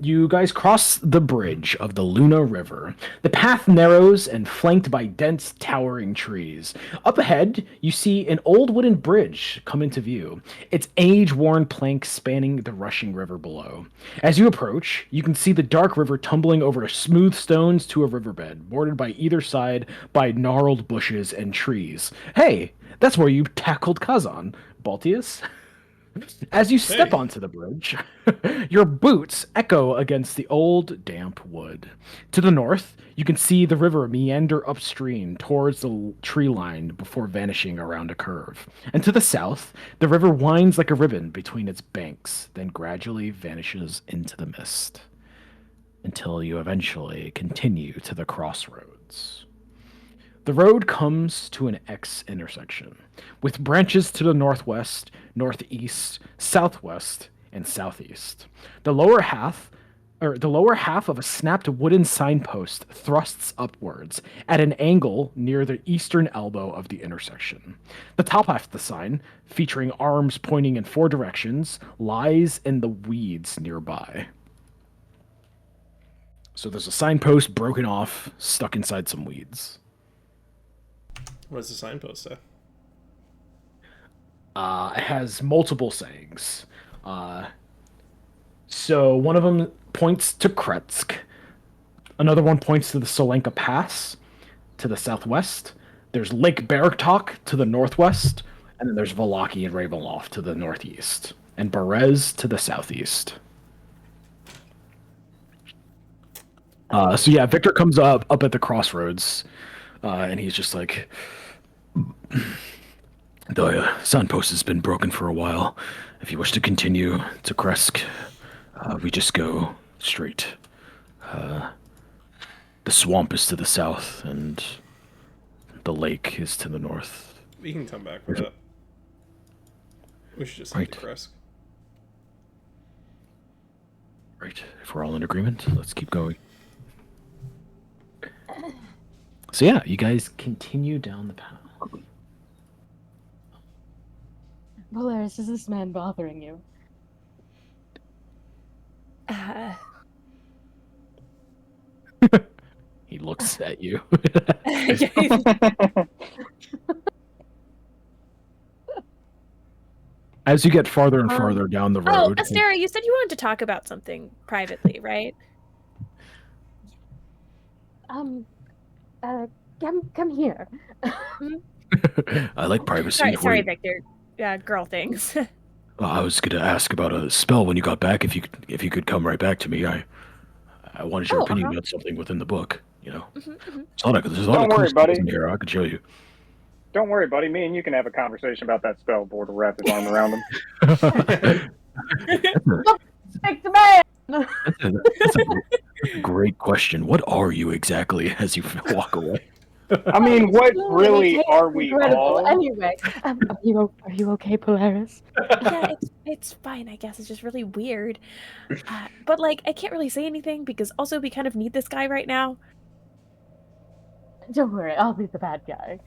you guys cross the bridge of the Luna River. The path narrows and flanked by dense, towering trees. Up ahead, you see an old wooden bridge come into view, its age-worn planks spanning the rushing river below. As you approach, you can see the dark river tumbling over smooth stones to a riverbed, bordered by either side by gnarled bushes and trees. Hey, that's where you tackled Kazan, Baltius. As you step Hey. onto the bridge, your boots echo against the old, damp wood. To the north, you can see the river meander upstream towards the tree line before vanishing around a curve. And to the south, the river winds like a ribbon between its banks, then gradually vanishes into the mist, until you eventually continue to the crossroads. The road comes to an X intersection, with branches to the northwest, northeast, southwest, and southeast. The lower half of a snapped wooden signpost thrusts upwards at an angle near the eastern elbow of the intersection. The top half of the sign, featuring arms pointing in 4 directions, lies in the weeds nearby. So there's a signpost broken off, stuck inside some weeds. What does the signpost say? It has multiple sayings. So one of them points to Kretsk. Another one points to the Solenka Pass to the southwest. There's Lake Baratok to the northwest. And then there's Valaki and Ravenloft to the northeast. And Berez to the southeast. So yeah, Victor comes up at the crossroads. And he's just like... The signpost has been broken for a while. If you wish to continue to Kresk, we just go straight. The swamp is to the south, and the lake is to the north. We can come back for that. We should just head to Kresk. Right. If we're all in agreement, let's keep going. So yeah, you guys continue down the path. Polaris, is this man bothering you? He looks at you. As you get farther and farther down the Oh, road. Astera, you said you wanted to talk about something privately, right? Come here. I like privacy. Sorry, Victor. Girl things. I was gonna ask about a spell when you got back. If you could come right back to me, I wanted your opinion about something within the book. You know, there's a lot of cool stuff in here. I could show you. Don't worry, buddy. Me and you can have a conversation about that spell. Board will wrap his arm around him. Take the man. That's a great question. What are you exactly as you walk away? I mean, what really are we all? Anyway, are you okay, Polaris? Yeah, it's fine, I guess. It's just really weird. But like, I can't really say anything because also we kind of need this guy right now. Don't worry, I'll be the bad guy.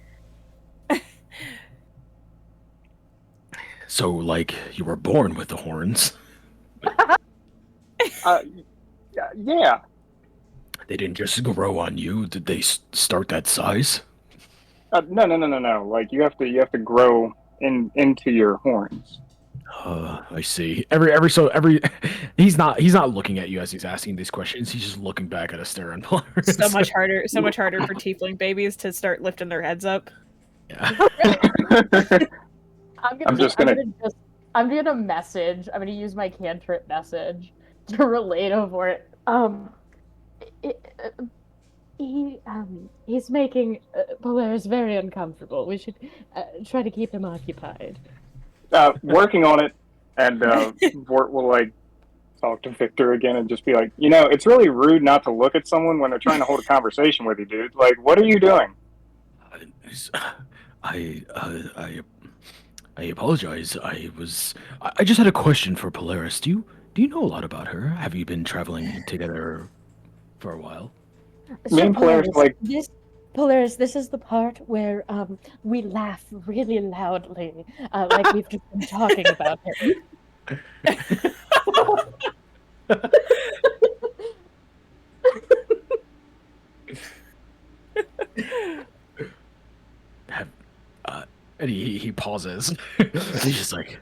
So, like, you were born with the horns. Yeah. They didn't just grow on you. Did they start that size? No. Like you have to grow into your horns. I see. He's not looking at you as he's asking these questions. He's just looking back at Astera and Polaris. So much harder for tiefling babies to start lifting their heads up. Yeah. I'm gonna message. I'm gonna use my cantrip message to relay over it. He's making Polaris very uncomfortable. We should try to keep him occupied. Working on it, and Vort will like talk to Victor again and just be like, it's really rude not to look at someone when they're trying to hold a conversation with you, dude. Like, what are you doing? I apologize. I just had a question for Polaris. Do you know a lot about her? Have you been traveling together for a while? Me and Polaris, like Polaris, this is the part where we laugh really loudly, like we've just been talking about him. And he pauses. He's just like,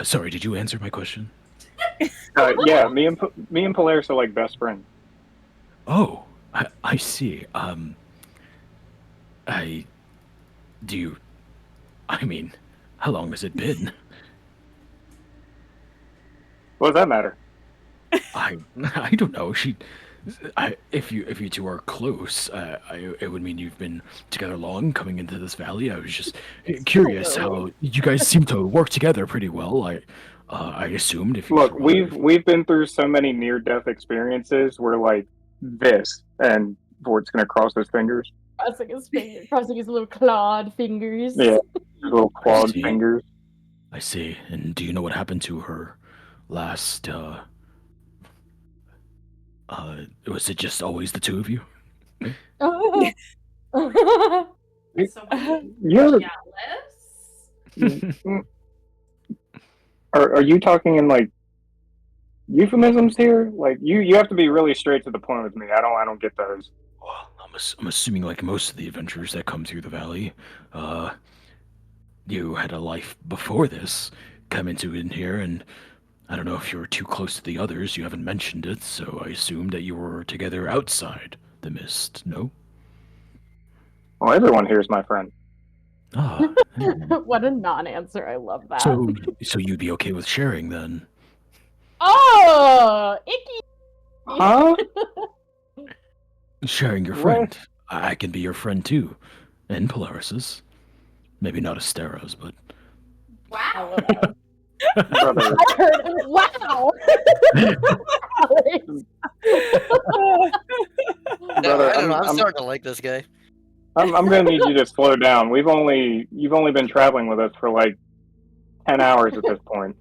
sorry, did you answer my question? Yeah, me and Polaris are like best friends. Oh, I see. How long has it been? What does that matter? I don't know. If you two are close, it would mean you've been together long coming into this valley. I was just curious how you guys seem to work together pretty well. I assumed if you look, we've been through so many near-death experiences where like this, and Vort's gonna cross his fingers. Crossing his little clawed fingers. Yeah, his little clawed fingers. I see. And do you know what happened to her last? Was it just always the two of you? You're Are you talking in like euphemisms here? Like you have to be really straight to the point with me. I don't get those. Well, I'm assuming like most of the adventurers that come through the valley, you had a life before this, come into in here, and I don't know if you were too close to the others. You haven't mentioned it, so I assumed that you were together outside the mist. No? Well, everyone here is my friend. Ah. What a non-answer. I love that. So you'd be okay with sharing then? Oh, icky. Huh? Sharing your friend. I can be your friend too. And Polaris's. Maybe not Astera's, but... Wow. Brother. I heard it. Wow. Brother, I don't know. I'm starting to like this guy. I'm gonna need you to slow down. You've only been traveling with us for like 10 hours at this point.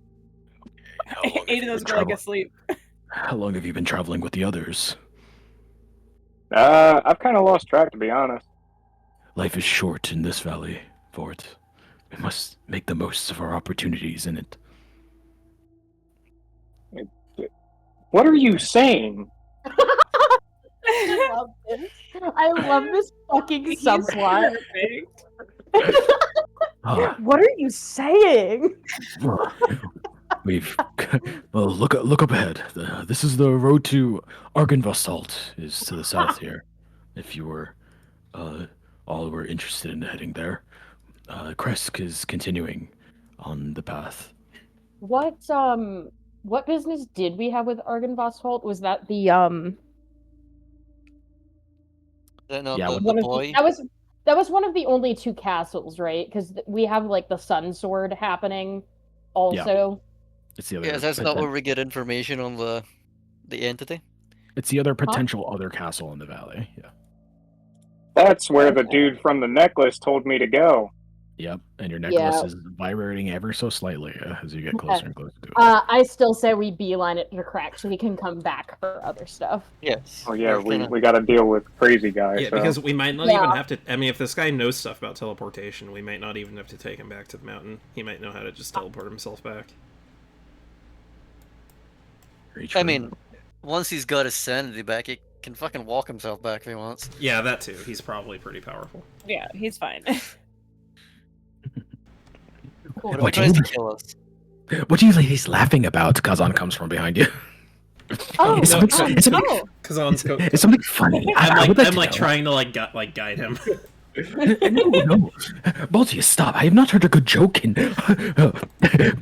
8 of those go like asleep. How long have you been traveling with the others? I've kind of lost track, to be honest. Life is short in this valley, Fort. We must make the most of our opportunities in it. What are you saying? I love this. I love this fucking He's subplot. perfect. What are you saying? We've well, look up ahead. This is the road to Argynvostholt. Is to the south here. If you were all were interested in heading there, Kresk is continuing on the path. What business did we have with Argynvostholt? Was that the Is that not Yeah, the, what- the one of boy? that was one of the only two castles, right? Because we have like the Sun Sword happening also. It's the other. Yeah, that's not where we get information on the entity. It's the other potential other castle in the valley. Yeah. That's where the Okay. dude from the necklace told me to go. Yep. And your necklace Yeah. is vibrating ever so slightly as you get closer and closer to it. I still say we beeline it to crack so he can come back for other stuff. Yes. Oh yeah, we're we got to deal with crazy guy. Yeah, so. because we might not Yeah. even have to. I mean, if this guy knows stuff about teleportation, we might not even have to take him back to the mountain. He might know how to just teleport himself back. Reach I for mean, once he's got his sanity back, he can fucking walk himself back if he wants. Yeah, that too. He's probably pretty powerful. Yeah, he's fine. What if he What tries you- to kill us? What are you ladies laughing about? Kazan comes from behind you. Oh, It's something- it's something- oh. Kazan's It's something funny. I'm would like, to know. trying to guide him. No. Baltius, stop. I have not heard a good joke in...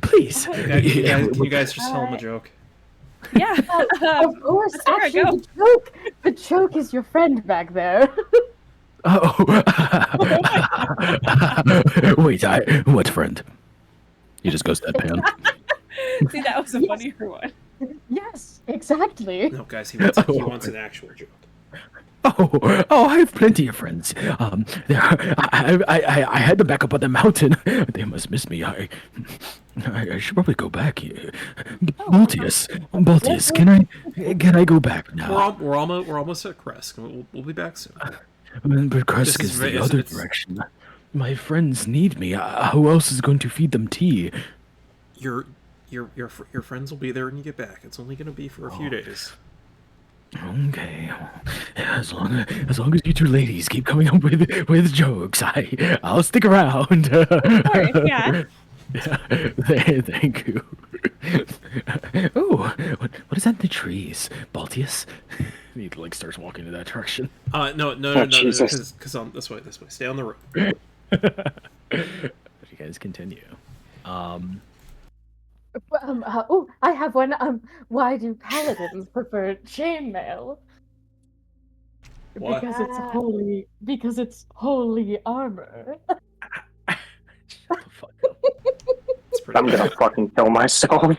Please. You guys just tell him a joke. Yeah. Of course, There we actually, go. the joke is your friend back there. Oh. Wait, what friend? He just goes deadpan. See, that was a funnier one. Yes, exactly. No, guys, he wants an actual joke. Oh, I have plenty of friends. I had them back up on the mountain. They must miss me. I should probably go back. Baltius, can I go back now? We're almost at Kresk. We'll be back soon. But Kresk This is is the very- other it's- direction. My friends need me. Who else is going to feed them tea? Your friends will be there when you get back. It's only going to be for a few days. Okay, as long as you two ladies keep coming up with jokes, I'll stick around. Yeah. Yeah, thank you. Oh, what is that in the trees, Baltius? He starts walking in that direction. No, Jesus. because on this way. Stay on the road. You guys continue. I have one. Why do paladins prefer chainmail? What? Because it's holy armor. Shut the fuck up. It's pretty I'm gonna fucking kill myself.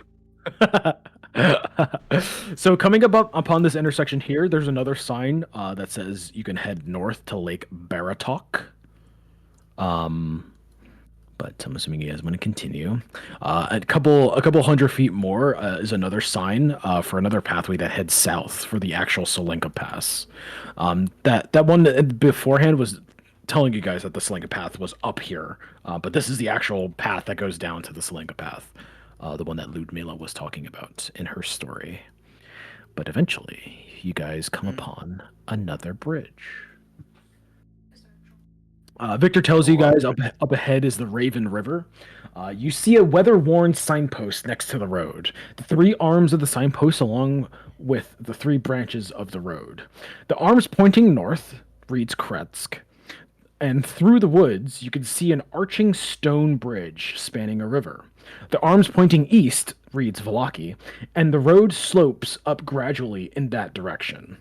So coming upon this intersection here, there's another sign that says you can head north to Lake Baratok. But I'm assuming you guys want to continue. A couple hundred feet more is another sign for another pathway that heads south for the actual Solenka Pass. That one beforehand was telling you guys that the Solenka Path was up here, but this is the actual path that goes down to the Solenka Path, the one that Ludmila was talking about in her story. But eventually, you guys come upon another bridge. Victor tells you guys up ahead is the Raven River. You see a weather-worn signpost next to the road. The three arms of the signpost along with the three branches of the road. The arms pointing north reads Kretsk. And through the woods, you can see an arching stone bridge spanning a river. The arms pointing east reads Valaki, and the road slopes up gradually in that direction.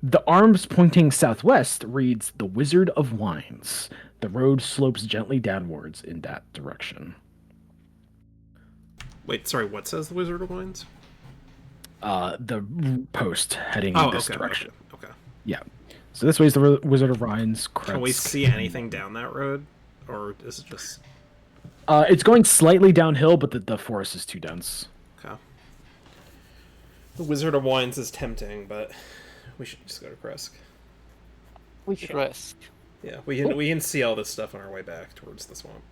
The arms pointing southwest reads The Wizard of Wines. The road slopes gently downwards in that direction. Wait, sorry, what says the Wizard of Wines? The post heading this direction. Okay. Yeah. So this way is the Wizard of Wines. Can we see anything down that road? Or is it just... It's going slightly downhill, but the forest is too dense. Okay. The Wizard of Wines is tempting, but we should just go to Kresk. We should. Kresk. Yeah, we can see all this stuff on our way back towards the swamp.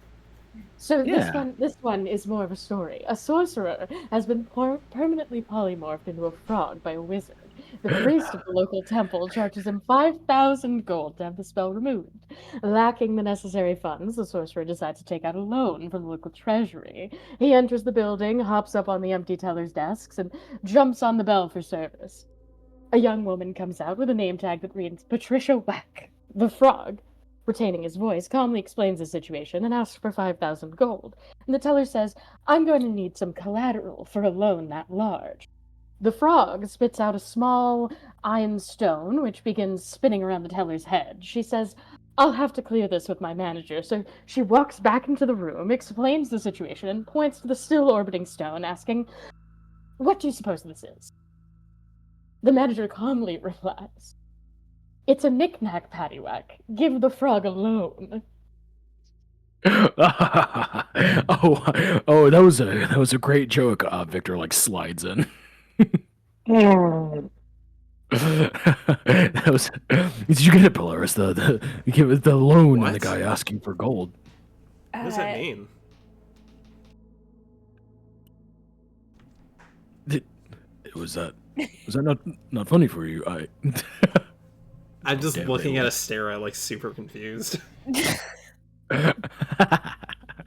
So Yeah. this one is more of a story. A sorcerer has been permanently polymorphed into a frog by a wizard. The priest of the local temple charges him 5,000 gold to have the spell removed. Lacking the necessary funds, the sorcerer decides to take out a loan from the local treasury. He enters the building, hops up on the empty teller's desks, and jumps on the bell for service. A young woman comes out with a name tag that reads Patricia Whack. The frog, retaining his voice, calmly explains the situation and asks for 5,000 gold. And the teller says, I'm going to need some collateral for a loan that large. The frog spits out a small iron stone, which begins spinning around the teller's head. She says, I'll have to clear this with my manager. So she walks back into the room, explains the situation, and points to the still orbiting stone, asking, What do you suppose this is? The manager calmly replies, It's a knick-knack, paddywhack. Give the frog a loan. Oh, that was a great joke. Victor like slides in. That was. Did you get it, Polaris? The loan and the What? guy asking for gold. What does that mean? Was that not funny for you? I'm just Damn, looking they at were. Astera like super confused.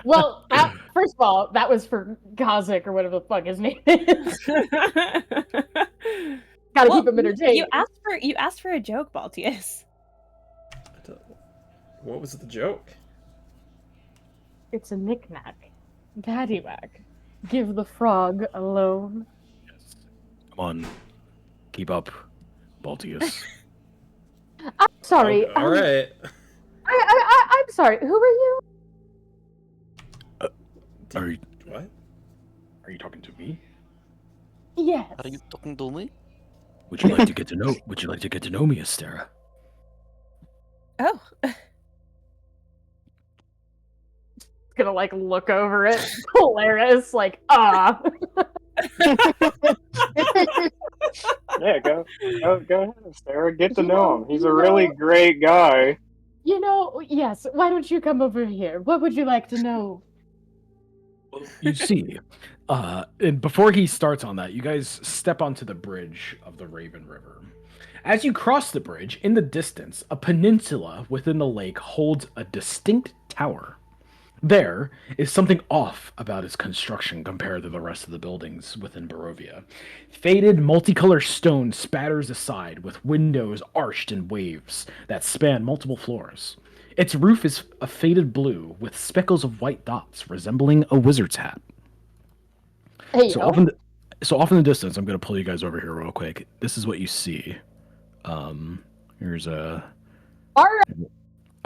Well, first of all, that was for Kazik or whatever the fuck his name is. Gotta keep him entertained. You asked for a joke, Baltius. What was the joke? It's a knick-knack. Paddywhack. Give the frog a loan. Come on, keep up, Baltius. I'm sorry. Oh, all right. I'm sorry. Who are you? Are you What? talking to me? Yes. Are you talking to me? Would you like to get to know? Would you like to get to know me, Astera? Oh. Gonna like look over it. Polaris, like, ah. Yeah, go ahead, Sarah. Get to know him. He's a really great guy. You know, yes. Why don't you come over here? What would you like to know? Well, you see, and before he starts on that, you guys step onto the bridge of the Raven River. As you cross the bridge, in the distance, a peninsula within the lake holds a distinct tower. There is something off about its construction compared to the rest of the buildings within Barovia. Faded, multicolored stone spatters aside, with windows arched in waves that span multiple floors. Its roof is a faded blue with speckles of white dots resembling a wizard's hat. Hey, So off in the distance, I'm going to pull you guys over here real quick. This is what you see. Here's a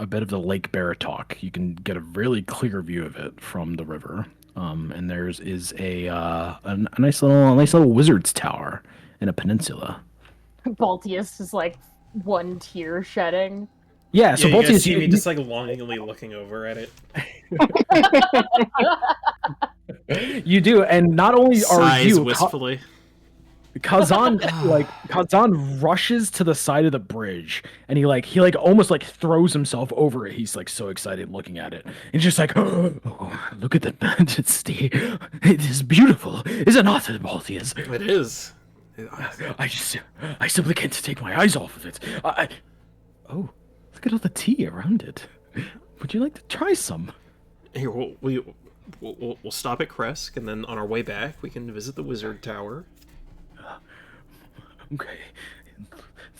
bit of the Lake Baratok. You can get a really clear view of it from the river. And there's a nice little wizard's tower in a peninsula. Baltius is like one tear shedding. Yeah, so Yeah, you guys Baltius, see me just like longingly looking over at it. you do, and not only are Sighs you wistfully. Kazan rushes to the side of the bridge and he almost like throws himself over it. He's like so excited looking at it. He's just like, oh, look at the majesty. It is beautiful. Is it not, Baltius? It is. I simply can't take my eyes off of it. Oh, look at all the tea around it. Would you like to try some? Here, we'll stop at Kresk, and then on our way back, we can visit the wizard tower. Okay.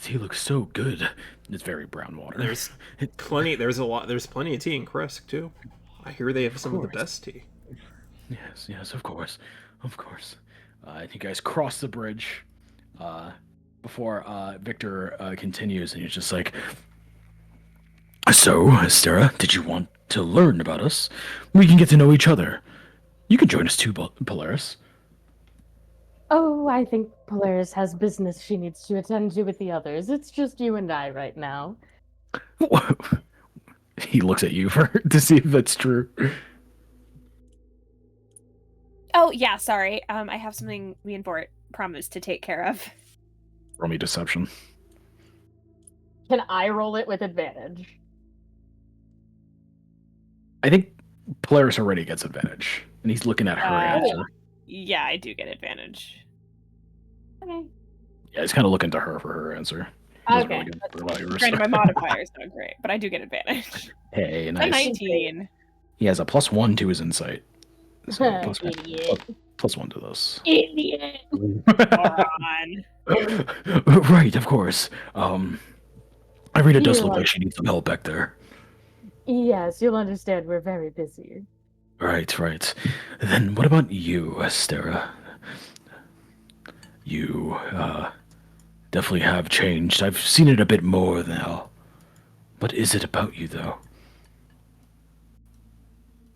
Tea looks so good. It's very brown water. There's plenty of tea in Kresk too. I hear they have some of the best tea. Yes, of course. You guys cross the bridge before Victor continues, and he's just like, so, Astera, did you want to learn about us? We can get to know each other. You can join us too, Polaris. Oh, I think Polaris has business she needs to attend to with the others. It's just you and I right now. He looks at you to see if that's true. Oh yeah, sorry. I have something me and Bort promised to take care of. Roll me deception. Can I roll it with advantage? I think Polaris already gets advantage, and he's looking at her answer. Yeah, I do get advantage. Okay. Yeah, he's kind of looking to her for her answer. He doesn't Okay. really give a about yours. Granted, my modifier is not great, but I do get advantage. Hey, A nice. 19. He has a +1 to his insight. So plus one, Idiot. +1 to this. Idiot. Moron. Right, of course. Irina does You're look like right. she needs some help back there. Yes, you'll understand we're very busy. Right, right. Then what about you, Astera? You, definitely have changed. I've seen it a bit more now. What is it about you, though?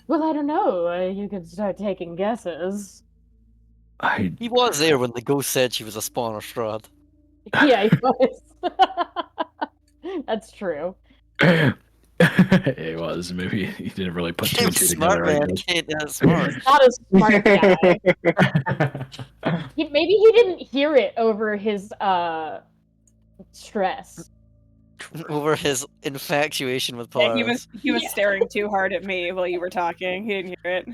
Well, I don't know. You could start taking guesses. He was there when the ghost said she was a spawn of Strahd. Yeah, he was. That's true. It was. Maybe he didn't really put two and two Smart together. I man, guess. kid, that's smart. Not a smart guy. Maybe he didn't hear it over his stress. Over his infatuation with Yeah, Polaris. he was Yeah. staring too hard at me while you were talking. He didn't hear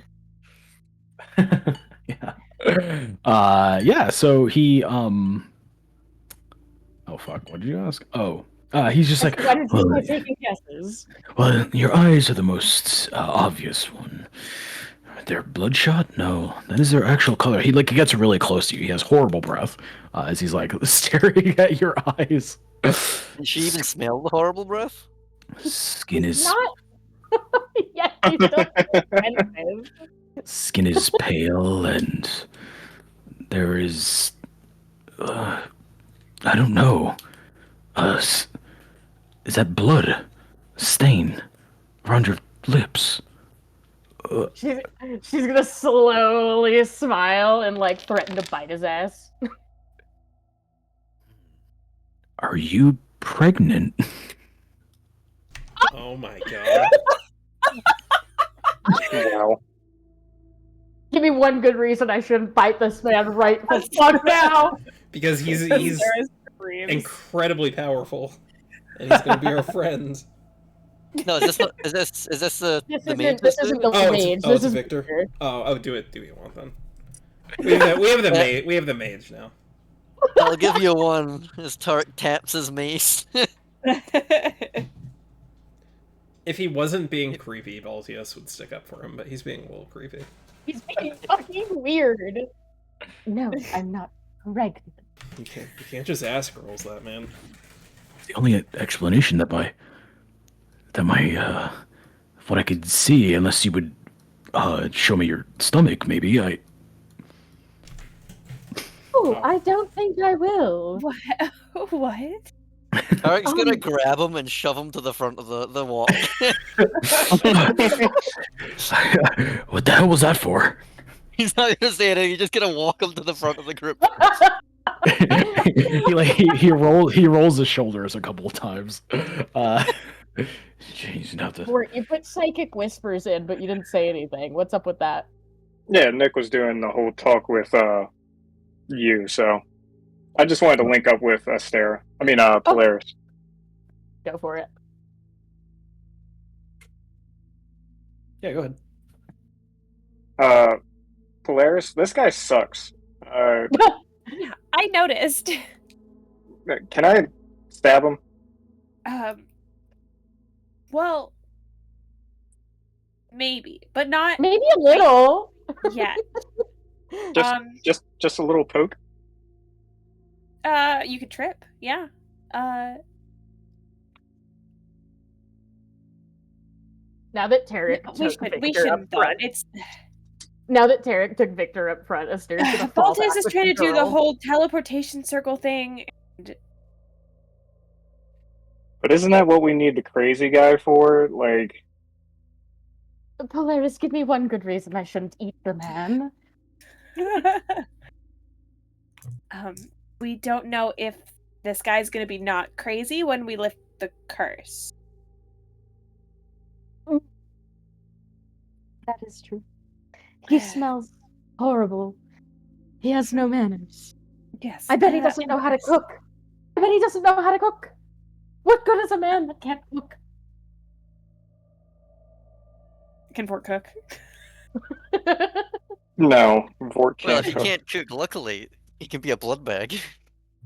it. Yeah. Yeah, so he oh fuck, what did you ask? He's just like, Why did you well, start taking guesses? well, your eyes are the most obvious one. They're bloodshot? No, that is their actual color. He gets really close to you. He has horrible breath as he's like staring at your eyes. Did she even smell the horrible breath? Skin is Not. Yeah, he's still offensive. Skin is pale, and there is, I don't know, is that blood stain around your lips? She's gonna slowly smile and like threaten to bite his ass. Are you pregnant? Oh my god. Wow. Give me one good reason I shouldn't bite this man right the fuck now. Because he's Sarah screams. incredibly powerful, and he's gonna be our friend. No, is this the mage? This isn't the Oh, mage. it's This is Victor. Victor. Oh, do what you want then. We have the mage. We have the mage now. I'll give you one. As Tark taps his mace. If he wasn't being creepy, Baltius would stick up for him, but he's being a little creepy. He's being fucking weird. No, I'm not pregnant. You can't just ask girls that, man. The only explanation that my what I could see, unless you would show me your stomach, maybe Oh, I don't think I will. What? Tark's gonna grab him and shove him to the front of the walk. What the hell was that for? He's not gonna say anything. He's just gonna walk him to the front of the group. he rolls his shoulders a couple of times. Jeez, not the. You put psychic whispers in, but you didn't say anything. What's up with that? Yeah, Nick was doing the whole talk with you, so I just wanted to link up with Polaris. Go for it. Yeah, go ahead. Polaris, this guy sucks. Yeah, I noticed. Can I stab him? Well, maybe, but not Maybe a little. yet. Just a little poke. You could trip. Yeah. Now that Tarek took we Victor up shouldn't though. front, now that Tarek took Victor up front, Esther's gonna fall Baltus back is with trying to do the girl. whole teleportation circle thing. But isn't that what we need the crazy guy for? Like, Polaris, give me one good reason I shouldn't eat the man. We don't know if this guy's gonna be not crazy when we lift the curse. That is true. He smells horrible. He has no manners. Yes. I bet he doesn't know how to cook. I bet he doesn't know how to cook. What good is a man that can't cook? Can Fort cook? No, Vort Well, can't if he cook. can't cook, luckily, he can be a blood bag.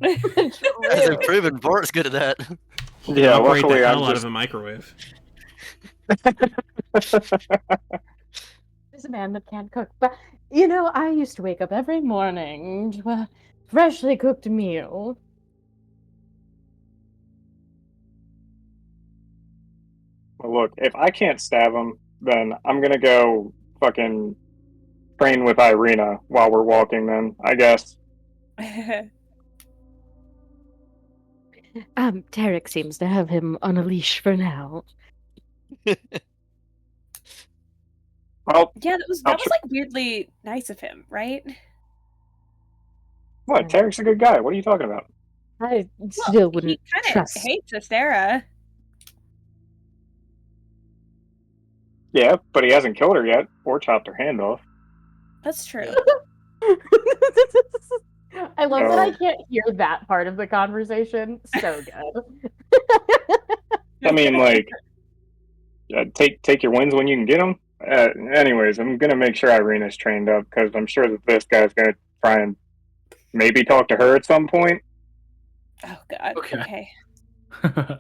As I've proven, Bort's good at that. He can Yeah, operate the luckily I'm hell out just- of a microwave. There's a man that can't cook. But, you know, I used to wake up every morning to a freshly cooked meal. Well, look, if I can't stab him, then I'm gonna go fucking train with Irina while we're walking. Then I guess. Tarek seems to have him on a leash for now. Well, Yeah, that was like weirdly nice of him, right? what? Tarek's a good guy. What are you talking about? I still He wouldn't kind of trust. hates Astera. Yeah, but he hasn't killed her yet or chopped her hand off. That's true. I love that I Oh. can't hear that part of the conversation. So good. I mean, like, take your wins when you can get them. Anyways, I'm gonna make sure Irina's trained up because I'm sure that this guy's gonna try and maybe talk to her at some point. Oh God. Okay. Okay.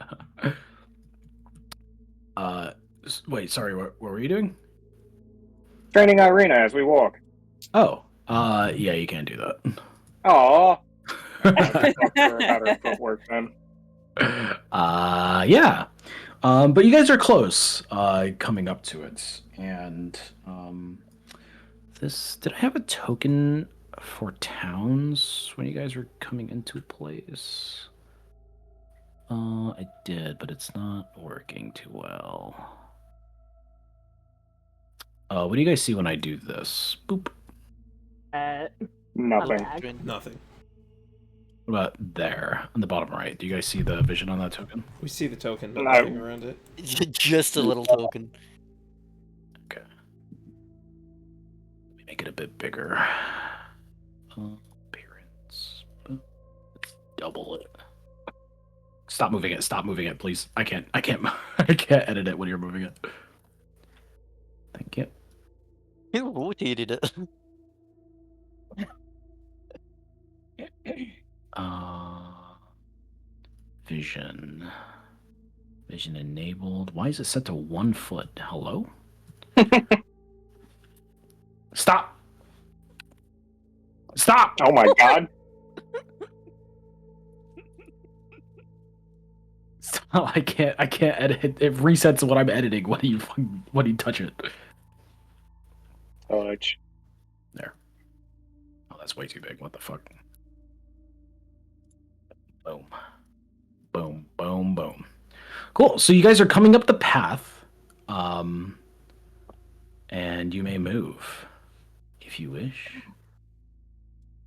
Wait, sorry, what were you doing? Training Irina as we walk. Oh, yeah, you can't do that. Aw. Talk to her about her footwork then. Yeah. But you guys are close, coming up to it. And, did I have a token for towns when you guys were coming into a place? I did, but it's not working too well. What do you guys see when I do this? Boop. Nothing. Okay. Nothing. What about there on the bottom right? Do you guys see the vision on that token? We see the token, but No. nothing around it. Just a little token. Okay. Let me make it a bit bigger. Appearance. Let's double it. Stop moving it. Stop moving it, please. I can't I can't edit it when you're moving it. Thank you. Who rotated it? Vision. Vision enabled. Why is it set to 1 foot? Hello? Stop! Stop! Oh my god. Stop. I can't edit. It resets what I'm editing. What do you touch it? Touch. There. Oh, that's way too big. What the fuck? Boom. Boom, boom, boom. Cool. So you guys are coming up the path. And you may move if you wish.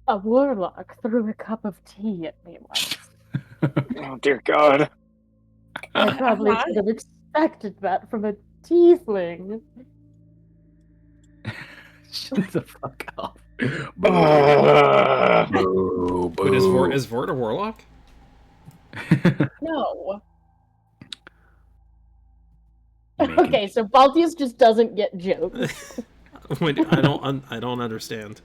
A warlock threw a cup of tea at me once. Oh dear god. I probably should have expected that from a tiefling. Shut the fuck up. Uh, Boo, boo. Wait, is Vort a warlock? No. Making- Okay, so Baltius just doesn't get jokes. Wait, I don't understand.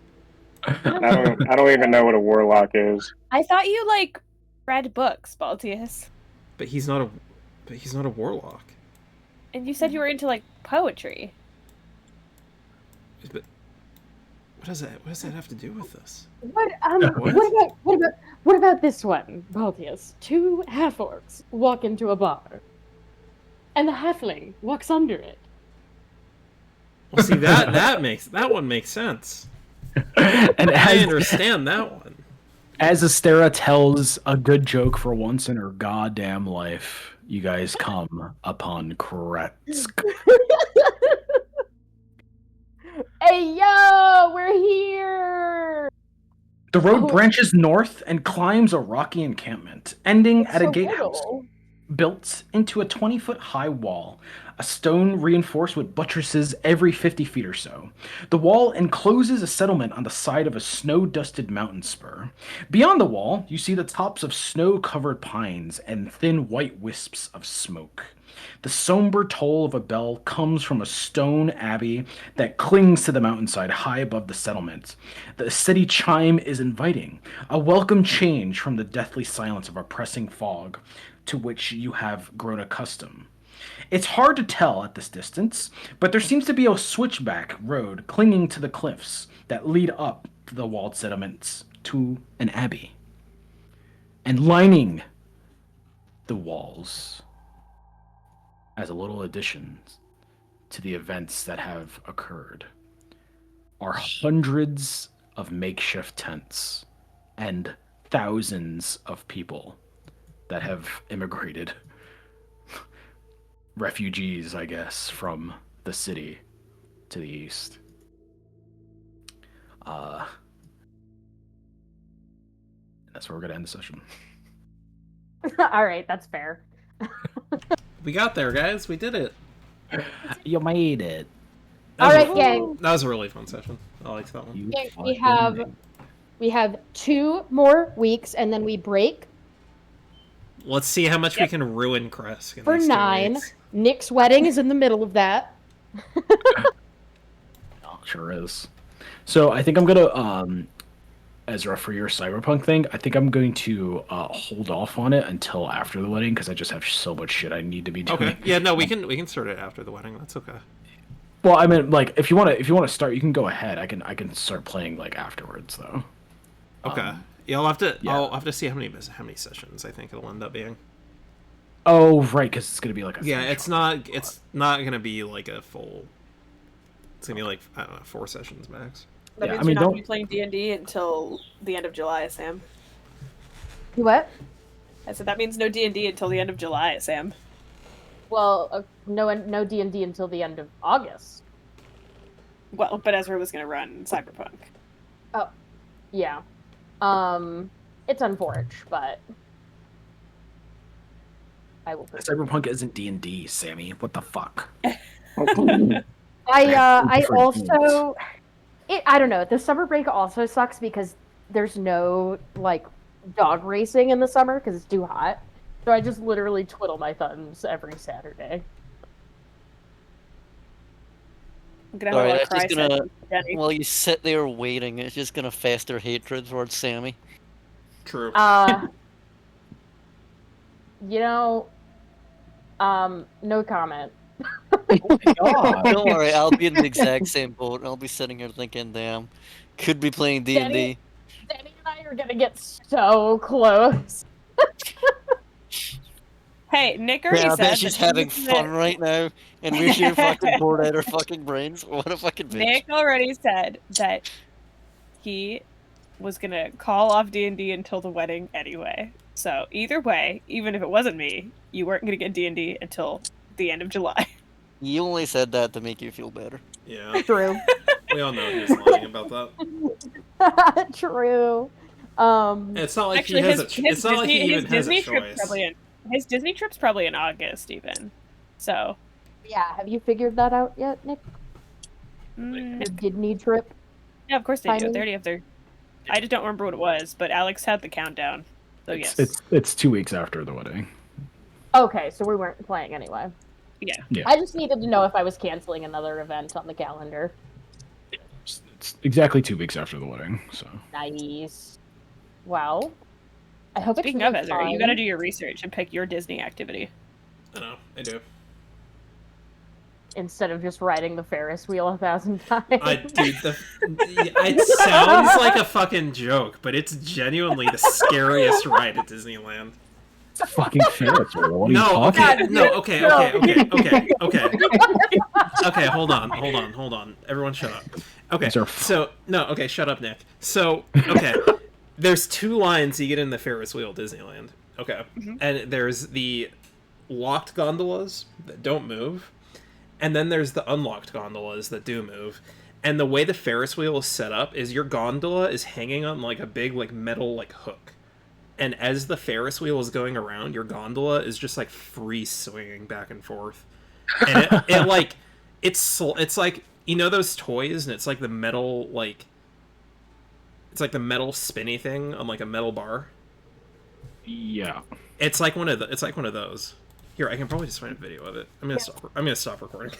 I don't even know what a warlock is. I thought you like read books, Baltius, But he's not a warlock. and you said you were into like poetry. But what does that have to do with this? What about this one, Baltius? 2 half-orcs walk into a bar, and the halfling walks under it. Well, see that one makes sense. And I as, understand that one. as Astera tells a good joke for once in her goddamn life, you guys come upon Kretsk. Hey yo, we're here! The road Oh. branches north and climbs a rocky encampment, ending at a So gatehouse little. built into a 20-foot high wall, a stone reinforced with buttresses every 50 feet or so. The wall encloses a settlement on the side of a snow-dusted mountain spur. Beyond the wall, you see the tops of snow-covered pines and thin white wisps of smoke. The somber toll of a bell comes from a stone abbey that clings to the mountainside high above the settlement. The steady chime is inviting, a welcome change from the deathly silence of oppressing fog to which you have grown accustomed. It's hard to tell at this distance, but there seems to be a switchback road clinging to the cliffs that lead up the walled settlements to an abbey. And lining the walls as a little addition to the events that have occurred are hundreds of makeshift tents and thousands of people that have immigrated. Refugees, I guess, from the city to the east. That's where we're going to end the session. All right, that's fair. We got there, guys. We did it. You made it. All right, gang. That was a really fun session. I liked that one. You Okay, fucking we have 2 more weeks, and then we break Let's see how much we can ruin Kresk in for these 2 9. weeks. Nick's wedding is in the middle of that. Oh, sure is. So I think I'm gonna, Ezra, for your cyberpunk thing, I think I'm going to hold off on it until after the wedding because I just have so much shit I need to be doing. Okay. Yeah. No, we can start it after the wedding. That's okay. Well, I mean, like, if you want to start, you can go ahead. I can start playing like afterwards though. Okay. Yeah, I'll have to. yeah. I'll have to see how many sessions I think it'll end up being. Oh, right, because it's gonna be like a Yeah, three it's shot. not gonna be like a full. It's gonna be like, I don't know, 4 sessions max. That Yeah, means I mean, you're not don't- gonna be playing D&D until the end of July, Sam. What? I said that means no D&D until the end of July, Sam. Well, no D&D until the end of August. Well, but Ezra was gonna run Cyberpunk. Yeah. It's unfortunate, but I will. Cyberpunk isn't D&D, Sammy. What the fuck? I different also, I don't know. The summer break also sucks because there's no like dog racing in the summer because it's too hot. So I just literally twiddle my thumbs every Saturday. I'm gonna have a Alright, lot of that's cry just gonna. sessions with Jenny. While you sit there waiting, it's just gonna fester hatred towards Sammy. True. You know, no comment. Don't worry, I'll be in the exact same boat. I'll be sitting here thinking, damn, could be playing D&D. Danny and I are gonna get so close. Hey, Nick already Yeah, I said bet that she's he having was gonna- fun right now, and we're here fucking bored out of our fucking brains. What a fucking bitch. Nick already said that he was gonna call off D&D until the wedding anyway. So either way, even if it wasn't me, you weren't gonna get D&D until the end of July. You only said that to make you feel better. Yeah. True. We all know he's lying about that. True. It's not like Actually, he has his a. It's not like he Disney- even his has a Disney trip's choice. probably his Disney trip's probably in August even. So Yeah. Have you figured that out yet, Nick? mm, Your Disney trip? yeah, of course they do. Timing? They already have their. I just don't remember what it was, but Alex had the countdown. So yes, It's 2 weeks after the wedding. Okay, so we weren't playing anyway. yeah. I just needed to know if I was canceling another event on the calendar. It's exactly 2 weeks after the wedding. So Nice. Well, I hope Speaking it's of no Ezra, you fun. got to do your research and pick your Disney activity. I know. I do. Instead of just riding the Ferris wheel 1,000 times. It sounds like a fucking joke, but it's genuinely the scariest ride at Disneyland. it's a fucking Ferris wheel. What are you No, talking okay, about? no, okay. Okay, hold on. Everyone shut up. Okay, These are- so, no, okay, shut up, Nick. So, okay, there's 2 lines you get in the Ferris wheel at Disneyland. Okay, and there's the locked gondolas that don't move, and then there's the unlocked gondolas that do move. And the way the Ferris wheel is set up is your gondola is hanging on like a big like metal like hook. And as the Ferris wheel is going around, your gondola is just like free swinging back and forth. And it like it's like, you know those toys, and it's like the metal like it's like the metal spinny thing on like a metal bar. Yeah. It's like one of those. Here, I can probably just find a video of it. I'm gonna stop recording.